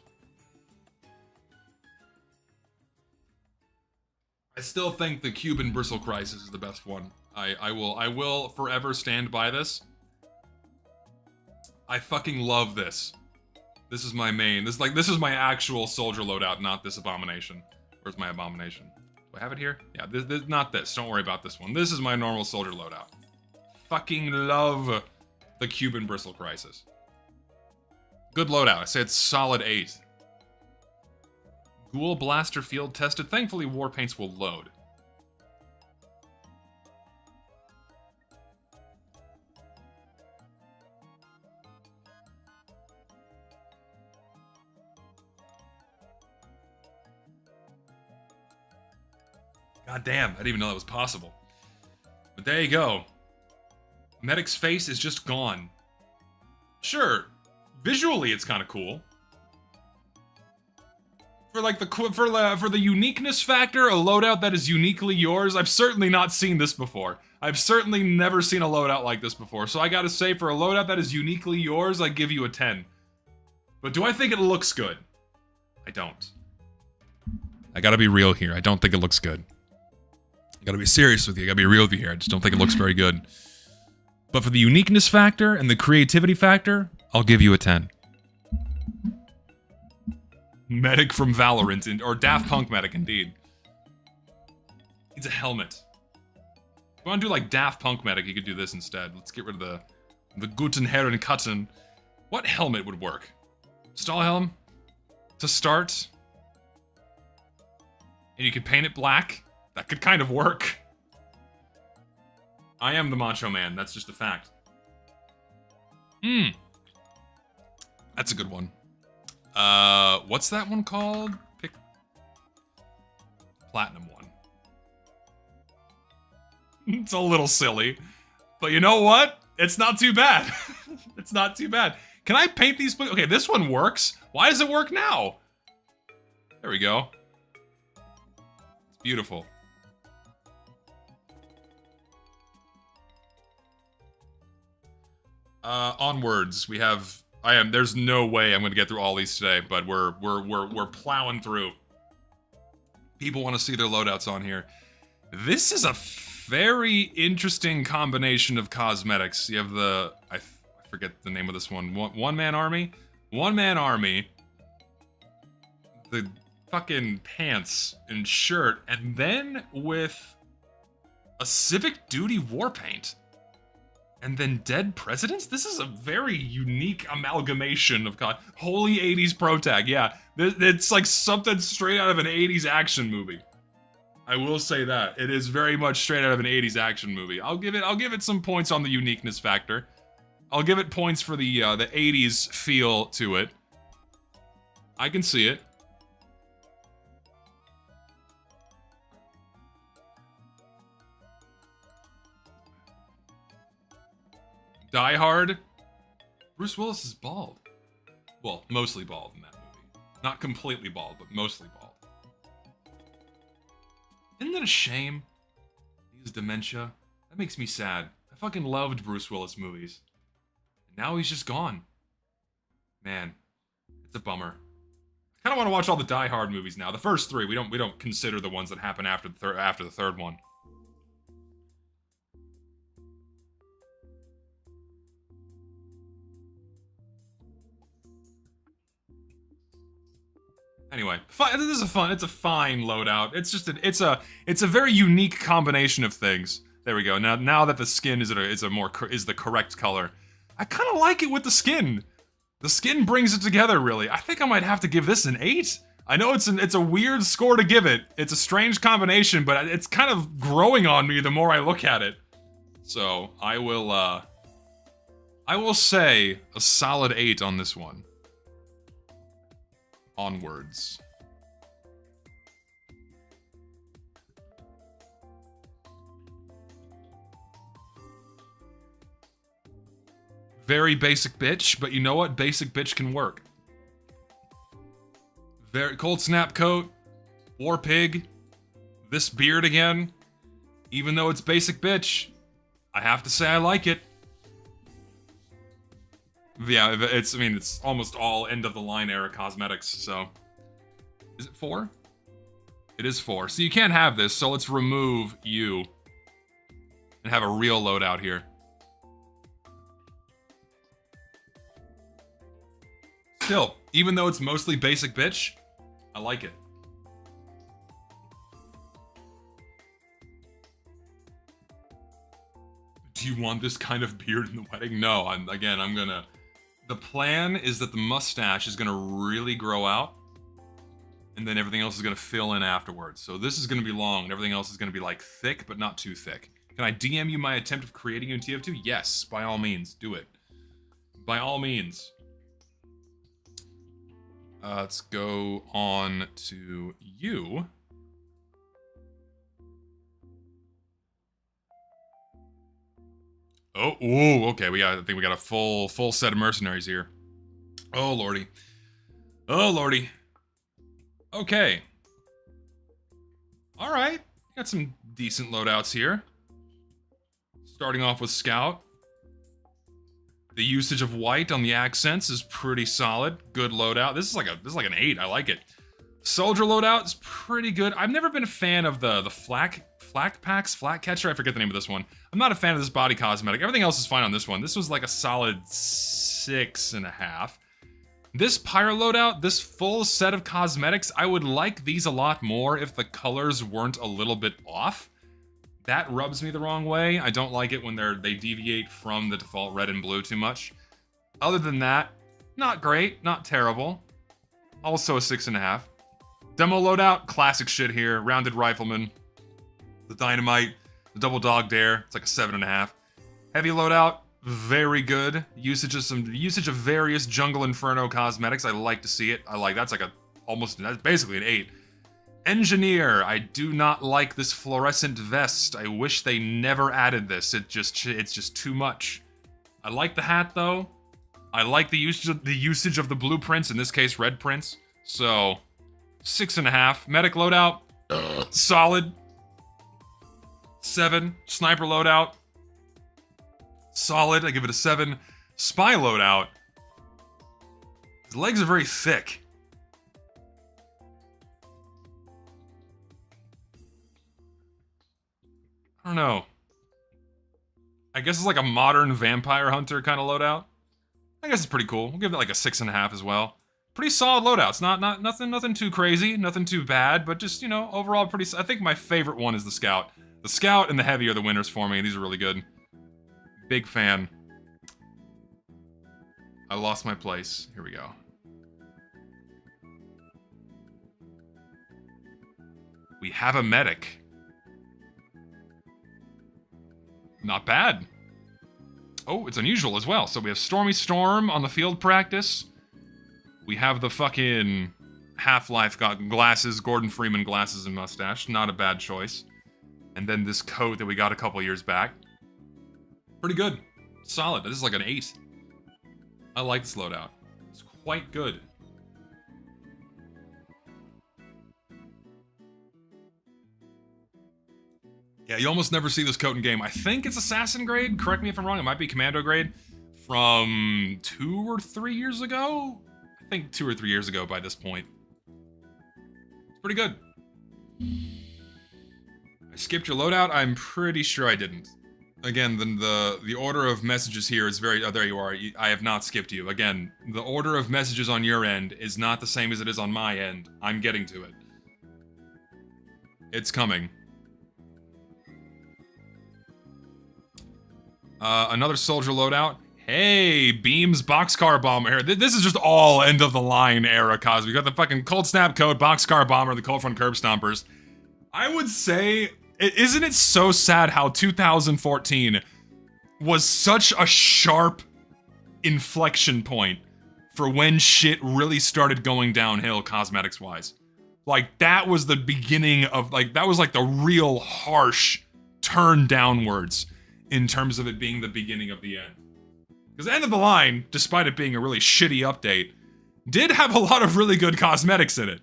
I still think the Cuban Bristle Crisis is the best one. I will forever stand by this. I fucking love this. This is my main. This is my actual soldier loadout, not this abomination. Where's my abomination? Do I have it here? Yeah, this not this. Don't worry about this one. This is my normal soldier loadout. Fucking love the Cuban Bristle Crisis. Good loadout. I say it's solid 8. Ghoul Blaster field tested. Thankfully, war paints will load. God damn, I didn't even know that was possible. But there you go. Medic's face is just gone. Sure, visually it's kind of cool. For like for the uniqueness factor, a loadout that is uniquely yours, I've certainly not seen this before. I've certainly never seen a loadout like this before. So I gotta say, for a loadout that is uniquely yours, I give you a 10. But do I think it looks good? I don't. I gotta be real here. I don't think it looks good. I gotta be serious with you. I gotta be real with you here. I just don't think it looks very good. But for the uniqueness factor and the creativity factor, I'll give you a 10. Medic from Valorant, or Daft Punk Medic, indeed. Needs a helmet. If you want to do like Daft Punk Medic, you could do this instead. Let's get rid of the Guten Herren Kutten. What helmet would work? Stahlhelm? To start? And you could paint it black? That could kind of work. I am the Macho Man, that's just a fact. That's a good one. What's that one called? Pick Platinum one. It's a little silly, but you know what? It's not too bad. It's not too bad. Can I paint these? Okay, this one works. Why does it work now? There we go. It's beautiful. Onwards, we have. There's no way I'm going to get through all these today, but we're plowing through. People want to see their loadouts on here. This is a very interesting combination of cosmetics. You have the I forget the name of this one. One-man army, the fucking pants and shirt, and then with a civic duty war paint. And then dead presidents? This is a very unique amalgamation of holy 80s pro tag. Yeah, it's like something straight out of an 80s action movie. I will say that. It is very much straight out of an 80s action movie. I'll give it some points on the uniqueness factor. I'll give it points for the 80s feel to it. I can see it. Die Hard. Bruce Willis is bald. Well, mostly bald in that movie. Not completely bald, but mostly bald. Isn't that a shame? He has dementia. That makes me sad. I fucking loved Bruce Willis movies. And now he's just gone. Man, it's a bummer. I kind of want to watch all the Die Hard movies now. The first three, we don't consider the ones that happen after the third one. Anyway, this is it's a fine loadout. It's just it's a very unique combination of things. There we go. Now that the skin is the correct color, I kind of like it with the skin. The skin brings it together really. I think I might have to give this an 8. I know it's a weird score to give it. It's a strange combination, but it's kind of growing on me the more I look at it. So I will say a solid 8 on this one. Onwards. Very basic bitch, but you know what? Basic bitch can work. Very cold snap coat, war pig, this beard again. Even though it's basic bitch, I have to say I like it. Yeah, it's almost all end of the line era cosmetics, so. Is it 4? It is 4. So you can't have this, so let's remove you. And have a real loadout here. Still, even though it's mostly basic bitch, I like it. Do you want this kind of beard in the wedding? No, I'm gonna... The plan is that the mustache is gonna really grow out, and then everything else is gonna fill in afterwards. So this is gonna be long, and everything else is gonna be like thick, but not too thick. Can I DM you my attempt of creating you in TF2? Yes, by all means, do it. By all means. Let's go on to you. Oh, ooh, okay. I think we got a full set of mercenaries here. Oh lordy. Oh lordy. Okay. All right. Got some decent loadouts here. Starting off with Scout. The usage of white on the accents is pretty solid. Good loadout. This is like an 8. I like it. Soldier loadout is pretty good. I've never been a fan of the flak catcher. I forget the name of this one. I'm not a fan of this body cosmetic. Everything else is fine on this one. This was like a solid 6.5. This pyro loadout, this full set of cosmetics, I would like these a lot more if the colors weren't a little bit off. That rubs me the wrong way. I don't like it when they deviate from the default red and blue too much. Other than that, not great, not terrible. Also a 6.5. Demo loadout, classic shit here. Rounded rifleman. The dynamite, the double dog dare, it's like a 7.5. Heavy loadout, very good. Usage of various Jungle Inferno cosmetics. I like to see it. That's basically an 8. Engineer, I do not like this fluorescent vest. I wish they never added this. It's just too much. I like the hat though. I like the usage of the blueprints, in this case red prints. So 6.5. Medic loadout, solid. 7. Sniper loadout, solid. I give it a 7. Spy loadout, his legs are very thick. I don't know. I guess it's like a modern vampire hunter kind of loadout. I guess it's pretty cool. We'll give it like a 6.5 as well. Pretty solid loadouts. Nothing too crazy, nothing too bad, but just, overall pretty. I think my favorite one is the Scout. The Scout and the Heavy are the winners for me. These are really good. Big fan. I lost my place. Here we go. We have a medic. Not bad. Oh, it's unusual as well. So we have Stormy Storm on the field practice. We have the fucking Half-Life got glasses, Gordon Freeman glasses and mustache. Not a bad choice. And then this coat that we got a couple years back. Pretty good. Solid. This is like an 8. I like this loadout. It's quite good. Yeah, you almost never see this coat in game. I think it's Assassin grade. Correct me if I'm wrong. It might be Commando grade from 2 or 3 years ago. I think 2 or 3 years ago by this point. It's pretty good. I skipped your loadout? I'm pretty sure I didn't. Again, the order of messages here is very... Oh, there you are. I have not skipped you. Again, the order of messages on your end is not the same as it is on my end. I'm getting to it. It's coming. Another soldier loadout. Hey, Beams Boxcar Bomber here. This is just all end of the line era, Cos. We got the fucking Cold Snap Code, Boxcar Bomber, the Cold Front Curb Stompers. I would say, isn't it so sad how 2014 was such a sharp inflection point for when shit really started going downhill cosmetics-wise? Like, that was the beginning of, like, that was like the real harsh turn downwards in terms of it being the beginning of the end. Because End of the Line, despite it being a really shitty update, did have a lot of really good cosmetics in it.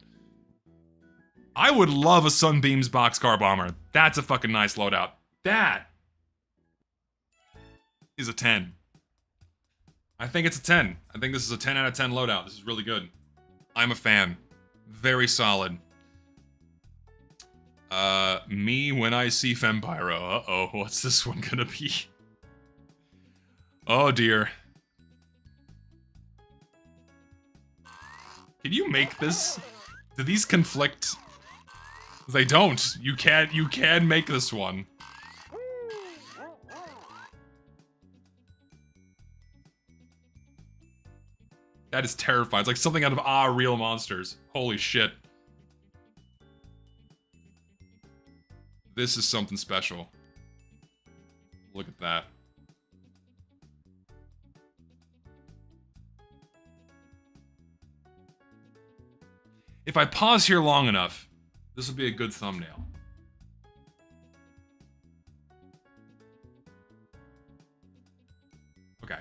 I would love a Sunbeams Boxcar Bomber. That's a fucking nice loadout. That is a 10. I think it's a 10. I think this is a 10 out of 10 loadout. This is really good. I'm a fan. Very solid. Me when I see Fempyro. Uh-oh, what's this one gonna be? Oh dear. Can you make this? Do these conflict? They don't. You can make this one. That is terrifying. It's like something out of Real Monsters. Holy shit. This is something special. Look at that. If I pause here long enough, this will be a good thumbnail. Okay.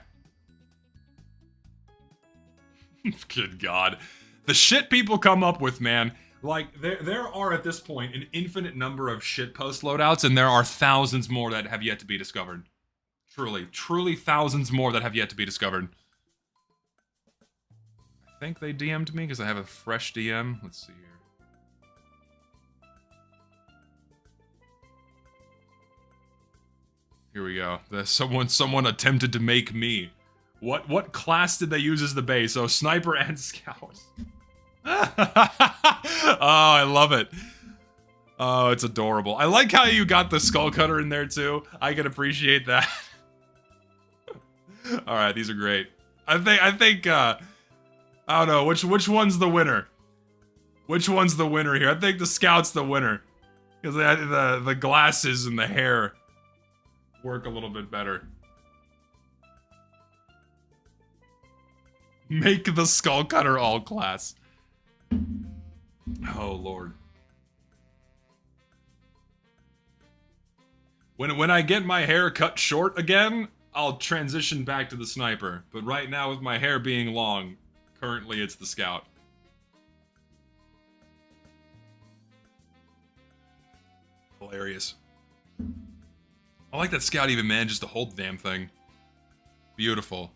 Good God. The shit people come up with, man. Like, there are at this point an infinite number of shitpost loadouts, and there are thousands more that have yet to be discovered. Truly thousands more that have yet to be discovered. I think they DM'd me because I have a fresh DM. Let's see here. Here we go. Someone attempted to make me. What class did they use as the base? Oh, Sniper and Scout. Oh, I love it. Oh, it's adorable. I like how you got the skull cutter in there too. I can appreciate that. All right, these are great. I think I don't know which one's the winner. Which one's the winner here? I think the Scout's the winner because the glasses and the hair work a little bit better. Make the skull cutter all class. Oh, Lord. When I get my hair cut short again, I'll transition back to the Sniper. But right now, with my hair being long, currently it's the Scout. Hilarious. I like that Scout even manages to hold the damn thing. Beautiful.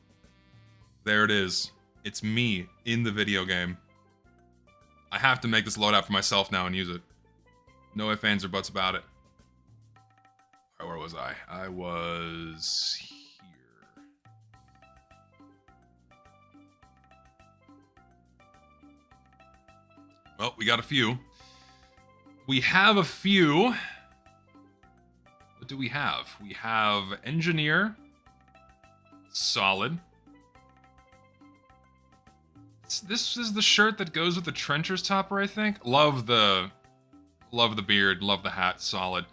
There it is. It's me in the video game. I have to make this loadout for myself now and use it. No ifs, ands, or buts about it. Alright, where was I? I was here. Well, we got a few. We have a few. What do we have? We have Engineer. Solid. This is the shirt that goes with the Trencher's topper, I think. Love the beard, love the hat, solid.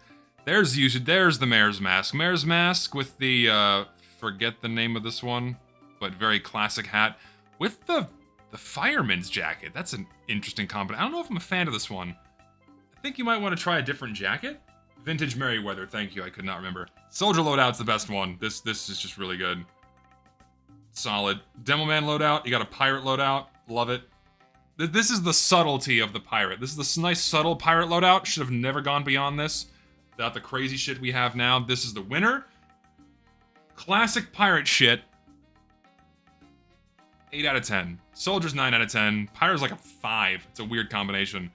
There's the Mayor's Mask. Mayor's Mask with the forget the name of this one, but very classic hat with the fireman's jacket. That's an interesting combination. I don't know if I'm a fan of this one. I think you might want to try a different jacket. Vintage Merryweather, thank you. I could not remember. Soldier loadout's the best one. This is just really good. Solid. Demo Man loadout. You got a pirate loadout. Love it. This is the subtlety of the pirate. This is this nice subtle pirate loadout. Should have never gone beyond this. Without the crazy shit we have now. This is the winner. Classic pirate shit. 8 out of 10. Soldier's 9 out of 10. Pirate's like a 5. It's a weird combination.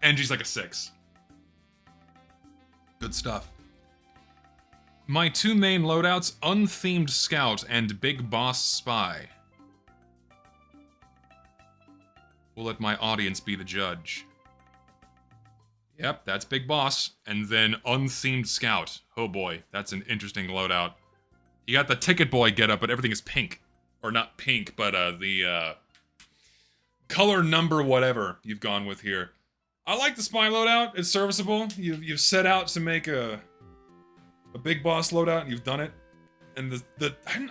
NG's like a 6. Good stuff. My two main loadouts, Unthemed Scout and Big Boss Spy. We'll let my audience be the judge. Yep, that's Big Boss. And then Unthemed Scout. Oh boy, that's an interesting loadout. You got the Ticket Boy getup, but everything is pink. Or not pink, but the color number whatever you've gone with here. I like the Spy loadout. It's serviceable. You've set out to make a Big Boss loadout, and you've done it. And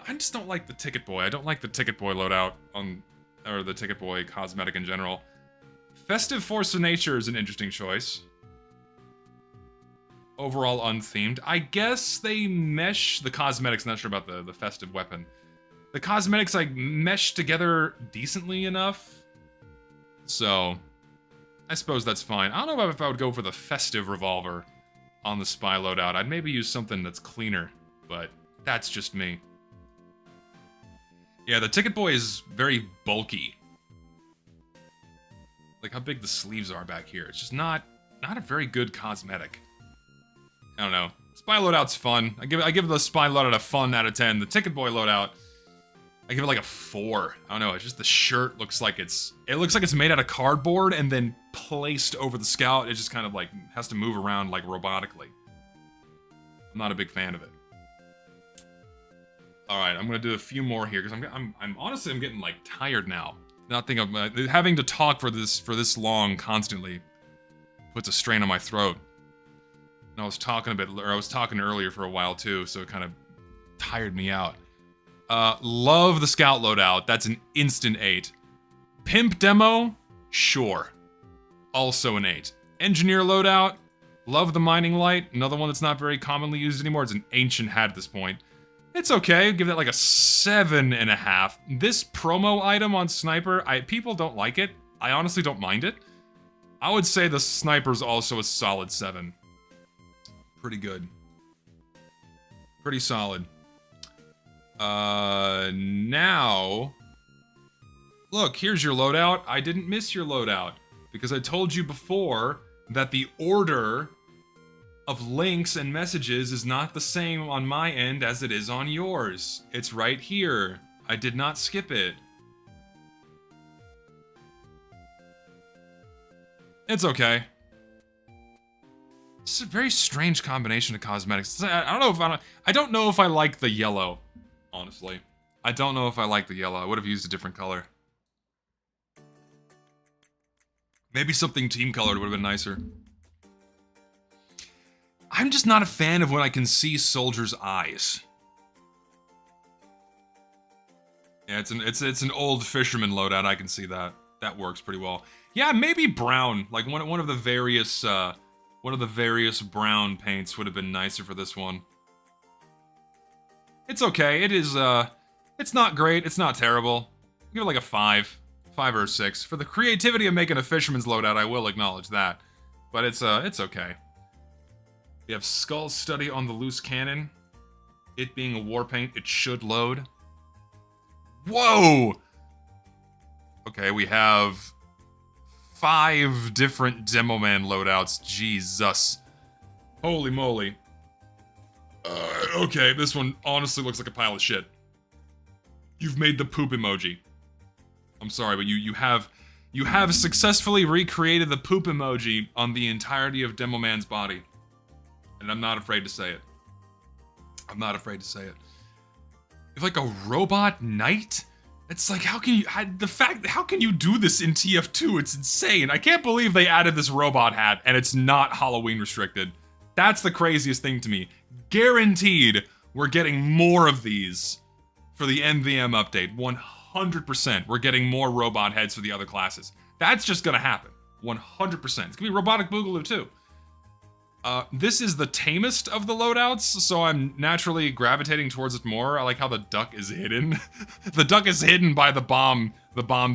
I just don't like the Ticket Boy. I don't like the Ticket Boy loadout or the Ticket Boy cosmetic in general. Festive Force of Nature is an interesting choice. Overall unthemed. I guess they mesh the cosmetics. Not sure about the festive weapon. The cosmetics like mesh together decently enough. So I suppose that's fine. I don't know if I would go for the festive revolver on the Spy loadout. I'd maybe use something that's cleaner, but that's just me. Yeah, the Ticket Boy is very bulky. Like how big the sleeves are back here. It's just not a very good cosmetic. I don't know. Spy loadout's fun. I give the Spy loadout a fun out of 10. The Ticket Boy loadout, I give it like a 4. I don't know. It's just the shirt looks like it's made out of cardboard and then placed over the Scout. It just kind of like has to move around like robotically. I'm not a big fan of it. All right, I'm gonna do a few more here because I'm honestly getting like tired now. Not thinking of having to talk for this long constantly puts a strain on my throat. And I was talking earlier for a while too, so it kind of tired me out. Love the Scout loadout. That's an instant 8. Pimp demo, sure. Also an 8. Engineer loadout, love the mining light. Another one that's not very commonly used anymore. It's an ancient hat at this point. It's okay. Give that like a 7.5. This promo item on Sniper, people don't like it. I honestly don't mind it. I would say the Sniper's also a solid 7. Pretty good. Pretty solid. Now... Look, here's your loadout. I didn't miss your loadout. Because I told you before that the order of links and messages is not the same on my end as it is on yours. It's right here. I did not skip it. It's okay. It's a very strange combination of cosmetics. I don't know if I like the yellow, honestly. I don't know if I like the yellow. I would have used a different color. Maybe something team colored would have been nicer. I'm just not a fan of when I can see soldiers' eyes. Yeah, it's an old fisherman loadout. I can see that. That works pretty well. Yeah, maybe brown. Like one of the various brown paints would have been nicer for this one. It's okay. It is it's not great. It's not terrible. Give it like a 5 or a 6 for the creativity of making a fisherman's loadout. I will acknowledge that, but it's okay. We have Skull Study on the loose cannon. It being a war paint, it should load. Whoa! Okay, we have 5 different Demo Man loadouts. Jesus. Holy moly. Okay, this one honestly looks like a pile of shit. You've made the poop emoji. I'm sorry, but you have successfully recreated the poop emoji on the entirety of Demo Man's body. And I'm not afraid to say it. I'm not afraid to say it. You're like a robot knight? It's like, how can you do this in TF2? It's insane. I can't believe they added this robot hat and it's not Halloween restricted. That's the craziest thing to me. Guaranteed, We're getting more of these for the MVM update. 100%. We're getting more robot heads for the other classes. That's just gonna happen. 100%. It's gonna be Robotic Boogaloo too. This is the tamest of the loadouts, so I'm naturally gravitating towards it more. I like how the duck is hidden. The duck is hidden by the bomb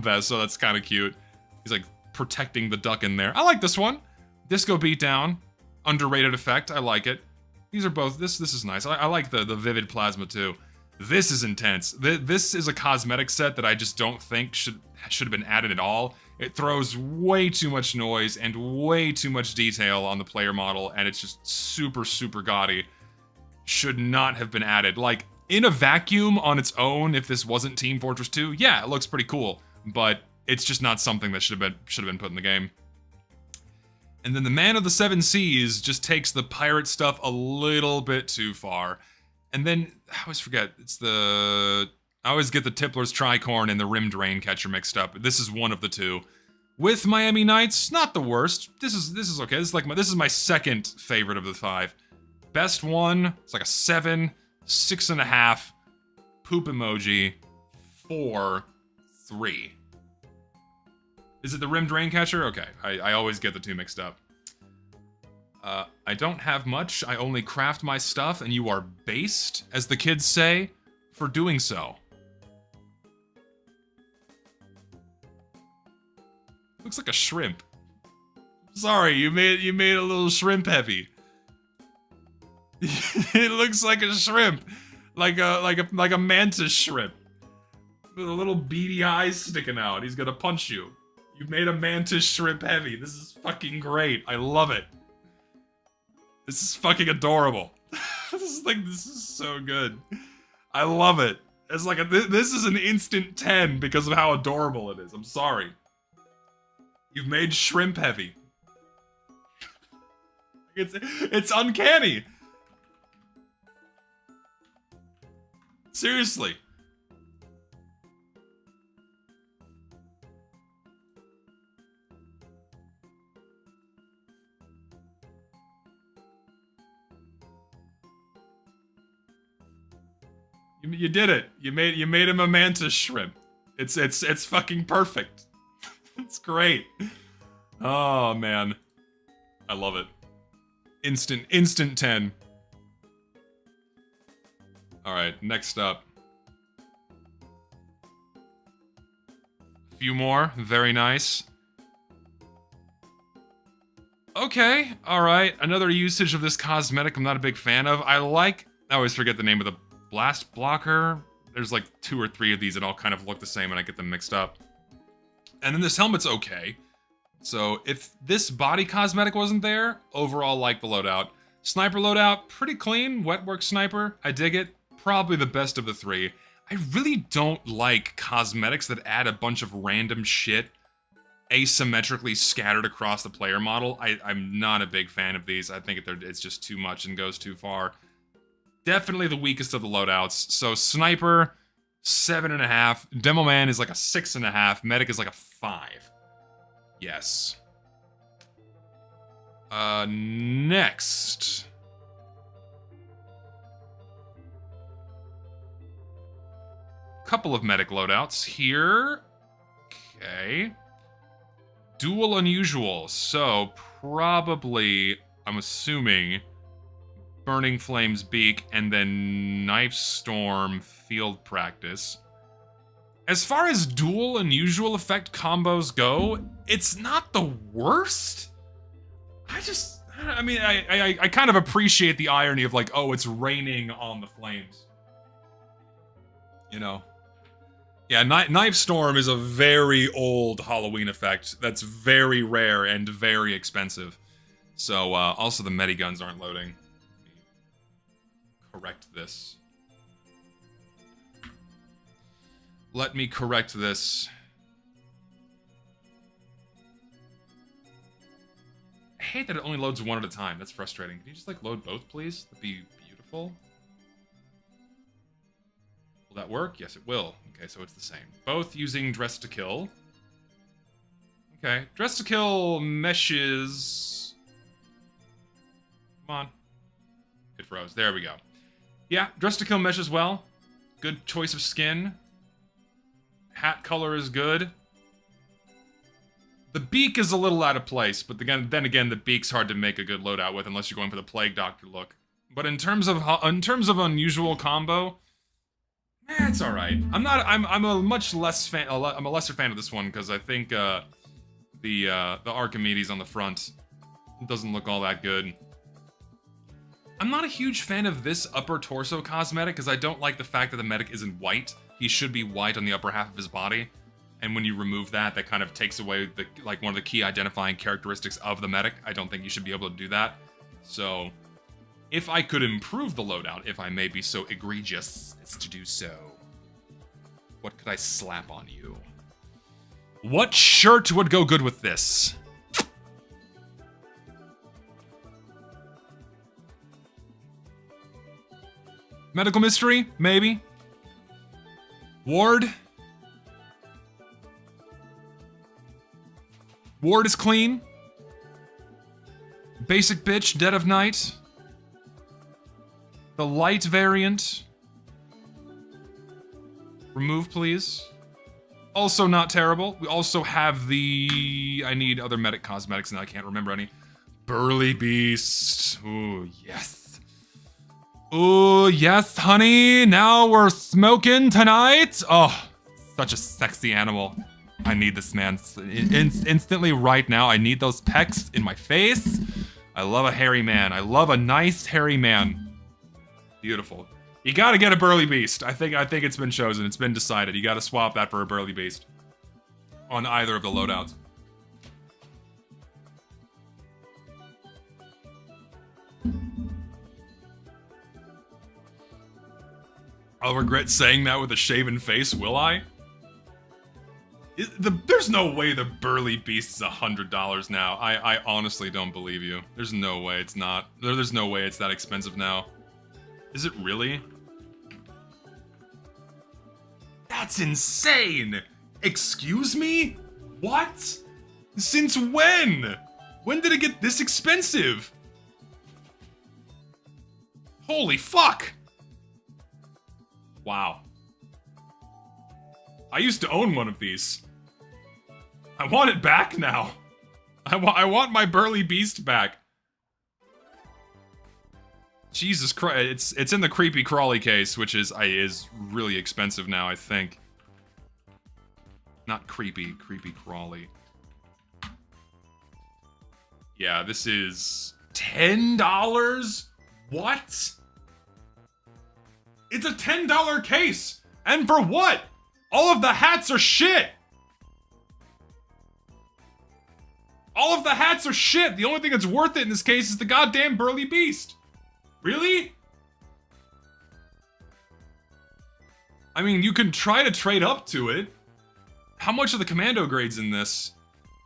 vest, so that's kind of cute. He's like protecting the duck in there. I like this one. Disco Beatdown, underrated effect. I like it. These are both. This is nice. I like the vivid plasma too. This is intense. This is a cosmetic set that I just don't think should have been added at all. It throws way too much noise and way too much detail on the player model, and it's just super, super gaudy. Should not have been added. Like, in a vacuum on its own, if this wasn't Team Fortress 2, yeah, it looks pretty cool, but it's just not something that should have been put in the game. And then the Man of the Seven Seas just takes the pirate stuff a little bit too far. And then, I always forget, I always get the Tippler's Tricorn and the Rimmed Raincatcher mixed up. This is one of the two. With Miami Nights, not the worst. This is okay. This is my second favorite of the 5. Best one, it's like a 7, 6.5, poop emoji, 4, 3. Is it the Rimmed Raincatcher? Okay, I always get the two mixed up. I don't have much. I only craft my stuff, and you are based, as the kids say, for doing so. Looks like a shrimp. Sorry, you made a little shrimp heavy. It looks like a shrimp, like a mantis shrimp, with a little beady eyes sticking out. He's gonna punch you. You made a mantis shrimp heavy. This is fucking great. I love it. This is fucking adorable. This is so good. I love it. It's like this is an instant 10 because of how adorable it is. I'm sorry. You've made shrimp heavy. It's uncanny. Seriously. You did it. You made him a mantis shrimp. It's fucking perfect. It's great. Oh man. I love it. Instant 10. Alright, next up. A few more. Very nice. Okay, alright. Another usage of this cosmetic I'm not a big fan of. I always forget the name of the blast blocker. There's like 2 or 3 of these that all kind of look the same and I get them mixed up. And then this helmet's okay. So if this body cosmetic wasn't there, overall like the loadout. Sniper loadout, pretty clean. Wetwork sniper, I dig it. Probably the best of the 3. I really don't like cosmetics that add a bunch of random shit asymmetrically scattered across the player model. I'm not a big fan of these. I think it's just too much and goes too far. Definitely the weakest of the loadouts. So sniper, 7.5. Demo man is like a 6.5. Medic is like a 5. Yes. Next. Couple of medic loadouts here. Okay. Dual unusual. So probably, I'm assuming, Burning Flames Beak and then Knife Storm Field Practice. As far as dual unusual effect combos go, it's not the worst. I kind of appreciate the irony of like, oh, it's raining on the flames. You know? Yeah, Knife Storm is a very old Halloween effect that's very rare and very expensive. So, also the mediguns aren't loading. Correct this. Let me correct this. I hate that it only loads one at a time. That's frustrating. Can you just, like, load both, please? That'd be beautiful. Will that work? Yes, it will. Okay, so it's the same. Both using Dress to Kill. Okay. Dress to Kill meshes... Come on. It froze. There we go. Yeah, Dress to Kill mesh as well. Good choice of skin. Hat color is good. The beak is a little out of place, but then again, the beak's hard to make a good loadout with unless you're going for the Plague Doctor look. But in terms of unusual combo, it's all right. I'm a much less fan. I'm a lesser fan of this one because I think the Archimedes on the front doesn't look all that good. I'm not a huge fan of this upper torso cosmetic because I don't like the fact that the medic isn't white. He should be white on the upper half of his body. And when you remove that, that kind of takes away one of the key identifying characteristics of the medic. I don't think you should be able to do that. So, if I could improve the loadout, if I may be so egregious as to do so, what could I slap on you? What shirt would go good with this? Medical mystery? Maybe. Ward? Ward is clean. Basic bitch, Dead of Night. The light variant. Remove, please. Also not terrible. We also have the... I need other medic cosmetics and I can't remember any. Burly Beast. Ooh, yes. Ooh, yes, honey. Now we're smoking tonight. Oh, such a sexy animal. I need this man instantly right now. I need those pecs in my face. I love a hairy man. I love a nice hairy man. Beautiful. You gotta get a burly beast. I think it's been chosen. It's been decided. You gotta swap that for a burly beast. On either of the loadouts. I'll regret saying that with a shaven face, will I? There's no way the burly beast is $100 now. I honestly don't believe you. There's no way it's not. There's no way it's that expensive now. Is it really? That's insane! Excuse me? What? Since when? When did it get this expensive? Holy fuck! Wow. I used to own one of these. I want it back now. I want my burly beast back. Jesus Christ, it's in the creepy crawly case, which is really expensive now, I think. Not creepy crawly. Yeah, this is $10? What? It's a $10 case! And for what? All of the hats are shit! All of the hats are shit! The only thing that's worth it in this case is the goddamn burly beast! Really? I mean, you can try to trade up to it. How much are the commando grades in this?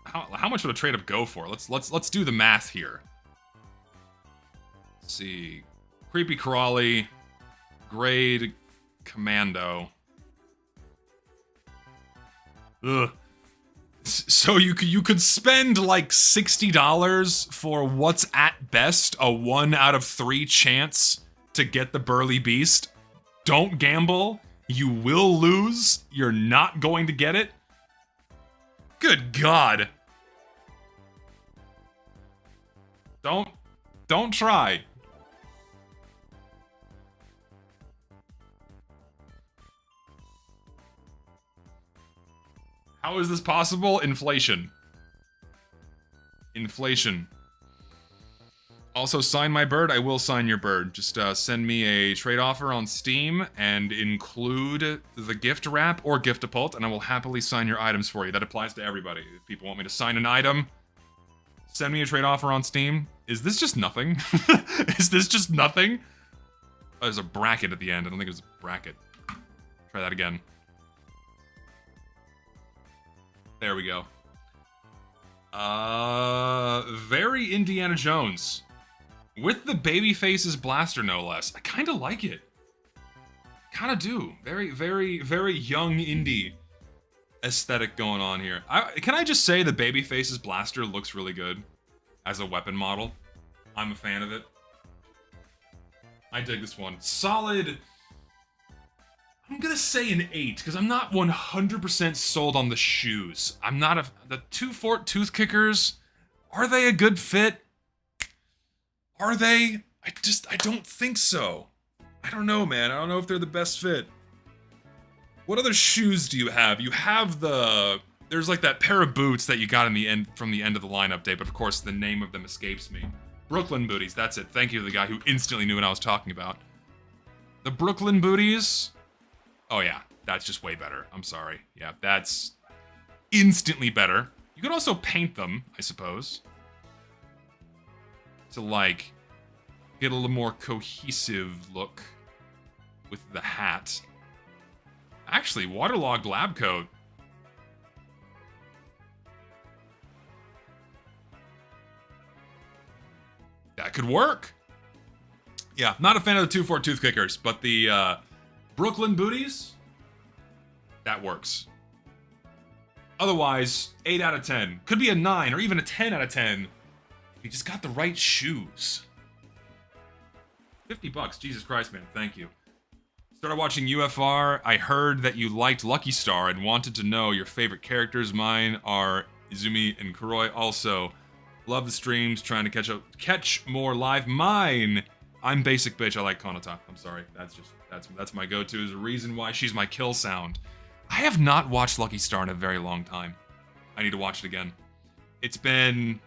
How much would a trade up go for? Let's do the math here. Let's see. Creepy crawly, grade, commando. Ugh. So you could spend like $60 for what's at best a 1 out of 3 chance to get the burly beast. Don't gamble. You will lose. You're not going to get it. Good God. Don't try. How is this possible? Inflation. Inflation. Also, sign my bird. I will sign your bird. Just send me a trade offer on Steam and include the gift wrap or gift-a-pult, and I will happily sign your items for you. That applies to everybody. If people want me to sign an item, send me a trade offer on Steam. Is this just nothing? Is this just nothing? Oh, there's a bracket at the end. I don't think it was a bracket. Try that again. There we go. Very Indiana Jones. With the Babyface's blaster, no less. I kind of like it. Kind of do. Very, very, very young indie aesthetic going on here. Can I just say the Babyface's blaster looks really good as a weapon model? I'm a fan of it. I dig this one. Solid. I'm gonna say an 8, because I'm not 100% sold on the shoes. I'm not the 2-Fort Tooth Kickers, are they a good fit? Are they? I don't think so. I don't know, man. I don't know if they're the best fit. What other shoes do you have? You have there's like that pair of boots that you got in the end from the end of the line update, but of course the name of them escapes me. Brooklyn booties, that's it. Thank you to the guy who instantly knew what I was talking about. The Brooklyn booties. Oh yeah, that's just way better. I'm sorry. Yeah, that's instantly better. You could also paint them, I suppose, to like get a little more cohesive look with the hat. Actually, waterlogged lab coat. That could work. Yeah, not a fan of the 2-Fort Tooth Kickers, but the Brooklyn booties, that works. Otherwise, 8 out of 10. Could be a 9 or even a 10 out of 10. If you just got the right shoes. $50, Jesus Christ, man, thank you. Started watching UFR. I heard that you liked Lucky Star and wanted to know your favorite characters. Mine are Izumi and Kuroi. Also, love the streams, trying to catch more live. Mine, I'm basic bitch. I like Konata. I'm sorry. That's my go-to. There's a reason why she's my kill sound. I have not watched Lucky Star in a very long time. I need to watch it again. It's been.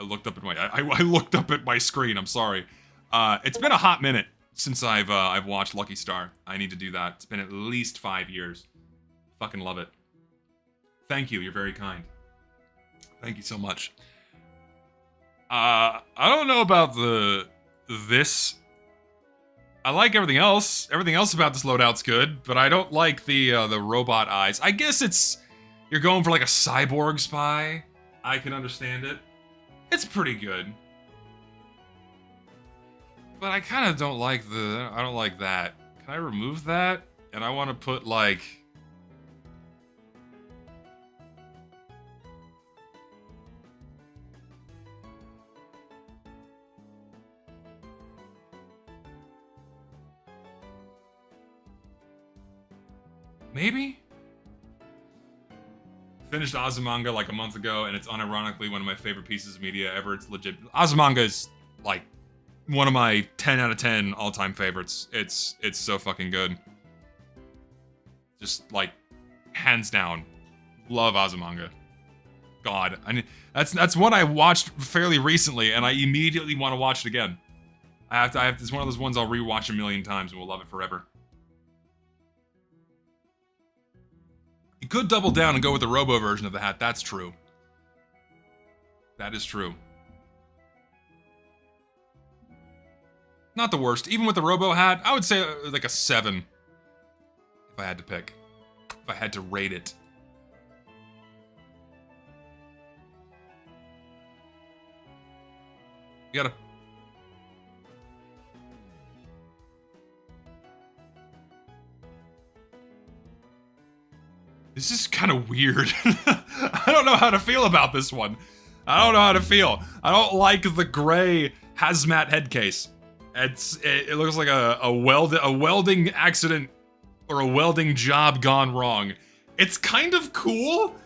I looked up at I looked up at my screen. I'm sorry. It's been a hot minute since I've watched Lucky Star. I need to do that. It's been at least 5 years. Fucking love it. Thank you. You're very kind. Thank you so much. I don't know about this. I like everything else. Everything else about this loadout's good, but I don't like the robot eyes. I guess you're going for like a cyborg spy. I can understand it. It's pretty good. But I kind of don't like I don't like that. Can I remove that? And I want to put like... Maybe? Finished Azumanga like a month ago, and it's unironically one of my favorite pieces of media ever. It's legit. Azumanga is like one of my 10 out of 10 all-time favorites. It's so fucking good. Just like hands down, love Azumanga. God, that's one I watched fairly recently, and I immediately want to watch it again. I have. It's one of those ones I'll rewatch a million times and will love it forever. You could double down and go with the Robo version of the hat. That's true. That is true. Not the worst. Even with the Robo hat, I would say like a 7. If I had to pick. If I had to rate it. You gotta... This is kind of weird. I don't know how to feel about this one. I don't know how to feel. I don't like the gray hazmat head case. It looks like a welding accident or a welding job gone wrong. It's kind of cool.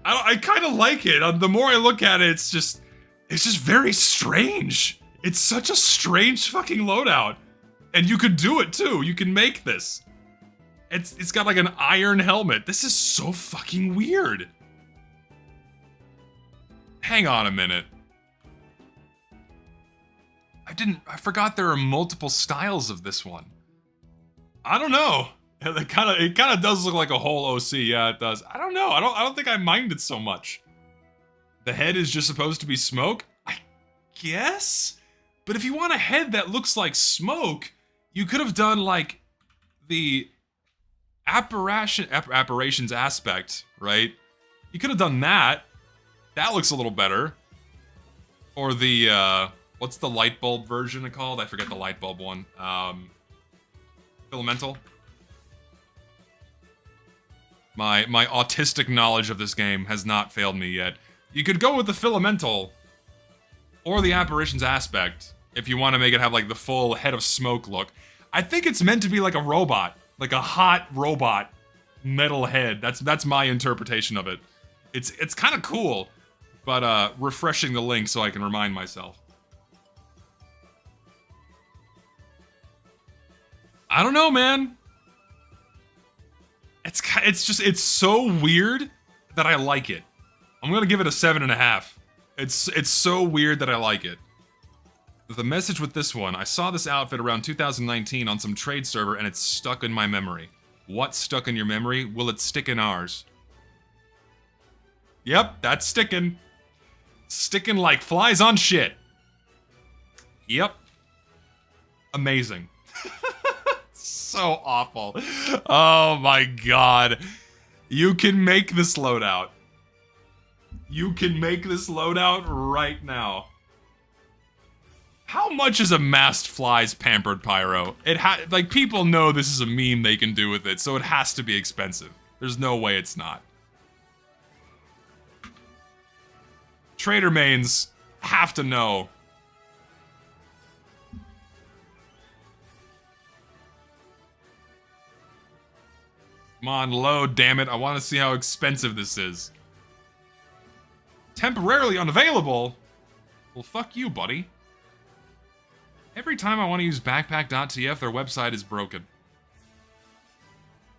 I kind of like it. The more I look at it, it's just very strange. It's such a strange fucking loadout. And you could do it too. You can make this. It's got like an iron helmet. This is so fucking weird. Hang on a minute. I forgot there are multiple styles of this one. I don't know. It kind of does look like a whole OC. Yeah, it does. I don't know. I don't think I mind it so much. The head is just supposed to be smoke? I guess? But if you want a head that looks like smoke, you could have done like the apparitions aspect, right? You could have done that. That looks a little better. Or the, what's the light bulb version called? I forget the light bulb one. Filamental. My autistic knowledge of this game has not failed me yet. You could go with the filamental or the apparitions aspect, If you want to make it have like the full head of smoke look. I think it's meant to be like a robot. Like a hot robot metal head. That's my interpretation of it. It's kind of cool, but refreshing the link so I can remind myself. I don't know, man. It's so weird that I like it. I'm gonna give it a 7.5. It's so weird that I like it. The message with this one, I saw this outfit around 2019 on some trade server and it's stuck in my memory. What's stuck in your memory? Will it stick in ours? Yep, that's sticking. Sticking like flies on shit. Yep. Amazing. So awful. Oh my god. You can make this loadout. You can make this loadout right now. How much is a masked fly's pampered pyro? Like, people know this is a meme they can do with it, so it has to be expensive. There's no way it's not. Trader mains have to know. Come on, load, damn it. I want to see how expensive this is. Temporarily unavailable? Well, fuck you, buddy. Every time I want to use backpack.tf, their website is broken.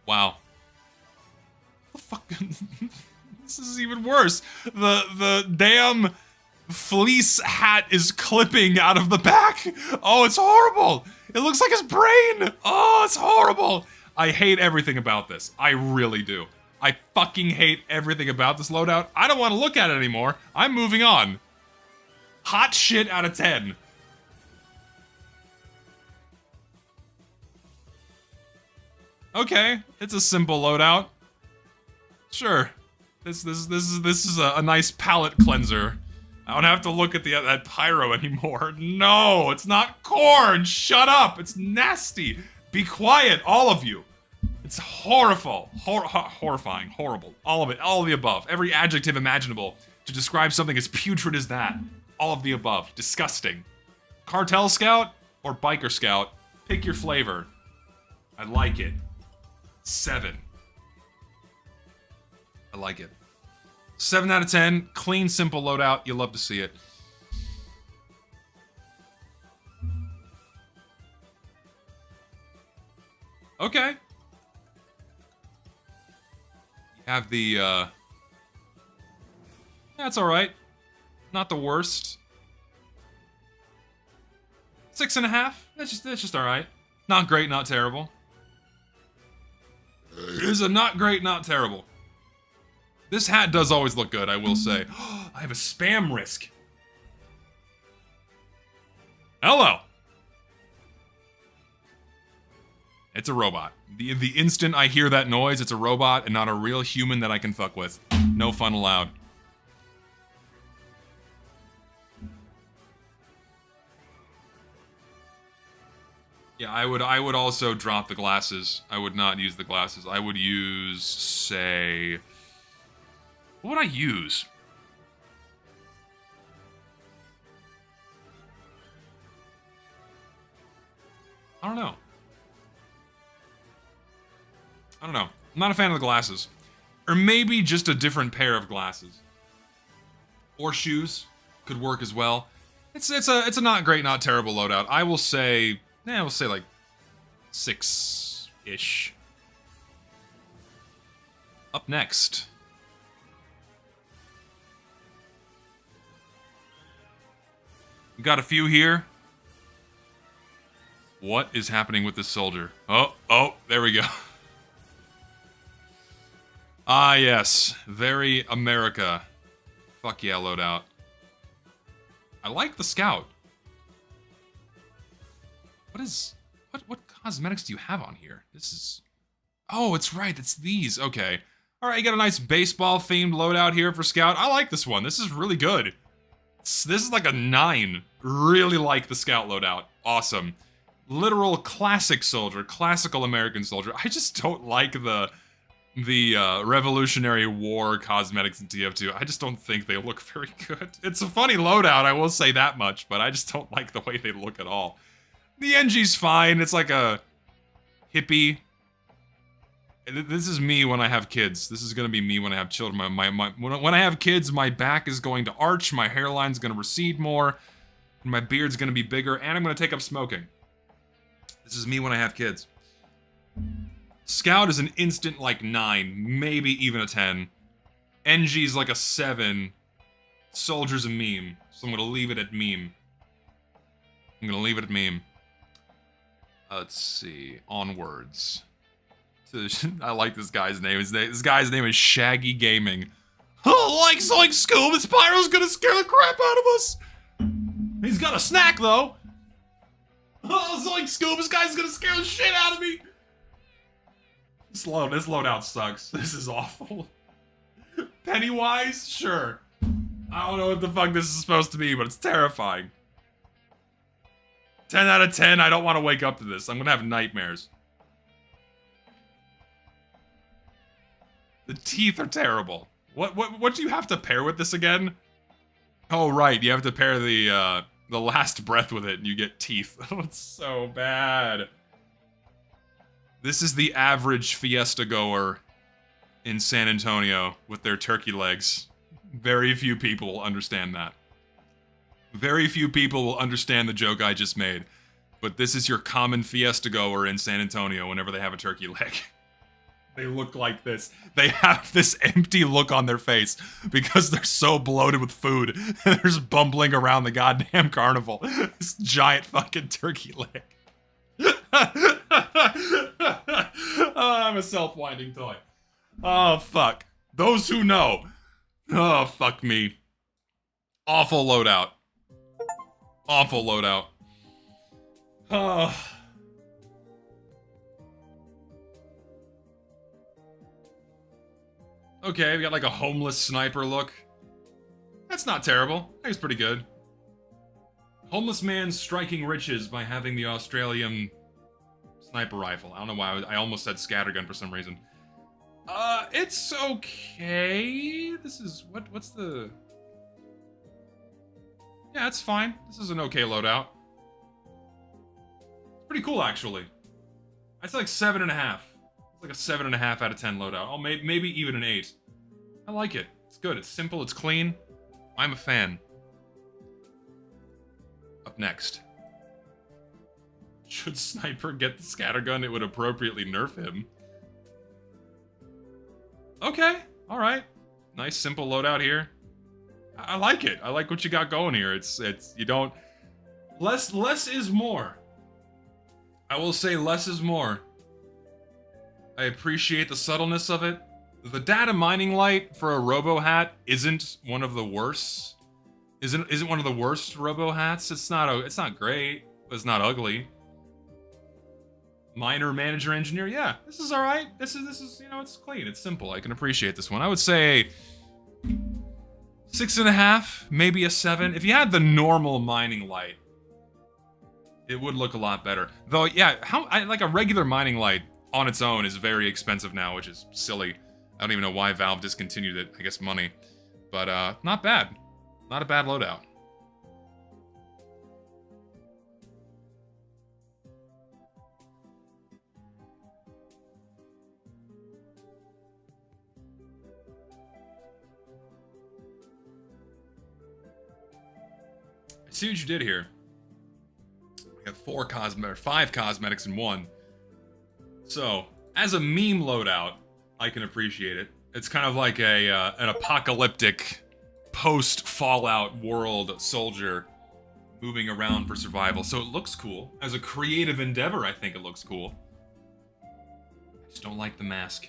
Wow. The fuck? This is even worse. The damn fleece hat is clipping out of the back. Oh, it's horrible. It looks like his brain. Oh, it's horrible. I hate everything about this. I really do. I fucking hate everything about this loadout. I don't want to look at it anymore. I'm moving on. Hot shit out of 10. Okay, it's a simple loadout. Sure, this is a nice palate cleanser. I don't have to look at that pyro anymore. No, it's not corn. Shut up. It's nasty. Be quiet, all of you. It's horrible, horrifying, horrible. All of it, all of the above. Every adjective imaginable to describe something as putrid as that. All of the above. Disgusting. Cartel Scout or Biker Scout? Pick your flavor. I like it. 7. I like it. 7 out of 10. Clean, simple loadout. You'll love to see it. Okay. You have the, that's alright. Not the worst. 6.5. That's just alright. Not great, not terrible. It is a not great, not terrible. This hat does always look good, I will say. I have a spam risk. Hello. It's a robot. The instant I hear that noise, it's a robot and not a real human that I can fuck with. No fun allowed. Yeah, I would also drop the glasses. I would not use the glasses. I would use, say... What would I use? I don't know. I'm not a fan of the glasses. Or maybe just a different pair of glasses. Or shoes could work as well. It's a not great, not terrible loadout. I will say, we'll say like 6-ish. Up next. We got a few here. What is happening with this soldier? Oh, there we go. Ah, yes. Very America. Fuck yeah, loadout. I like the scout. What cosmetics do you have on here? This is... Oh, it's right. It's these. Okay. All right, you got a nice baseball-themed loadout here for scout. I like this one. This is really good. This is like a 9. Really like the scout loadout. Awesome. Literal classic soldier. Classical American soldier. I just don't like the the Revolutionary War cosmetics in TF2. I just don't think they look very good. It's a funny loadout, I will say that much, but I just don't like the way they look at all. The NG's fine. It's like a hippie. This is me when I have kids. This is gonna be me when I have children. When I have kids, my back is going to arch, my hairline's gonna recede more, and my beard's gonna be bigger, and I'm gonna take up smoking. This is me when I have kids. Scout is an instant like 9, maybe even a 10. NG's like a 7. Soldier's a meme, so I'm gonna leave it at meme. I'm gonna leave it at meme. Let's see. Onwards. I like this guy's name. This guy's name is Shaggy Gaming. Oh, like Scoob, Spyro's gonna scare the crap out of us! He's got a snack, though! Oh, Zoink Scoob, this guy's gonna scare the shit out of me! This loadout sucks. This is awful. Pennywise? Sure. I don't know what the fuck this is supposed to be, but it's terrifying. 10 out of 10, I don't want to wake up to this. I'm gonna have nightmares. The teeth are terrible. What do you have to pair with this again? Oh, right, you have to pair the last breath with it and you get teeth. Oh, it's so bad. This is the average fiesta goer in San Antonio with their turkey legs. Very few people will understand that. Very few people will understand the joke I just made. But this is your common fiesta goer in San Antonio whenever they have a turkey leg. They look like this. They have this empty look on their face because they're so bloated with food. They're just bumbling around the goddamn carnival. This giant fucking turkey leg. Oh, I'm a self-winding toy. Oh, fuck. Those who know. Oh, fuck me. Awful loadout. Awful loadout. Oh. Okay, we got like a homeless sniper look. That's not terrible. I think it's pretty good. Homeless man striking riches by having the Australian sniper rifle. I don't know why I almost said scattergun for some reason. It's okay. This is what's the? Yeah, it's fine. This is an okay loadout. It's pretty cool actually. That's like 7.5. It's like a 7.5 out of 10 loadout. Oh, maybe even an 8. I like it. It's good. It's simple. It's clean. I'm a fan. Up next. Should Sniper get the scattergun, it would appropriately nerf him. Okay. Alright. Nice, simple loadout here. I like it. I like what you got going here. It's you don't... Less is more. I will say less is more. I appreciate the subtleness of it. The data mining light for a robo hat isn't one of the worst. Isn't one of the worst robo hats. It's not great, but it's not ugly. Miner, manager, engineer. Yeah, this is all right. This is you know, it's clean. It's simple. I can appreciate this one. I would say 6.5, maybe a 7. If you had the normal mining light, it would look a lot better. Though, yeah, like a regular mining light on its own is very expensive now, which is silly. I don't even know why Valve discontinued it. I guess money. But, not bad. Not a bad loadout. I see what you did here. We have 5 cosmetics in one. So, as a meme loadout, I can appreciate it. It's kind of like an apocalyptic, post-Fallout world soldier moving around for survival. So it looks cool. As a creative endeavor, I think it looks cool. I just don't like the mask.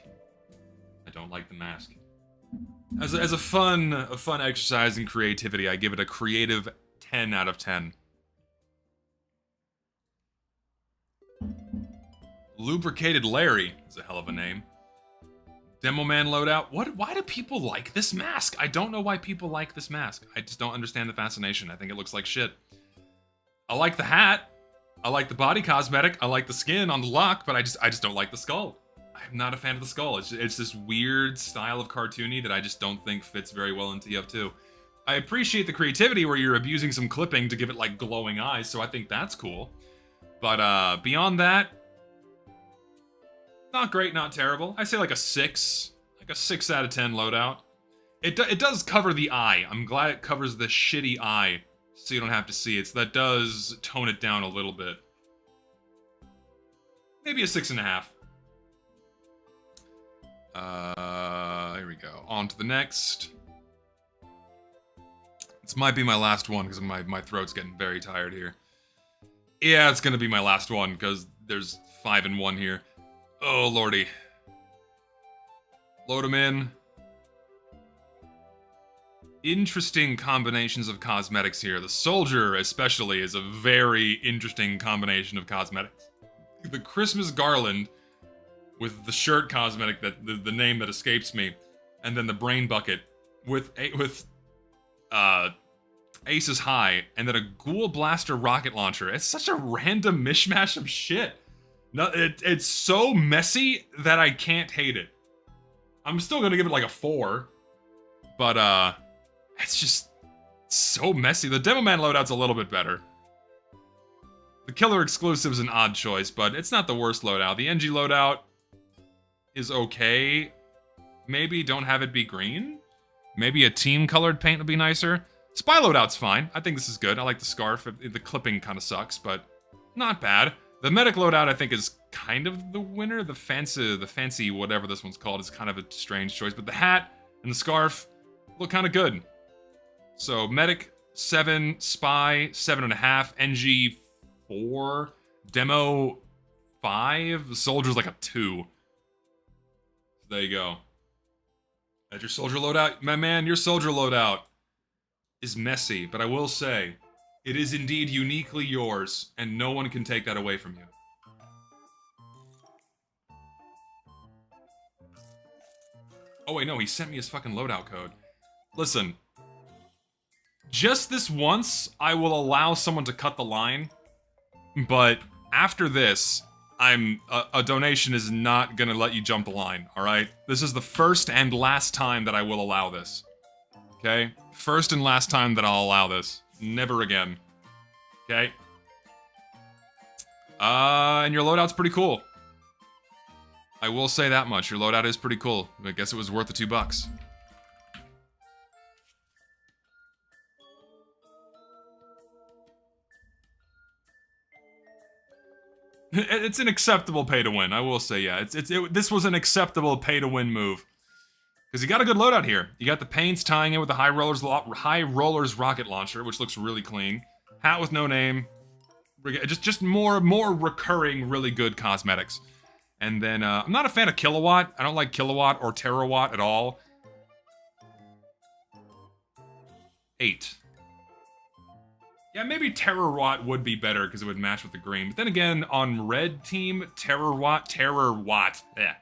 I don't like the mask. As a fun exercise in creativity, I give it a creative 10 out of 10. Lubricated Larry is a hell of a name. Demo Man loadout. Why do people like this mask? I don't know why people like this mask. I just don't understand the fascination. I think it looks like shit. I like the hat. I like the body cosmetic. I like the skin on the lock, but I just don't like the skull. I I'm not a fan of the skull. It's this weird style of cartoony that I just don't think fits very well in TF2. I appreciate the creativity where you're abusing some clipping to give it like glowing eyes, so I think that's cool. But beyond that, not great, not terrible. I say like a 6. Like a 6 out of 10 loadout. It does cover the eye. I'm glad it covers the shitty eye, so you don't have to see it. So that does tone it down a little bit. Maybe a 6.5. Here we go. On to the next. This might be my last one, because my throat's getting very tired here. Yeah, it's gonna be my last one, because there's 5 in 1 here. Oh, lordy. Load them in. Interesting combinations of cosmetics here. The soldier, especially, is a very interesting combination of cosmetics. The Christmas garland with the shirt cosmetic, that the name that escapes me, and then the brain bucket with Ace's High, and then a Ghoul Blaster rocket launcher. It's such a random mishmash of shit. No, it's so messy that I can't hate it. I'm still gonna give it like a 4, but it's just so messy. The Demo Man loadout's a little bit better. The Killer exclusive is an odd choice, but it's not the worst loadout. The NG loadout is okay. Maybe don't have it be green? Maybe a team-colored paint would be nicer. Spy loadout's fine. I think this is good. I like the scarf. The clipping kind of sucks, but not bad. The medic loadout, I think, is kind of the winner. The fancy whatever this one's called is kind of a strange choice, but the hat and the scarf look kind of good. So medic 7, spy 7.5, NG 4, demo 5, the soldier's like a 2. There you go. That's your soldier loadout. My man, your soldier loadout is messy, but I will say, it is indeed uniquely yours, and no one can take that away from you. Oh wait, no, he sent me his fucking loadout code. Listen, just this once, I will allow someone to cut the line, but after this, a donation is not gonna let you jump the line, alright? This is the first and last time that I will allow this. Okay? First and last time that I'll allow this. Never again. Okay? And your loadout's pretty cool. I will say that much. Your loadout is pretty cool. I guess it was worth the $2. It's an acceptable pay-to-win, I will say, yeah. This was an acceptable pay-to-win move. Because you got a good loadout here. You got the paints tying in with the High Rollers rocket launcher, which looks really clean. Hat with no name. Just more recurring, really good cosmetics. And then, I'm not a fan of Kilowatt. I don't like Kilowatt or Terawatt at all. 8. Yeah, maybe Terawatt would be better because it would match with the green. But then again, on red team, Terawatt, yeah.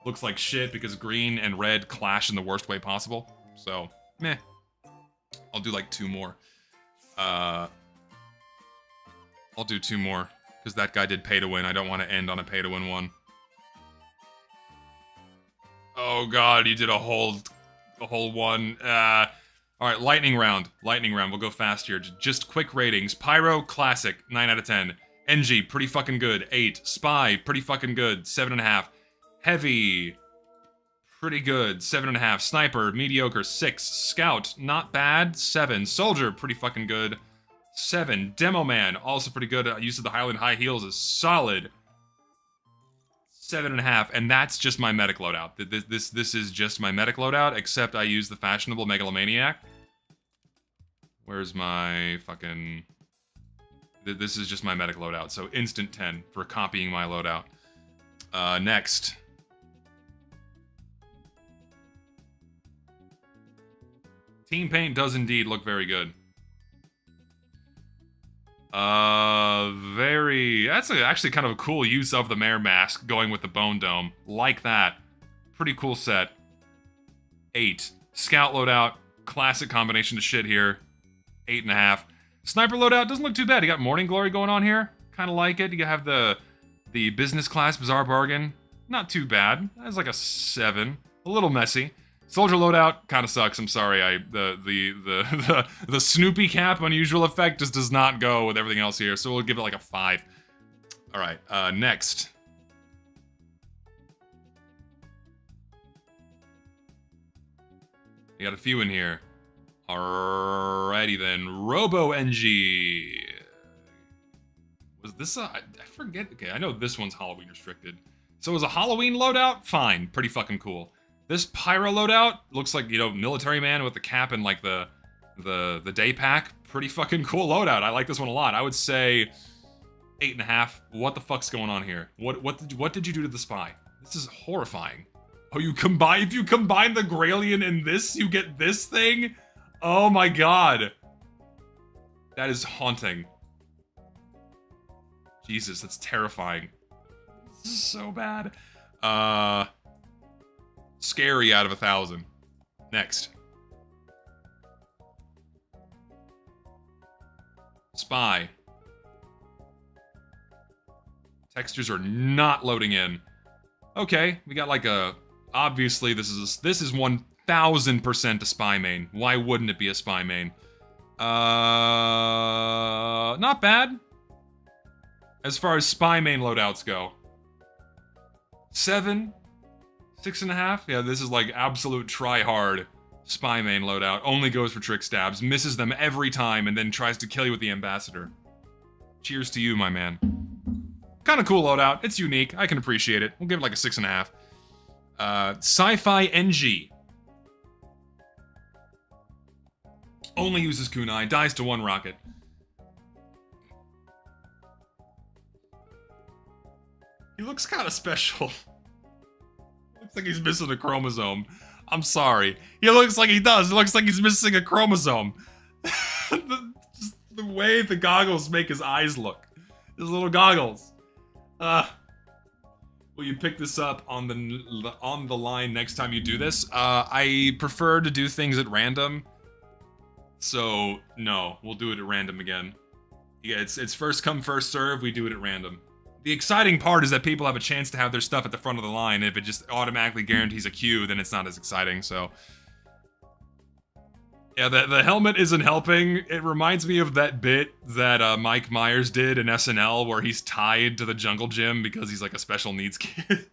Looks like shit because green and red clash in the worst way possible. So, meh. I'll do like 2 more. I'll do 2 more. Because that guy did pay to win. I don't want to end on a pay to win one. Oh god, he did a whole one. Alright, lightning round. Lightning round. We'll go fast here. Just quick ratings. Pyro, classic. 9 out of 10. NG, pretty fucking good. 8. Spy, pretty fucking good. 7.5. Heavy, pretty good. 7.5. Sniper, mediocre. 6. Scout, not bad. 7. Soldier, pretty fucking good. 7. Demo Man, also pretty good. Use of the Highland High Heels is solid. 7.5, and that's just my medic loadout. This is just my medic loadout, except I use the fashionable Megalomaniac. Where's my fucking... This is just my medic loadout, so instant 10 for copying my loadout. Next. Team Paint does indeed look very good. That's actually kind of a cool use of the Mare Mask, going with the Bone Dome. Like that. Pretty cool set. 8. Scout loadout, classic combination of shit here. 8.5. Sniper loadout doesn't look too bad. You got Morning Glory going on here. Kind of like it. You have the business class Bizarre Bargain. Not too bad. That's like a 7. A little messy. Soldier loadout kind of sucks. I'm sorry. The Snoopy cap unusual effect just does not go with everything else here, so we'll give it like a 5. All right. Next. We got a few in here. Alrighty then. Robo NG. Was this I forget. Okay, I know this one's Halloween restricted. So it was a Halloween loadout? Fine. Pretty fucking cool. This pyro loadout looks like, you know, military man with the cap and like the day pack. Pretty fucking cool loadout. I like this one a lot. I would say 8.5. What the fuck's going on here? What did you do to the spy? This is horrifying. Oh, if you combine the Grailian and this, you get this thing? Oh my god. That is haunting. Jesus, that's terrifying. This is so bad. Scary out of 1,000. Next. Spy. Textures are not loading in. Okay, we got like a... Obviously, this is 1,000% a spy main. Why wouldn't it be a spy main? Not bad. As far as spy main loadouts go. 7? 6.5? Yeah, this is like absolute try-hard spy main loadout. Only goes for trick stabs, misses them every time, and then tries to kill you with the ambassador. Cheers to you, my man. Kind of cool loadout. It's unique. I can appreciate it. We'll give it like a 6.5. Sci-Fi NG. Only uses kunai, dies to 1 rocket. He looks kind of special. Looks like he's missing a chromosome. I'm sorry. He looks like he does. It looks like he's missing a chromosome. Just the way the goggles make his eyes look. His little goggles. Will you pick this up on the line next time you do this? I prefer to do things at random. So, no. We'll do it at random again. Yeah, it's first come, first serve. We do it at random. The exciting part is that people have a chance to have their stuff at the front of the line. If it just automatically guarantees a queue, then it's not as exciting, so... Yeah, the helmet isn't helping. It reminds me of that bit that Mike Myers did in SNL where he's tied to the jungle gym because he's like a special needs kid.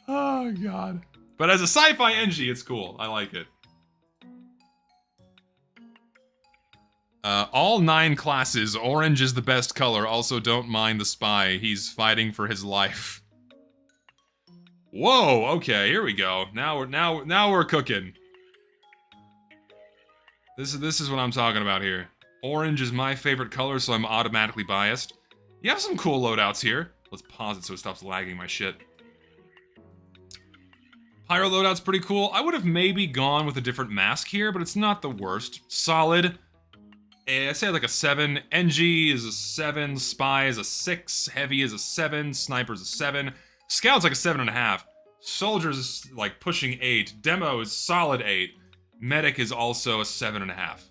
Oh, God. But as a sci-fi NG, it's cool. I like it. All 9 classes, orange is the best color. Also, don't mind the spy. He's fighting for his life. Whoa, okay, here we go. Now we're cooking. This is what I'm talking about here. Orange is my favorite color, so I'm automatically biased. You have some cool loadouts here. Let's pause it so it stops lagging my shit. Pyro loadout's pretty cool. I would have maybe gone with a different mask here, but it's not the worst. Solid. I say like a 7. NG is a 7. Spy is a 6. Heavy is a 7. Sniper is a 7. Scout's like a 7.5. Soldiers is like pushing 8. Demo is solid 8. Medic is also a 7.5.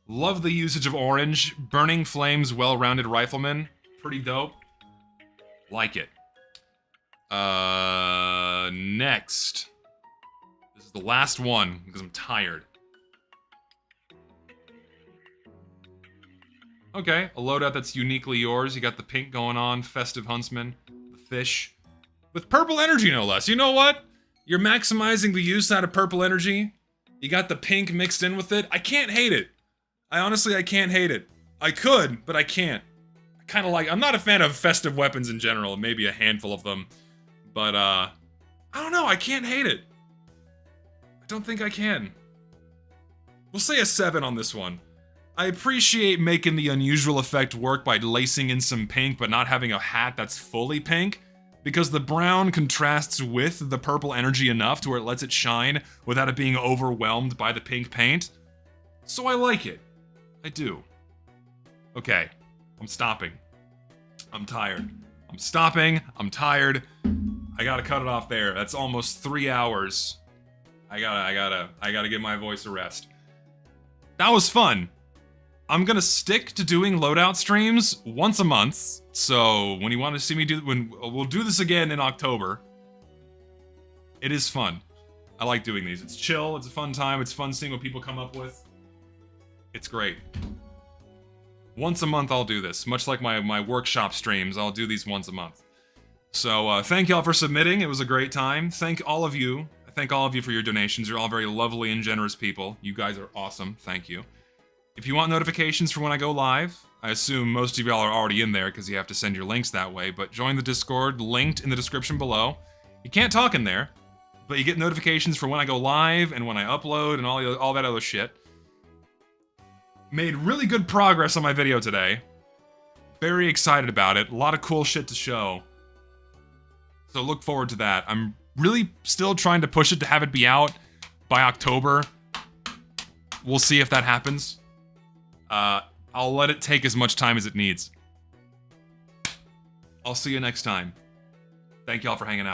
Love the usage of orange. Burning Flames, well-rounded rifleman. Pretty dope. Like it. Next. This is the last one because I'm tired. Okay, a loadout that's uniquely yours. You got the pink going on, Festive Huntsman, the fish. With purple energy, no less. You know what? You're maximizing the use out of purple energy. You got the pink mixed in with it. I can't hate it. I can't hate it. I could, but I can't. I kind of like... I'm not a fan of festive weapons in general, maybe a handful of them. But, I don't know, I can't hate it. I don't think I can. We'll say a 7 on this one. I appreciate making the unusual effect work by lacing in some pink, but not having a hat that's fully pink, because the brown contrasts with the purple energy enough to where it lets it shine without it being overwhelmed by the pink paint. So I like it. I do. Okay, I'm stopping. I'm tired. I'm stopping. I'm tired. I gotta cut it off there. That's almost 3 hours. I gotta give my voice a rest. That was fun. I'm gonna stick to doing loadout streams once a month. So when you want to see me we'll do this again in October. It is fun. I like doing these. It's chill. It's a fun time. It's fun seeing what people come up with. It's great. Once a month I'll do this. Much like my workshop streams, I'll do these once a month. So thank y'all for submitting. It was a great time. Thank all of you. I thank all of you for your donations. You're all very lovely and generous people. You guys are awesome. Thank you. If you want notifications for when I go live, I assume most of y'all are already in there because you have to send your links that way, but join the Discord, linked in the description below. You can't talk in there, but you get notifications for when I go live and when I upload and all that other shit. Made really good progress on my video today. Very excited about it. A lot of cool shit to show. So look forward to that. I'm really still trying to push it to have it be out by October. We'll see if that happens. I'll let it take as much time as it needs. I'll see you next time. Thank y'all for hanging out.